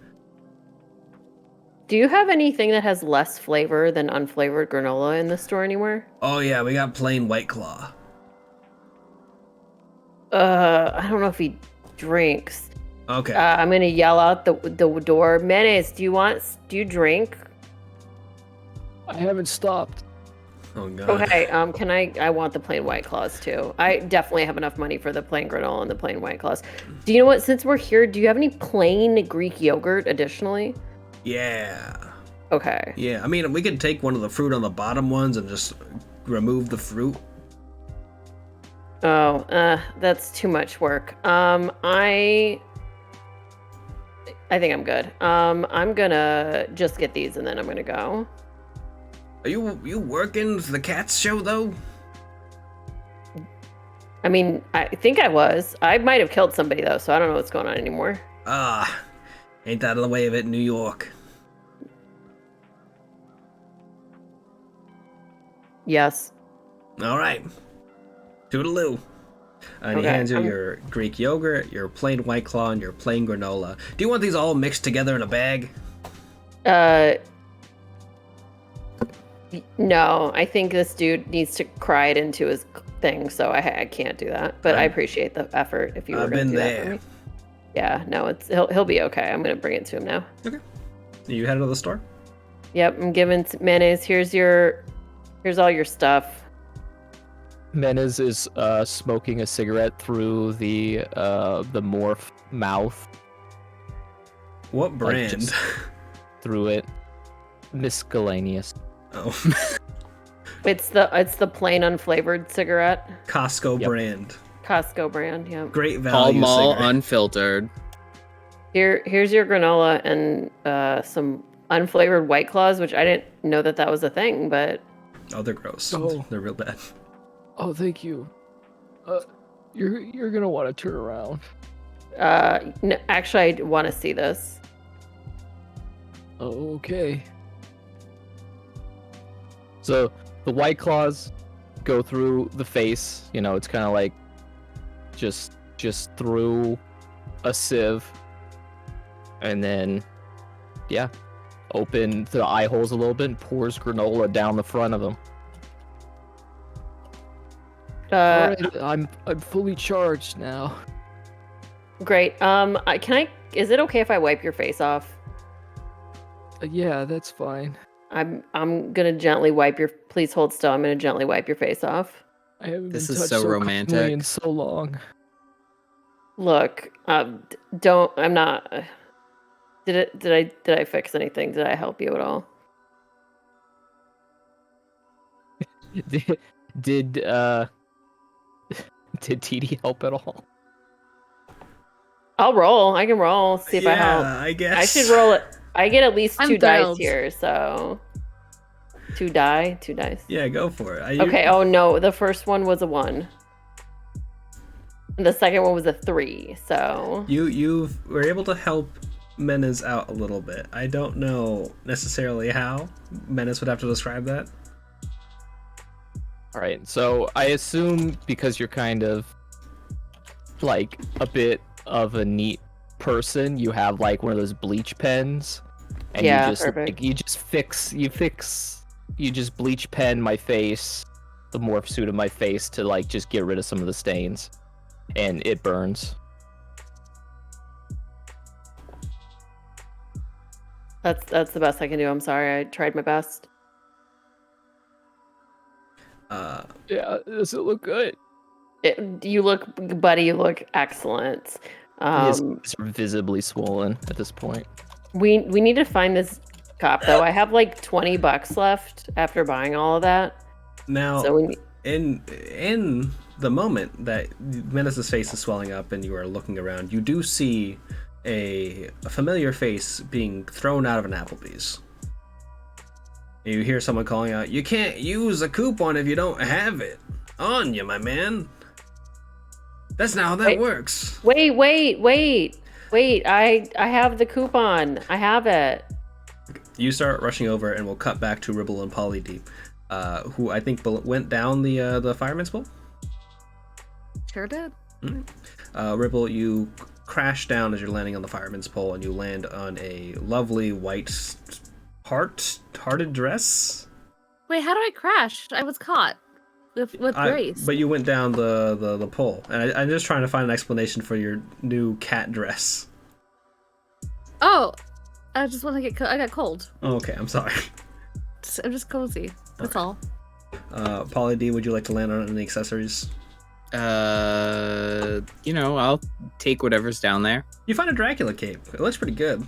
Do you have anything that has less flavor than unflavored granola in the store anywhere? Oh yeah, we got plain White Claw. I don't know if he drinks. Okay. I'm gonna yell out the door. Menace, do you drink? I haven't stopped. Oh god. Okay, I want the plain White Claws too. I definitely have enough money for the plain granola and the plain White Claws. Do you know what, since we're here, do you have any plain Greek yogurt additionally? Yeah. Okay. Yeah, I mean, we could take one of the fruit on the bottom ones and just remove the fruit. Oh, that's too much work. I think I'm good. I'm gonna just get these and then I'm gonna go. Are you working for the Cats show though? I mean, I think I was. I might have killed somebody though, so I don't know what's going on anymore. Ain't that the way of it in New York? Yes. All right. Toodaloo. And he Okay, hands you your Greek yogurt, your plain White Claw, and your plain granola. Do you want these all mixed together in a bag? No, I think this dude needs to cry it into his thing, so I can't do that. But I appreciate the effort if you were going to do that for me. Yeah, no, he'll be okay. I'm going to bring it to him now. Okay. You headed to the store? Yep, I'm giving mayonnaise. Here's all your stuff. Menez is smoking a cigarette through the morph mouth. What brand? Just through it. Miscellaneous. Oh. It's the plain unflavored cigarette. Costco Yep. brand. Costco brand, yeah. Great Pall value Mall cigarette. unfiltered. Here's your granola and some unflavored White Claws, which I didn't know that was a thing, but Oh, they're gross. Oh. They're real bad. Oh, thank you. You're gonna want to turn around. no, actually I want to see this. Oh, okay. So the White Claws go through the face. You know, it's kind of like just through a sieve, and then open the eye holes a little bit and pours granola down the front of them. All right, I'm fully charged now. Great. Is it okay if I wipe your face off? Yeah, that's fine. I'm gonna gently wipe your. Please hold still. I'm gonna gently wipe your face off. I haven't This been is touched so cleanly romantic. in so long. Look, don't. I'm not. Did I fix anything? Did I help you at all? Did TD help at all? I'll roll. I can roll. See if I help. I guess. I should roll it. I get at least I'm 2 dice thrilled. here, so 2 dice. Yeah, go for it. Okay. Oh no, the first one was a 1. And the second one was a 3. So You were able to help Menace out a little bit. I don't know necessarily how. Menace would have to describe that. All right, so I assume because you're kind of like a bit of a neat person, you have like one of those bleach pens, and Yeah, you just perfect. you just bleach pen my face, the morph suit of my face, to like just get rid of some of the stains, and it burns. That's the best I can do. I'm sorry. I tried my best. Yeah, does it look good? You look, buddy. You look excellent. He's visibly swollen at this point. We need to find this cop though. I have like $20 left after buying all of that. Now, So we in the moment that Menace's face is swelling up and you are looking around, you do see a familiar face being thrown out of an Applebee's. You hear someone calling out, "You can't use a coupon if you don't have it on you, my man. That's not how that works." Wait. I have the coupon. I have it. You start rushing over, and we'll cut back to Ribble and Polly D, who I think went down the fireman's pole. Sure did. Ribble, you crash down as you're landing on the fireman's pole, and you land on a lovely white hearted dress. Wait, how do I crash? I was caught with Grace. But you went down the pole, and I'm just trying to find an explanation for your new cat dress. Oh, I just want to get. I got cold. Oh, okay, I'm sorry. I'm just cozy. That's all. Polly D, would you like to land on any accessories? I'll take whatever's down there. You find a Dracula cape. It looks pretty good.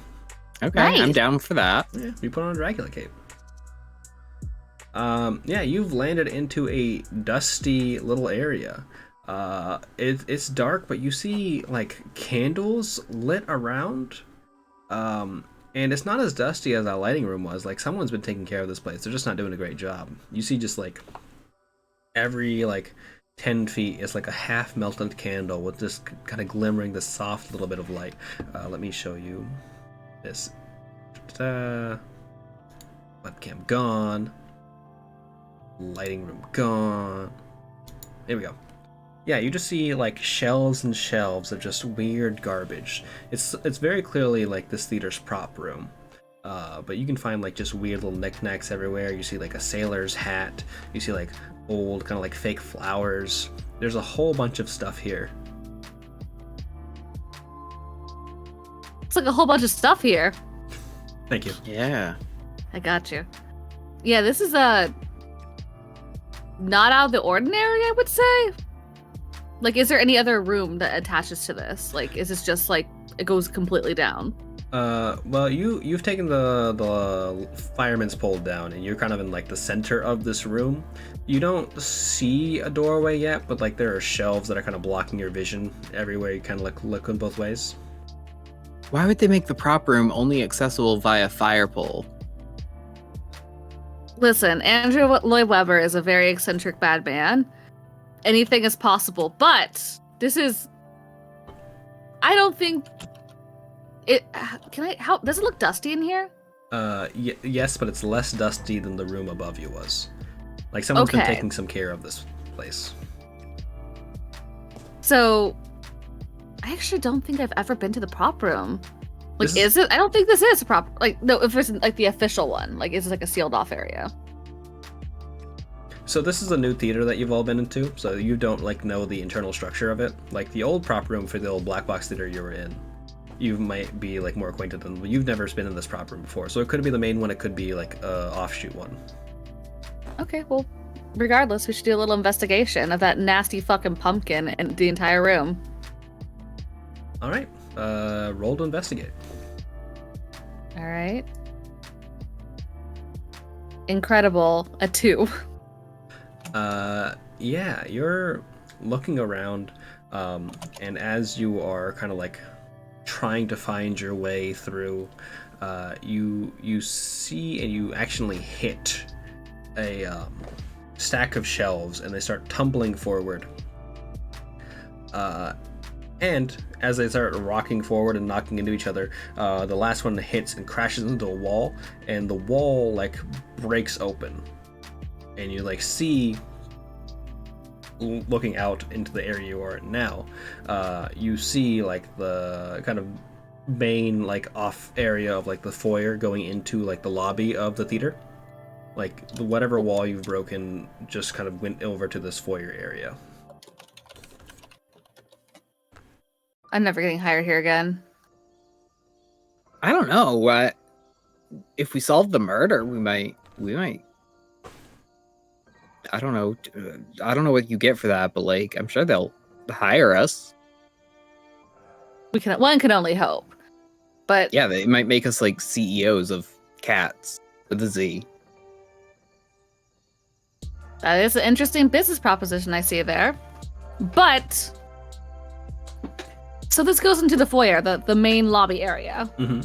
Okay, Nice. I'm down for that. Yeah, you put on a Dracula cape. Yeah, you've landed into a dusty little area. It's dark, but you see like candles lit around. And it's not as dusty as that lighting room was. Like someone's been taking care of this place. They're just not doing a great job. You see just like every 10 feet is like a half melted candle with just kind of glimmering the soft little bit of light. Let me show you this. Webcam gone. Lighting room gone. There we go. Yeah, you just see like shelves and shelves of just weird garbage. It's very clearly like this theater's prop room. But you can find like just weird little knickknacks everywhere. You see like a sailor's hat. You see like old kind of like fake flowers. There's a whole bunch of stuff here. It's like a whole bunch of stuff here. Thank you. Yeah. I got you. Yeah, this is not out of the ordinary, I would say. Like, is there any other room that attaches to this? Like, is this just like it goes completely down? Well, you've taken the fireman's pole down, and you're kind of in like the center of this room. You don't see a doorway yet, but like there are shelves that are kind of blocking your vision everywhere. You kind of look in both ways. Why would they make the prop room only accessible via fire pole? Listen, Andrew Lloyd Webber is a very eccentric bad man. Anything is possible, but this is. I don't think it. How does it look dusty in here? Yes, but it's less dusty than the room above you was. Like someone's been taking some care of this place. So, I actually don't think I've ever been to the prop room. Like, This is it? I don't think this is a prop. Like, no, if it's like the official one, like, is it like a sealed off area? So this is a new theater that you've all been into, so you don't like know the internal structure of it. Like the old prop room for the old black box theater you were in, you might be like more acquainted than, but you've never been in this prop room before. So it could be the main one, it could be like a offshoot one. Okay, well, regardless, we should do a little investigation of that nasty fucking pumpkin in the entire room. All right, roll to investigate. All right. Incredible, a 2. Yeah, you're looking around, and as you are kind of like trying to find your way through, you see and you actually hit a stack of shelves, and they start tumbling forward. And as they start rocking forward and knocking into each other, the last one hits and crashes into a wall, and the wall like breaks open. And you like see, looking out into the area you are in now, you see like the kind of main like off area of like the foyer going into like the lobby of the theater. Like whatever wall you've broken just kind of went over to this foyer area. I'm never getting hired here again. I don't know. if we solve the murder, we might. I don't know. I don't know what you get for that, but like, I'm sure they'll hire us. One can only hope. But Yeah, they might make us like CEOs of cats with a Z. that is an interesting business proposition I see there. But so this goes into the foyer, the main lobby area. Mm-hmm.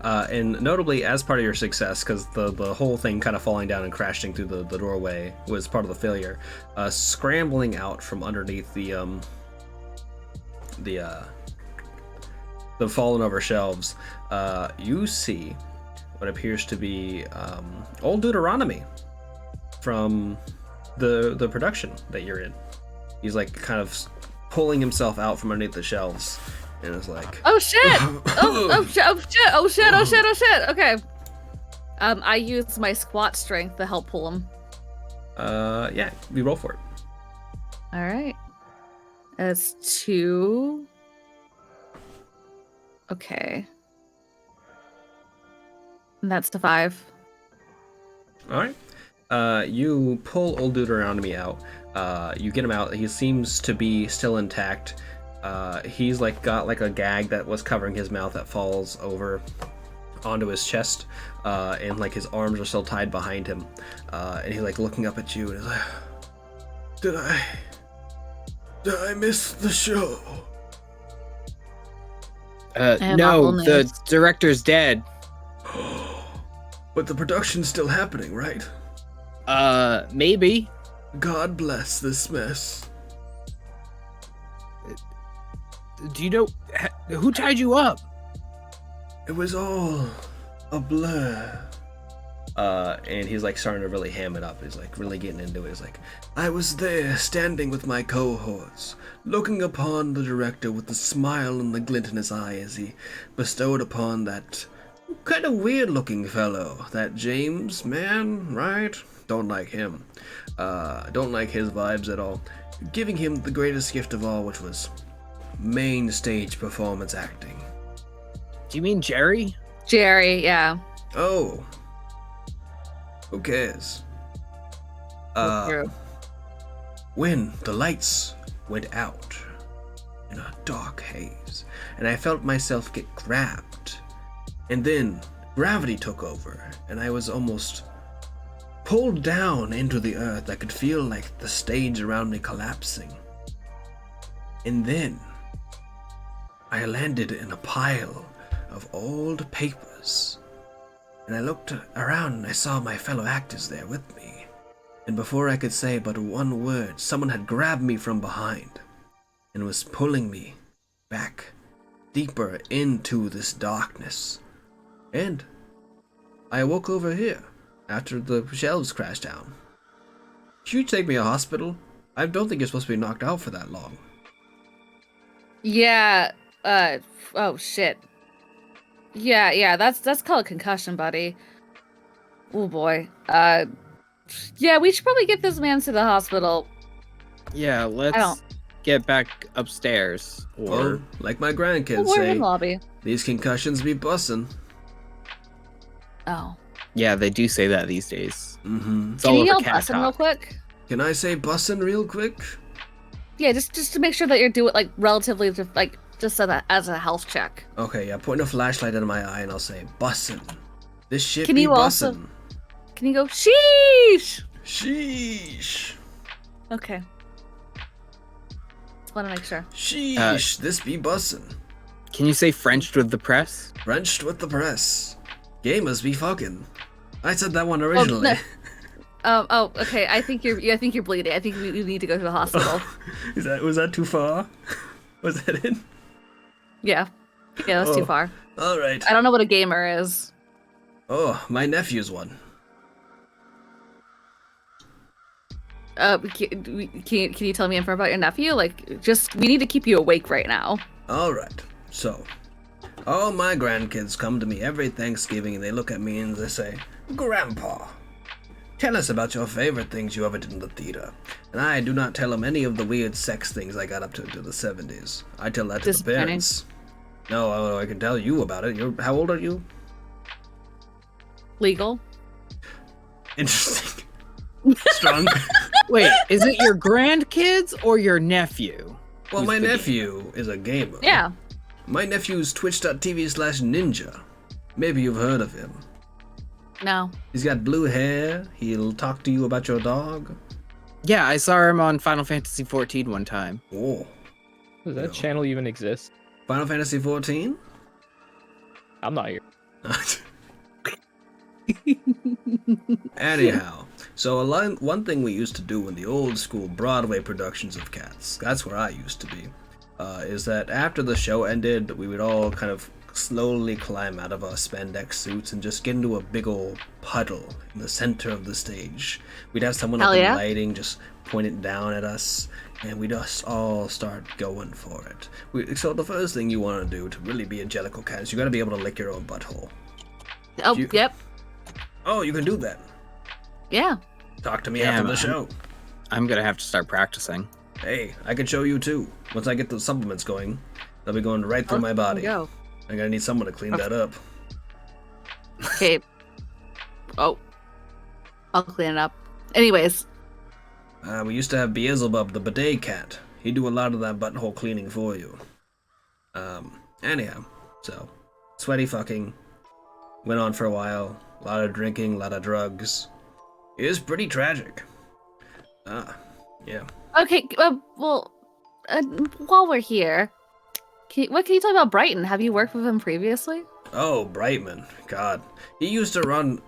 And notably, as part of your success, because the whole thing kind of falling down and crashing through the doorway was part of the failure, scrambling out from underneath the fallen over shelves, you see what appears to be old Deuteronomy from the production that you're in. He's like kind of pulling himself out from underneath the shelves. And it's like, Oh shit! Oh shit! Okay. I use my squat strength to help pull him. yeah, we roll for it. All right. It's 2. Okay. And that's the 5. All right. You pull old Deuteronomy out. You get him out. He seems to be still intact. He's like got like a gag that was covering his mouth that falls over onto his chest, and like his arms are still tied behind him. And he's like looking up at you and he's like, Did I miss the show? And No, awful the news. director's dead. But the production's still happening, right? Maybe. God bless this mess. Do you know who tied you up? It was all a blur. And he's like starting to really ham it up. He's like really getting into it. He's like, I was there standing with my cohorts, looking upon the director with the smile and the glint in his eye as he bestowed upon that kind of weird looking fellow, that James man, right? Don't like him. Don't like his vibes at all. Giving him the greatest gift of all, which was main stage performance acting. Do you mean Jerry? Jerry, yeah. Oh. Who cares? True. When the lights went out in a dark haze, and I felt myself get grabbed, and then gravity took over, and I was almost pulled down into the earth. I could feel like the stage around me collapsing. And then I landed in a pile of old papers. And I looked around and I saw my fellow actors there with me. And before I could say but one word, someone had grabbed me from behind and was pulling me back deeper into this darkness. And I awoke over here after the shelves crashed down. Should you take me to a hospital? I don't think you're supposed to be knocked out for that long. Yeah. Oh shit. Yeah. That's called a concussion, buddy. Oh boy. Yeah, we should probably get this man to the hospital. Yeah, let's get back upstairs. Or Well, like my grandkids We're say, in lobby. these concussions be bussin'. Oh. yeah, they do say that these days. Mm-hmm. It's Can all you over yell cat bussin' real talk. quick? Can I say bussin' real quick? Yeah, just to make sure that you're doing like relatively just so that as a health check. Okay, yeah, point a flashlight into my eye and I'll say, bussin'. This shit Can be you also- bussin'. Can you go sheesh? Sheesh. Okay. Just want to make sure. Sheesh, this be bussin'. Can you say Frenched with the press? Frenched with the press. Gamers be fucking. I said that one originally. Oh, okay. I think you're bleeding. I think we need to go to the hospital. Was that too far? Was that it? Yeah, that's too Oh. far. All right. I don't know what a gamer is. Oh, my nephew's one. Can you tell me info about your nephew? Like, we need to keep you awake right now. All right. So, all my grandkids come to me every Thanksgiving and they look at me and they say, Grandpa, tell us about your favorite things you ever did in the theater. And I do not tell them any of the weird sex things I got up to the 70s. I tell that to the Disappointing. parents. No, I can tell you about it. How old are you? Legal. Interesting. Strong. Wait, is it your grandkids or your nephew? Well, who's my the nephew is a gamer. Yeah. My nephew's twitch.tv/ninja. Maybe you've heard of him. No. He's got blue hair. He'll talk to you about your dog. Yeah, I saw him on Final Fantasy XIV one time. Oh. Does that No. channel even exist? Final Fantasy 14? I'm not here. Anyhow, so one thing we used to do in the old school Broadway productions of Cats, that's where I used to be, is that after the show ended, we would all kind of slowly climb out of our spandex suits and just get into a big old puddle in the center of the stage. We'd have someone up Hell in yeah. lighting just point it down at us, and we'd just all start going for it. So the first thing you want to do to really be a Jellicle Cat is you got to be able to lick your own butthole. Oh, You- yep. Oh, you can do that. Yeah. Talk to me Damn, after the show. I'm gonna have to start practicing. Hey, I can show you too. Once I get the supplements going, they'll be going right through my body. Go. I'm gonna need someone to clean that up. Okay. Oh. I'll clean it up. Anyways. We used to have Beelzebub, the bidet cat. He'd do a lot of that butthole cleaning for you. Anyhow, so sweaty fucking went on for a while. A lot of drinking, a lot of drugs. It was pretty tragic. Yeah. Okay. Well, while we're here, what can you tell me about Brighton? Have you worked with him previously? Oh, Brightman. God. He used to run...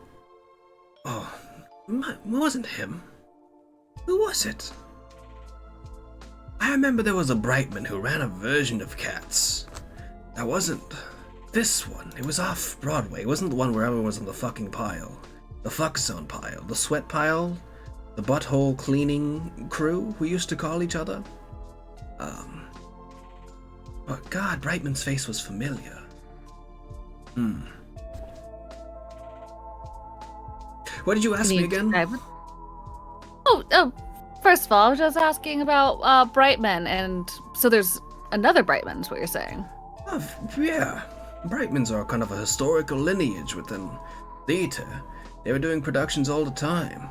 Oh, it wasn't him. Who was it? I remember there was a Brightman who ran a version of Cats. That wasn't this one. It was off Broadway. It wasn't the one where everyone was in the fucking pile. The fuck zone pile. The sweat pile. The butthole cleaning crew we used to call each other. Oh God, Brightman's face was familiar. What did you ask Can me you again? describe it? Oh, first of all, I was just asking about Brightman, and so there's another Brightman, is what you're saying. Yeah. Brightmans are kind of a historical lineage within theater. They were doing productions all the time.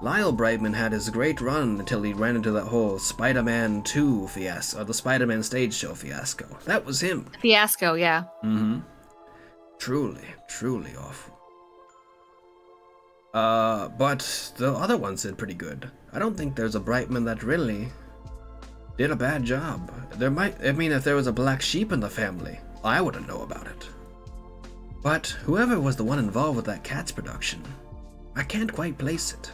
Lyle Brightman had his great run until he ran into that whole Spider-Man 2 fiasco, or the Spider-Man stage show fiasco. That was him. Fiasco, yeah. Mm-hmm. Truly, truly awful. But the other ones did pretty good. I don't think there's a Brightman that really did a bad job. If there was a black sheep in the family, I wouldn't know about it. But whoever was the one involved with that Cats production, I can't quite place it.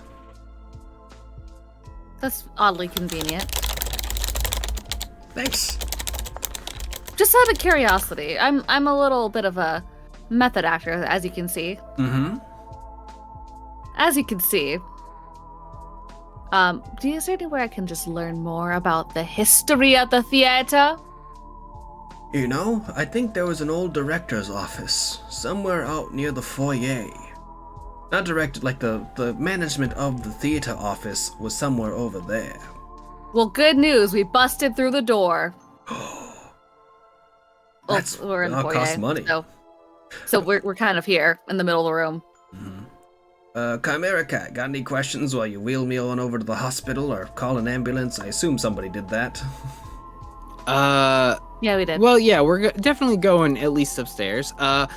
That's oddly convenient. Thanks. Just out of curiosity, I'm a little bit of a method actor, as you can see. Mm-hmm. As you can see. Is there anywhere I can just learn more about the history of the theater? You know, I think there was an old director's office somewhere out near the foyer. Not directed, like the management of the theater office was somewhere over there. Well, good news, we busted through the door. We're in the that'll foyer. cost money. So we're kind of here in the middle of the room. Chimera Cat, got any questions while you wheel me on over to the hospital or call an ambulance? I assume somebody did that. Yeah, we did. Well, yeah, we're definitely going at least upstairs. You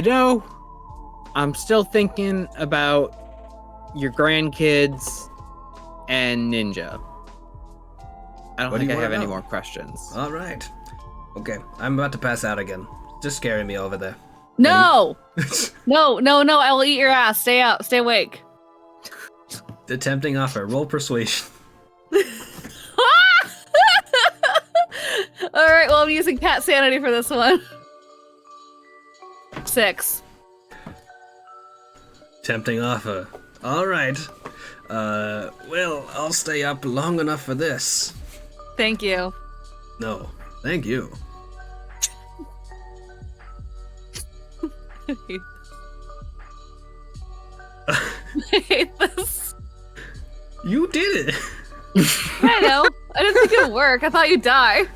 know, I'm still thinking about your grandkids and Ninja. I don't What do think you I have wanna any know? more questions. All right. Okay, I'm about to pass out again. Just scaring me over there. No! No, I will eat your ass. Stay up, stay awake. The tempting offer. Roll persuasion. Alright, well, I'm using cat sanity for this one. 6. Tempting offer. All right. Well, I'll stay up long enough for this. Thank you. No, thank you. I hate this. You did it. I know. I didn't think it would work. I thought you'd die.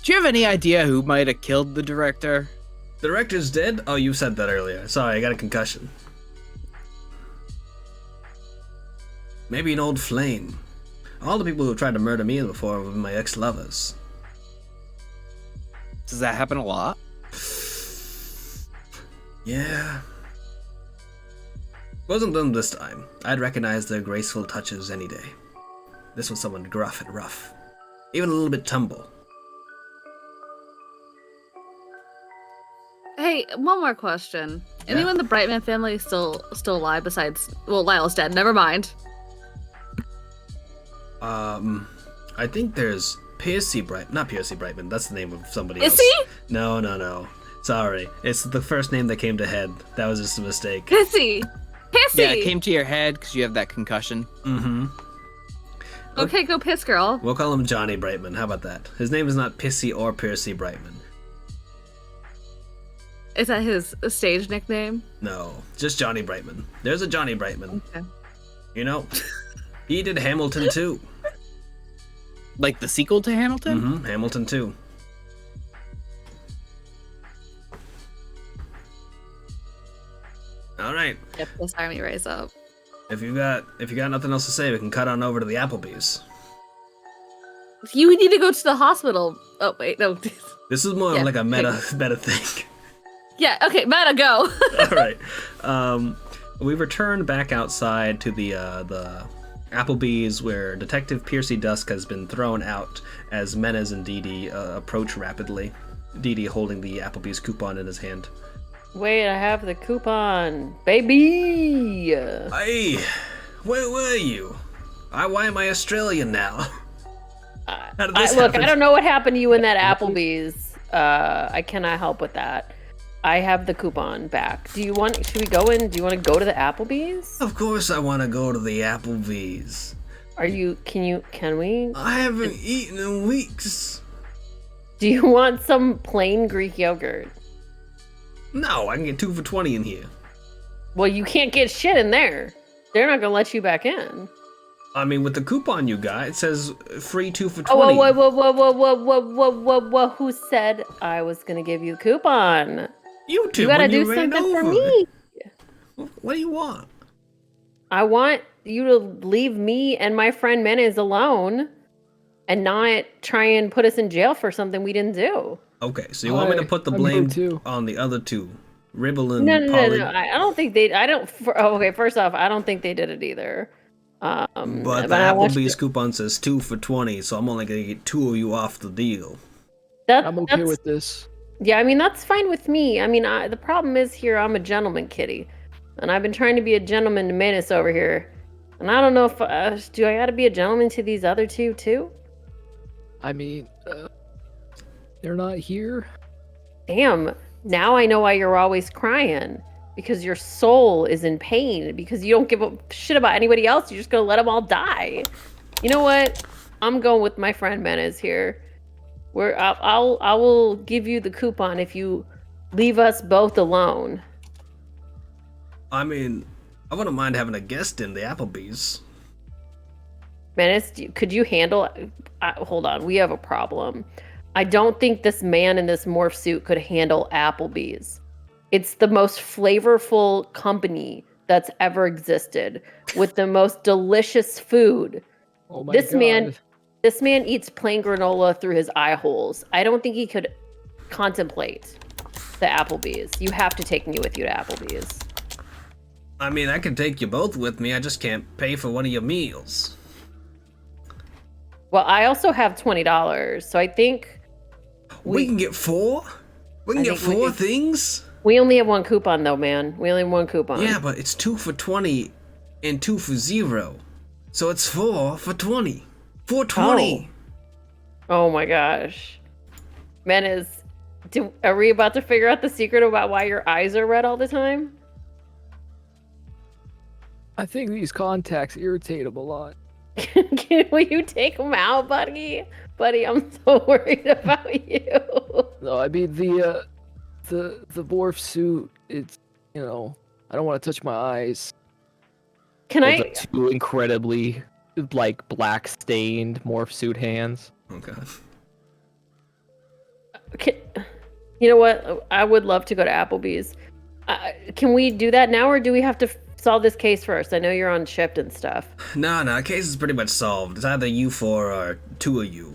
Do you have any idea who might have killed the director? The director's dead? Oh, you said that earlier. Sorry, I got a concussion. Maybe an old flame. All the people who tried to murder me before were my ex-lovers. Does that happen a lot? Yeah. Wasn't them this time. I'd recognize their graceful touches any day. This was someone gruff and rough. Even a little bit tumble. Hey, one more question. Yeah. Anyone in the Brightman family still alive besides... Well, Lyle's dead. Never mind. I think there's not Piercy Brightman, that's the name of somebody Is else. he? No. Sorry. It's the first name that came to head. That was just a mistake. Pissy! Pissy! Yeah, it came to your head because you have that concussion. Mm-hmm. Okay, go piss, girl. We'll call him Johnny Brightman. How about that? His name is not Pissy or Piercy Brightman. Is that his stage nickname? No, just Johnny Brightman. There's a Johnny Brightman. Okay. You know, he did Hamilton too. Like the sequel to Hamilton? Mm-hmm. Hamilton too. All right. Yep, this army raise up. If you got nothing else to say, we can cut on over to the Applebee's. You need to go to the hospital. Oh, wait, no. This is more Yeah, of like a meta okay. thing. Yeah, okay, Meta, go. All right. We returned back outside to the Applebee's, where Detective Piercy Dusk has been thrown out as Menez and Dee Dee approach rapidly. Dee Dee holding the Applebee's coupon in his hand. Wait, I have the coupon, baby. Hey, where were you? Why am I Australian now? How did this Look, happen? I don't know what happened to you in that Applebee's. I cannot help with that. I have the coupon back. Should we go in? Do you want to go to the Applebee's? Of course I want to go to the Applebee's. Can we? I haven't eaten in weeks. Do you want some plain Greek yogurt? No, I can get 2 for $20 in here. Well, you can't get shit in there. They're not gonna let you back in. I mean, with the coupon you got, it says free 2 for $20. Oh, whoa. Who said I was gonna give you the coupon? You did You gotta when do you ran something for over. me. What do you want? I want you to leave me and my friend Menez alone and not try and put us in jail for something we didn't do. Okay, so you want me to put the I'm blame here too. on the other two? Ribble and No. Polly? I don't think they. Okay, first off, I don't think they did it either. But the I want you Applebee's coupon says 2 for $20, so I'm only gonna get 2 of you off the deal. I'm okay with this. Yeah, I mean that's fine with me. I mean, the problem is here I'm a gentleman, kitty, and I've been trying to be a gentleman to Menace over here, and I don't know if do I got to be a gentleman to these other two too? I mean, they're not here. Damn. Now I know why you're always crying. Because your soul is in pain. Because you don't give a shit about anybody else. You're just gonna let them all die. You know what? I'm going with my friend Menez here. I will give you the coupon if you leave us both alone. I mean, I wouldn't mind having a guest in the Applebee's. Menez, could you handle? Hold on, we have a problem. I don't think this man in this morph suit could handle Applebee's. It's the most flavorful company that's ever existed with the most delicious food. Oh my This god. man eats plain granola through his eye holes. I don't think he could contemplate the Applebee's. You have to take me with you to Applebee's. I mean, I can take you both with me, I just can't pay for one of your meals. Well, I also have $20, so I think We can get 4? We can I get think we 4 could- things? we only have one coupon though, man. We only have one coupon. Yeah, but it's 2 for $20 and 2 for 0. So it's 4 for $20. 420. Oh my gosh. Menez, are we about to figure out the secret about why your eyes are red all the time? I think these contacts irritate him a lot. Will you take them out, buddy? Buddy, I'm so worried about you. No, I mean the morph suit. It's I don't want to touch my eyes. Can Those I? are two incredibly black stained morph suit hands. Oh god. You know what? I would love to go to Applebee's. Can we do that now, or do we have to solve this case first? I know you're on shift and stuff. No, case is pretty much solved. It's either you four or two of you.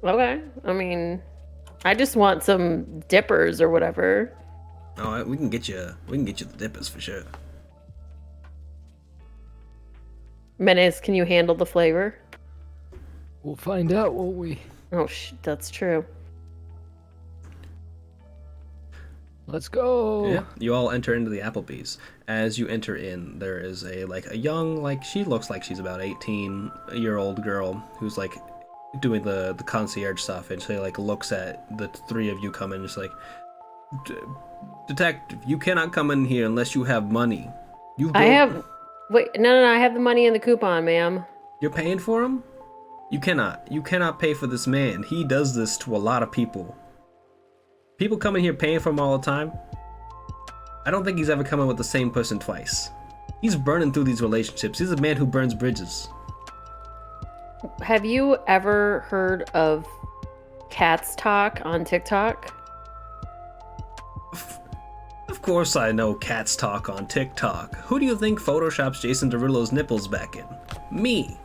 Okay. I mean, I just want some dippers or whatever. All right, we can get you the dippers for sure. Menace, can you handle the flavor? We'll find out, won't we? Oh, that's true. Let's go. Yeah, you all enter into the Applebee's. As you enter in, there is a young, she looks like she's about 18-year-old girl who's like doing the concierge stuff, and she looks at the three of you come in, and just like, detective, you cannot come in here unless you have money. Wait, no, I have the money in the coupon, ma'am. You're paying for him? You cannot pay for this man. He does this to a lot of people. People come in here paying for him all the time. I don't think he's ever come in with the same person twice. He's burning through these relationships. He's a man who burns bridges. Have you ever heard of Cats Talk on TikTok? Of course I know Cats Talk on TikTok. Who do you think photoshops Jason Derulo's nipples back in? Me.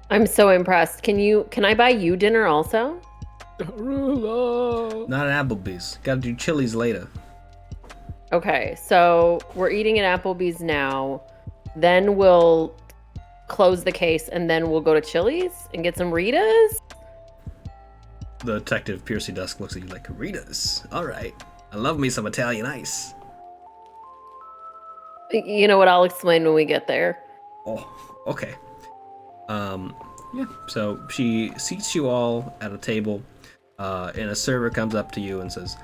I'm so impressed. Can I buy you dinner also? Derulo. Not at Applebee's. Gotta do Chili's later. Okay, so we're eating at Applebee's now. Then we'll close the case, and then we'll go to Chili's and get some Ritas. The detective, Piercy Dusk, looks at you like, Ritas? Alright. I love me some Italian ice. You know what? I'll explain when we get there. Oh, okay. Yeah, so she seats you all at a table, and a server comes up to you and says,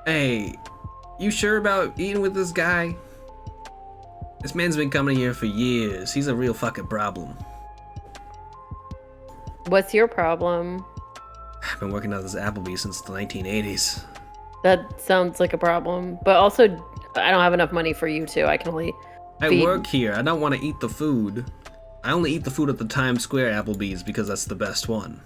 hey, you sure about eating with this guy? This man's been coming here for years. He's a real fucking problem. What's your problem? I've been working at this Applebee's since the 1980s. That sounds like a problem. But also, I don't have enough money for you two. I can only I work here. I don't want to eat the food. I only eat the food at the Times Square Applebee's because that's the best one.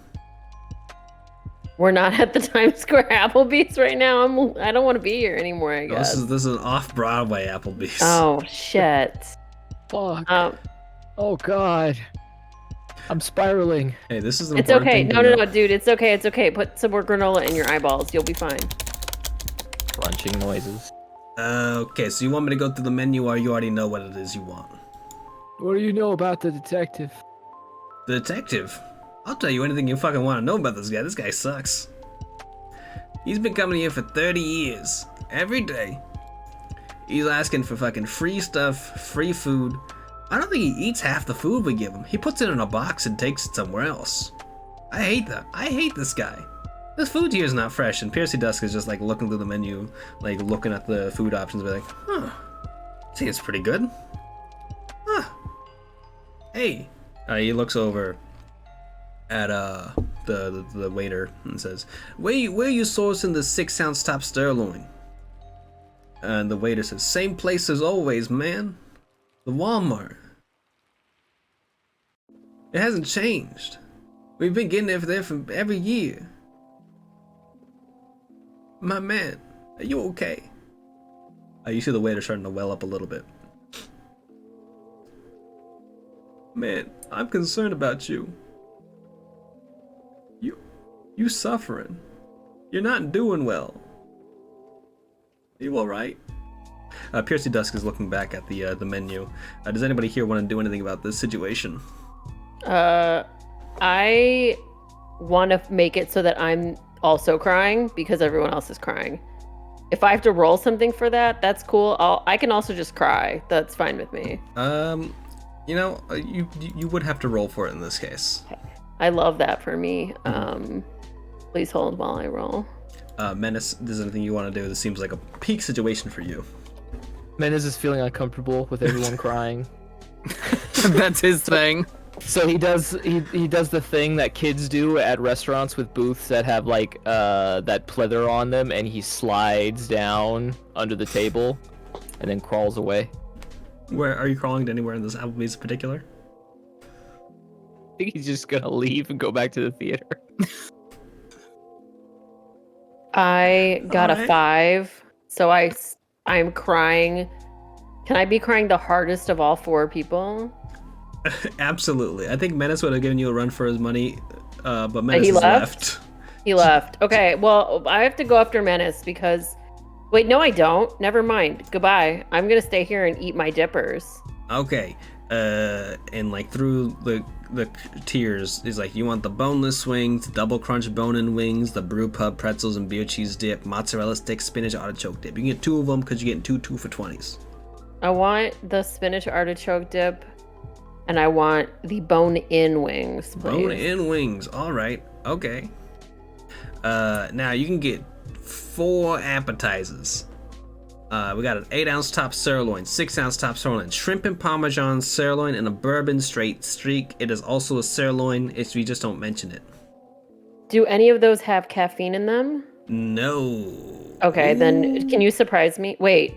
We're not at the Times Square Applebee's right now. I don't want to be here anymore, I No, guess. this is an off-Broadway Applebee's. Oh, shit. Fuck. Um, Oh god. I'm spiraling. Hey, this is an it's important okay. thing to No, know. dude. It's okay. Put some more granola in your eyeballs. You'll be fine. Crunching noises. Okay, so you want me to go through the menu, or you already know what it is you want? What do you know about the detective? The detective? I'll tell you anything you fucking want to know about this guy. This guy sucks. He's been coming here for 30 years. Every day. He's asking for fucking free stuff, free food. I don't think he eats half the food we give him. He puts it in a box and takes it somewhere else. I hate that. I hate this guy. This food here is not fresh, and Piercy Dusk is just looking through the menu, looking at the food options, and be like, huh, seems pretty good. Huh. Hey. He looks over at the waiter and says, where are you sourcing the 6-ounce top sirloin? And the waiter says, same place as always, man. The Walmart. It hasn't changed. We've been getting it there for every year. My man, are you okay? You see the waiter starting to well up a little bit. Man, I'm concerned about you. You suffering. You're not doing well. You alright? Piercy Dusk is looking back at the menu. Does anybody here want to do anything about this situation? I want to make it so that I'm also crying because everyone else is crying. If I have to roll something for that, that's cool. I can also just cry. That's fine with me. You know, you would have to roll for it in this case. I love that for me. Please hold while I roll. Menace, is there anything you want to do? This seems like a peak situation for you. Menace is feeling uncomfortable with everyone crying. That's his thing. So he does the thing that kids do at restaurants with booths that have that pleather on them, and he slides down under the table and then crawls away. Where are you crawling to? Anywhere in this Applebee's in particular? think he's just gonna leave and go back to the theater. I got a Alright. 5, so I'm crying. Can I be crying the hardest of all 4 people? Absolutely. I think Menace would have given you a run for his money, but Menace he has left? He left. Okay, well, I have to go after Menace because... Wait, no, I don't. Never mind. Goodbye. I'm gonna stay here and eat my dippers. Okay. And like through the tiers, he's like, you want the boneless wings, double crunch bone-in wings, the brew pub pretzels and beer cheese dip, mozzarella stick, spinach artichoke dip. You can get 2 of them because you're getting 2 for 20s. I want the spinach artichoke dip, and I want the bone-in wings, please. Bone-in wings. All right. Okay. Now you can get 4 appetizers. We got an 8-ounce top sirloin, 6-ounce top sirloin, shrimp and parmesan sirloin, and a bourbon straight streak. It is also a sirloin if we just don't mention it. Do any of those have caffeine in them? No. Okay, then can you surprise me? Wait.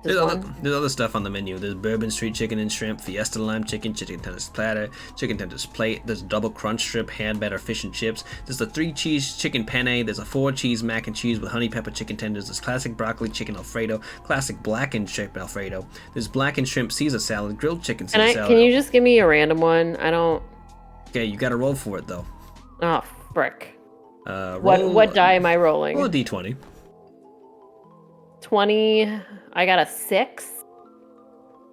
There's Just other, one? there's other stuff on the menu. There's bourbon street chicken and shrimp, fiesta lime chicken, chicken tenders platter, chicken tenders plate. There's double crunch strip, hand batter fish and chips. There's a 3 cheese chicken penne. There's a 4 cheese mac and cheese with honey pepper chicken tenders. There's classic broccoli chicken alfredo, classic blackened shrimp alfredo. There's blackened shrimp Caesar salad, grilled chicken Caesar salad. Can you just give me a random one? I don't... Okay, you got to roll for it though. Oh, frick. Roll, What die am I rolling? Roll a d20. 20. I got a 6.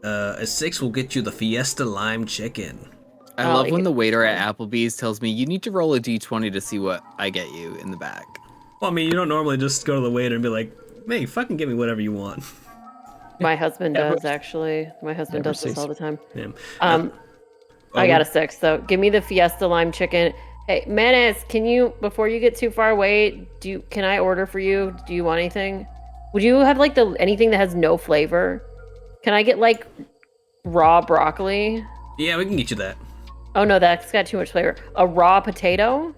A 6 will get you the fiesta lime chicken. I Oh, love when yeah. the waiter at Applebee's tells me, you need to roll a d20 to see what I get you in the back. Well, I mean, you don't normally just go to the waiter and be like, "Hey, fucking give me whatever you want." My husband does, actually. My husband Never does this cease. all the time. Yeah. I got a 6, so give me the fiesta lime chicken. Hey, Menace, can you, before you get too far away, can I order for you? Do you want anything? Would you have like anything that has no flavor? Can I get like raw broccoli? Yeah, we can get you that. Oh no, that's got too much flavor. A raw potato?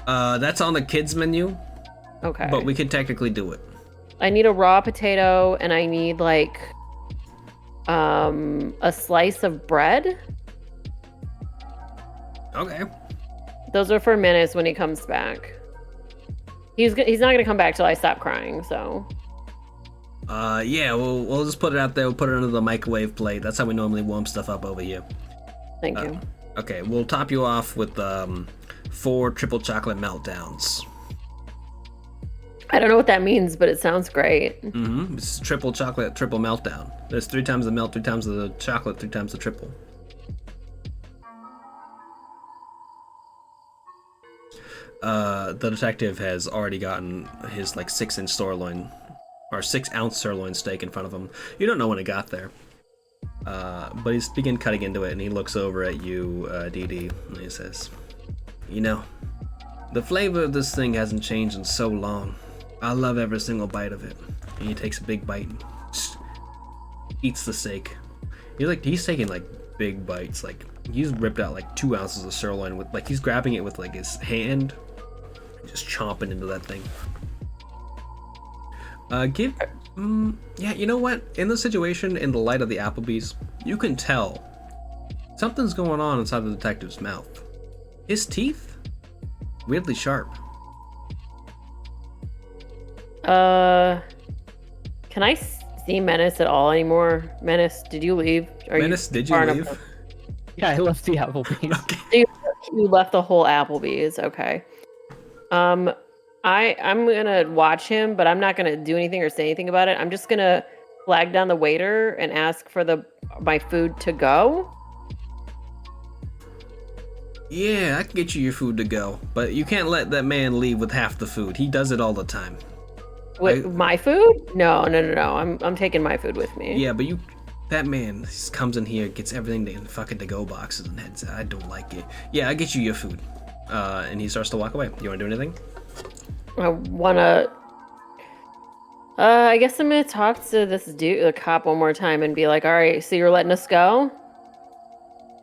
That's on the kids menu, Okay. but we could technically do it. I need a raw potato and I need like a slice of bread. Okay. Those are for Menace when he comes back. He's not gonna come back till I stop crying. So Yeah, we'll just put it out there. We'll put it under the microwave plate. That's how we normally warm stuff up over here. thank you. Okay, we'll top you off with 4 triple chocolate meltdowns. I don't know what that means, but it sounds great. Mm-hmm. It's triple chocolate, triple meltdown. There's 3 times the melt, 3 times the chocolate, 3 times the triple. The detective has already gotten his like 6-inch sirloin, or 6-ounce sirloin steak in front of him. You don't know when it got there, but he's begin cutting into it, and he looks over at you, Dee Dee, and he says, "You know, the flavor of this thing hasn't changed in so long. I love every single bite of it." And he takes a big bite and just eats the steak. He's taking like big bites, like he's ripped out like 2 ounces of sirloin with he's grabbing it with like his hand, just chomping into that thing. Yeah, you know what? In the situation, in the light of the Applebee's, you can tell something's going on inside the detective's mouth. His teeth, weirdly sharp. Can I see Menace at all anymore? Menace, did you leave? Menace, did you far enough- leave? Yeah, I left the Applebee's. Okay. You left the whole Applebee's. Okay. I'm gonna watch him, but I'm not gonna do anything or say anything about it. I'm just gonna flag down the waiter and ask for my food to go. Yeah, I can get you your food to go, but you can't let that man leave with half the food. He does it all the time. With my food? No. I'm taking my food with me. Yeah, but that man just comes in here, gets everything in fucking to-go boxes and heads out. I don't like it. Yeah, I get you your food. And he starts to walk away. You want to do anything? I wanna. I guess I'm gonna talk to this dude, the cop, one more time and be like, "All right, so you're letting us go?"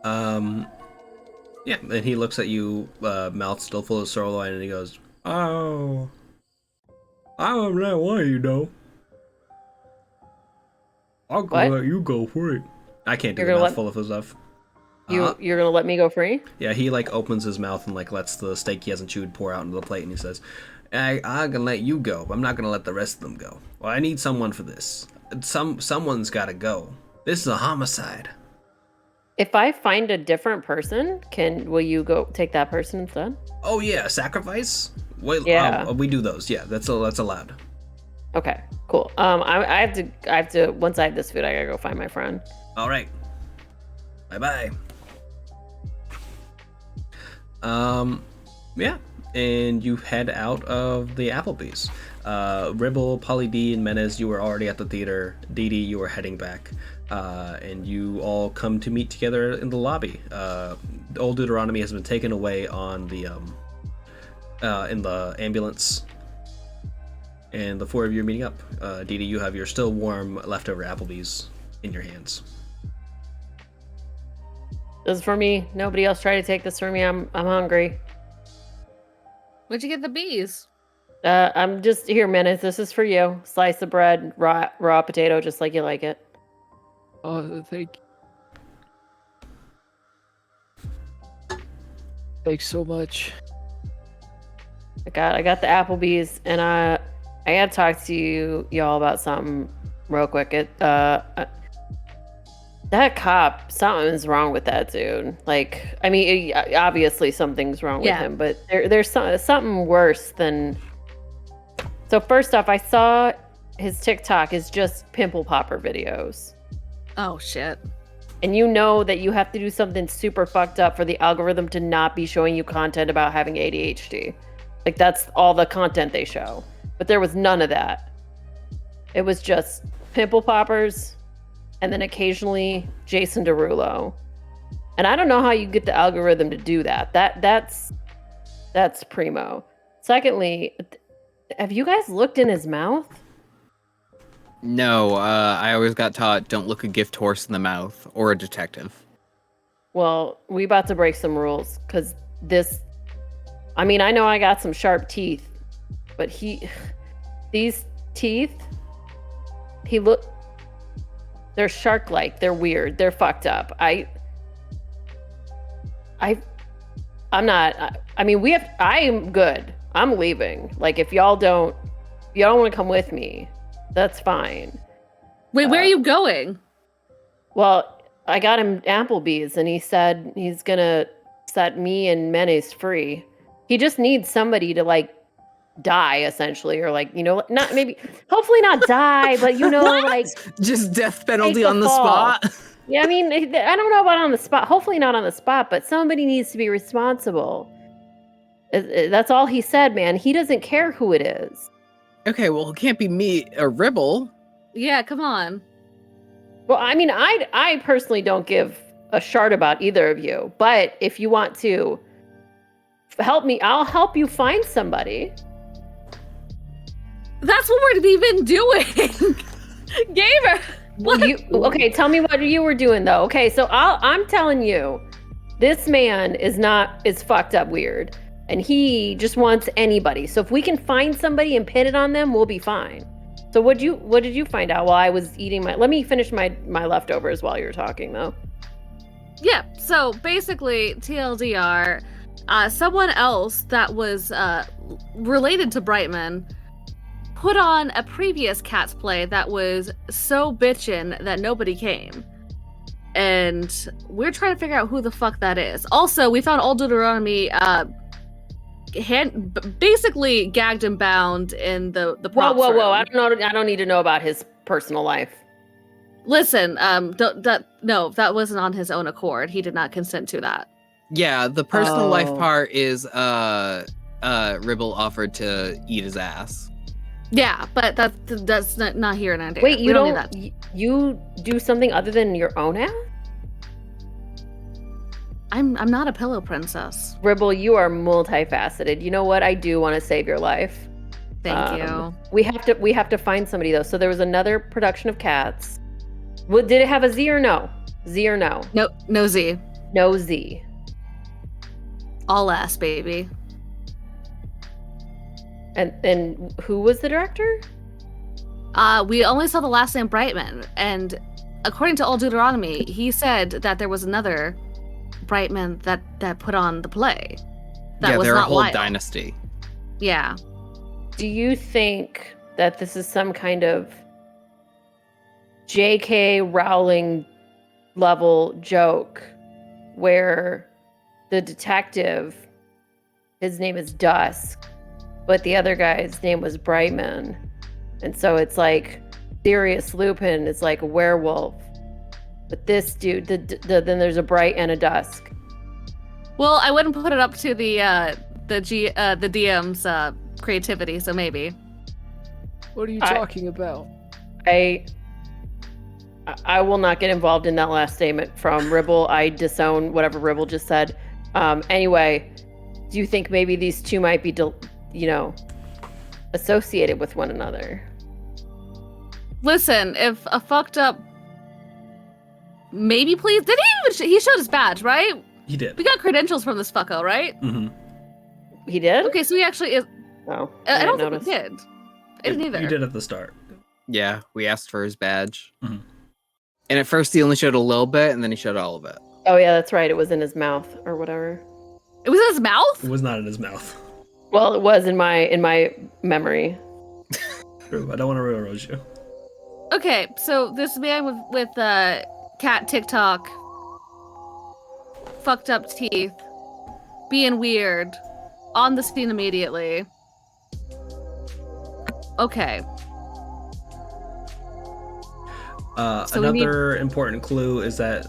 Yeah, and he looks at you, mouth still full of sirloin, and he goes, "Oh, I'm not why you know. I'll What? let you go for it." I can't do You're the gonna mouth full of his stuff. You're gonna let me go free? Yeah, he like opens his mouth and like lets the steak he hasn't chewed pour out into the plate, and he says, I'm gonna let you go, but I'm not gonna let the rest of them go. Well, I need someone for this. Someone's gotta go. This is a homicide. If I find a different person, will you go take that person instead? Oh yeah, sacrifice? Wait, Yeah. we do those. Yeah, that's allowed. Okay, cool. I have to. Once I have this food, I gotta go find my friend. All right. Bye-bye. Yeah, and you head out of the Applebee's. Ribble, Polly D, and Menace, you were already at the theater. Dee Dee, you were heading back. And you all come to meet together in the lobby. Old Deuteronomy has been taken away on the in the ambulance, and the four of you are meeting up. Dee Dee, you have your still warm leftover Applebee's in your hands. This is for me. Nobody else try to take this from me. I'm hungry. Where'd you get the bees? I'm just here, Menace. This is for you. Slice of bread, raw potato, just like you like it. Oh, thank you. Thanks so much. I got the Applebee's, and I gotta talk to y'all about something real quick. That cop, something's wrong with that dude. Like, I mean, obviously something's wrong with him, but there's something worse than. So first off, I saw his TikTok is just pimple popper videos. Oh shit. And you know that you have to do something super fucked up for the algorithm to not be showing you content about having ADHD. Like, that's all the content they show. But there was none of that. It was just pimple poppers and then occasionally Jason Derulo. And I don't know how you get the algorithm to do that. That's primo. Secondly, have you guys looked in his mouth? No, I always got taught don't look a gift horse in the mouth or a detective. Well, we about to break some rules because I mean, I know I got some sharp teeth, but these teeth, they're shark-like. They're weird. They're fucked up. I'm not. I mean, I am good. I'm leaving. Like, if y'all don't want to come with me, that's fine. Wait, where are you going? Well, I got him Applebee's, and he said he's gonna set me and Menace free. He just needs somebody to like die, essentially, or like, not maybe, hopefully not die, but like just death penalty the on the fall. spot. Yeah, I mean, I don't know about on the spot. Hopefully not on the spot, but somebody needs to be responsible. That's all he said, man. He doesn't care who it is. Okay, well, it can't be me or Ribble. Yeah, come on. Well, I mean, I personally don't give a shart about either of you, but if you want to help me, I'll help you find somebody. That's what we're even doing. Gamer. Well, okay, tell me what you were doing though. Okay, so I'm telling you, this man is fucked up weird, and he just wants anybody. So if we can find somebody and pin it on them, we'll be fine. So what did you find out while I was eating let me finish my leftovers while you're talking though. Yeah, so basically, TLDR, someone else that was related to Brightman put on a previous Cats play that was so bitchin' that nobody came. And we're trying to figure out who the fuck that is. Also, we found Old Deuteronomy basically gagged and bound in the prop Whoa! room. I don't need to know about his personal life. Listen, that wasn't on his own accord. He did not consent to that. Yeah, the personal life Oh. part is Ribble offered to eat his ass. Yeah, but that's not here and there. Wait, We you need don't that. you do something other than your own ass? I'm not a pillow princess. Ribble, you are multifaceted. You know what? I do want to save your life. Thank you. We have to find somebody though. So there was another production of Cats. Did it have a Z or no? Z or no? No Z. No Z. All ass, baby. And who was the director? We only saw the last name Brightman, and according to Old Deuteronomy, he said that there was another Brightman that put on the play. That yeah, was they're a not whole Lyle. dynasty. Yeah. Do you think that this is some kind of J.K. Rowling level joke where the detective, his name is Dusk, but the other guy's name was Brightman, and so it's like Sirius Lupin is like a werewolf, but this dude, then there's a Bright and a Dusk. Well, I wouldn't put it up to the DM's creativity, so maybe. What are you I- talking about? I will not get involved in that last statement from Ribble. I disown whatever Ribble just said. Anyway, do you think maybe these two might be, associated with one another? Listen, if a fucked up, maybe please. Did he even? He showed his badge, right? He did. We got credentials from this fucko, right? Mm-hmm. He did? Okay, so he actually is. Oh, I don't didn't think notice. we did. I didn't either. You did at the start. Yeah, we asked for his badge. Mhm. And at first he only showed a little bit, and then he showed all of it. Oh yeah, that's right. It was in his mouth or whatever. It was in his mouth. It was not in his mouth. Well, it was in my memory. True. I don't want to railroad you. Okay, so this man with cat TikTok, fucked up teeth, being weird, on the scene immediately. Okay. So we need- Another important clue is that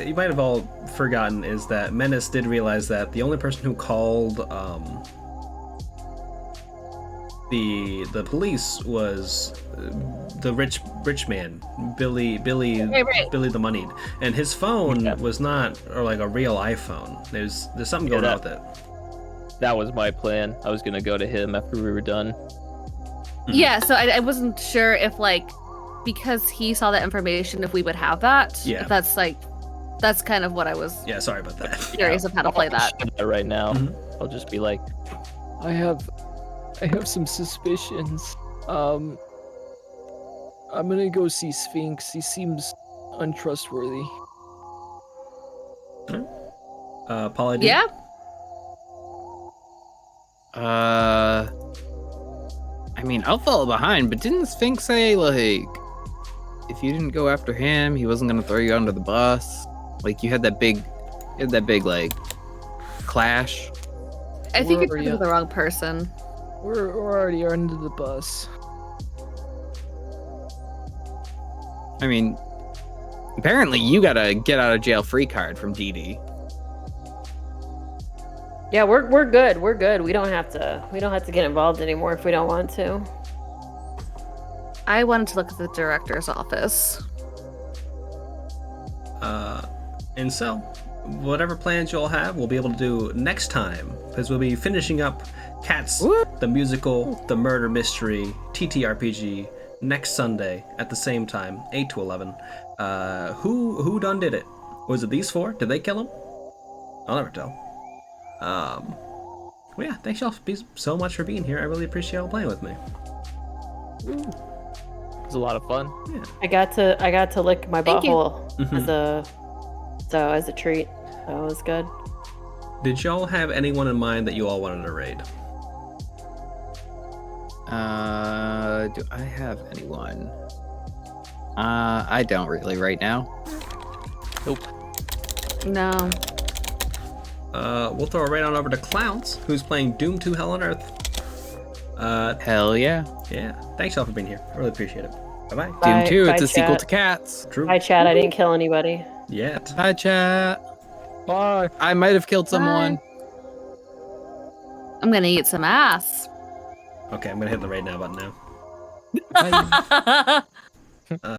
you might have all forgotten is that Menace did realize that the only person who called the police was the rich man, Billy right. Billy the Moneyed, and his phone Yeah. was not like a real iPhone. There's something going on with it. That was my plan. I was gonna go to him after we were done. Yeah, so I wasn't sure if, like, because he saw that information, if we would have that. Yeah. If that's kind of what I was Yeah, sorry about that. curious of how to play that. Right now, Mhm. I'll just be like, I have some suspicions. I'm gonna go see Sphinx. He seems untrustworthy. Paula, Yeah? I mean, I'll follow behind, but didn't Sphinx say, like, if you didn't go after him, he wasn't gonna throw you under the bus? Like, you had that big, like, clash. I think you're Where are talking ya? to the wrong person. We're already under the bus. I mean, apparently you got a get out of jail free card from DD. Yeah, we're good. We're good. We don't have to get involved anymore if we don't want to. I wanted to look at the director's office. And so, whatever plans you all have, we'll be able to do next time, because we'll be finishing up Cats, the musical, the murder mystery, TTRPG, next Sunday at the same time, 8 to 11. Who done did it? Was it these four? Did they kill him? I'll never tell. Well, yeah, thanks y'all so much for being here. I really appreciate y'all playing with me. it was a lot of fun. I got to lick my Thank you. butthole Mhm. as a treat. That was good. Did y'all have anyone in mind that you all wanted to raid? Do I have anyone? I don't really right now. No. We'll throw it right on over to Clowns, who's playing Doom 2 Hell on Earth. Hell yeah. Yeah, thanks y'all for being here. I really appreciate it. Bye-bye. Doom Bye- 2, bye, it's a sequel chat. to Cats. True. Hi, Chad. I didn't kill anybody. Yet. Hi, chat. Bye. I might have killed someone. I'm gonna eat some ass. Okay, I'm gonna hit the raid now button now. Bye.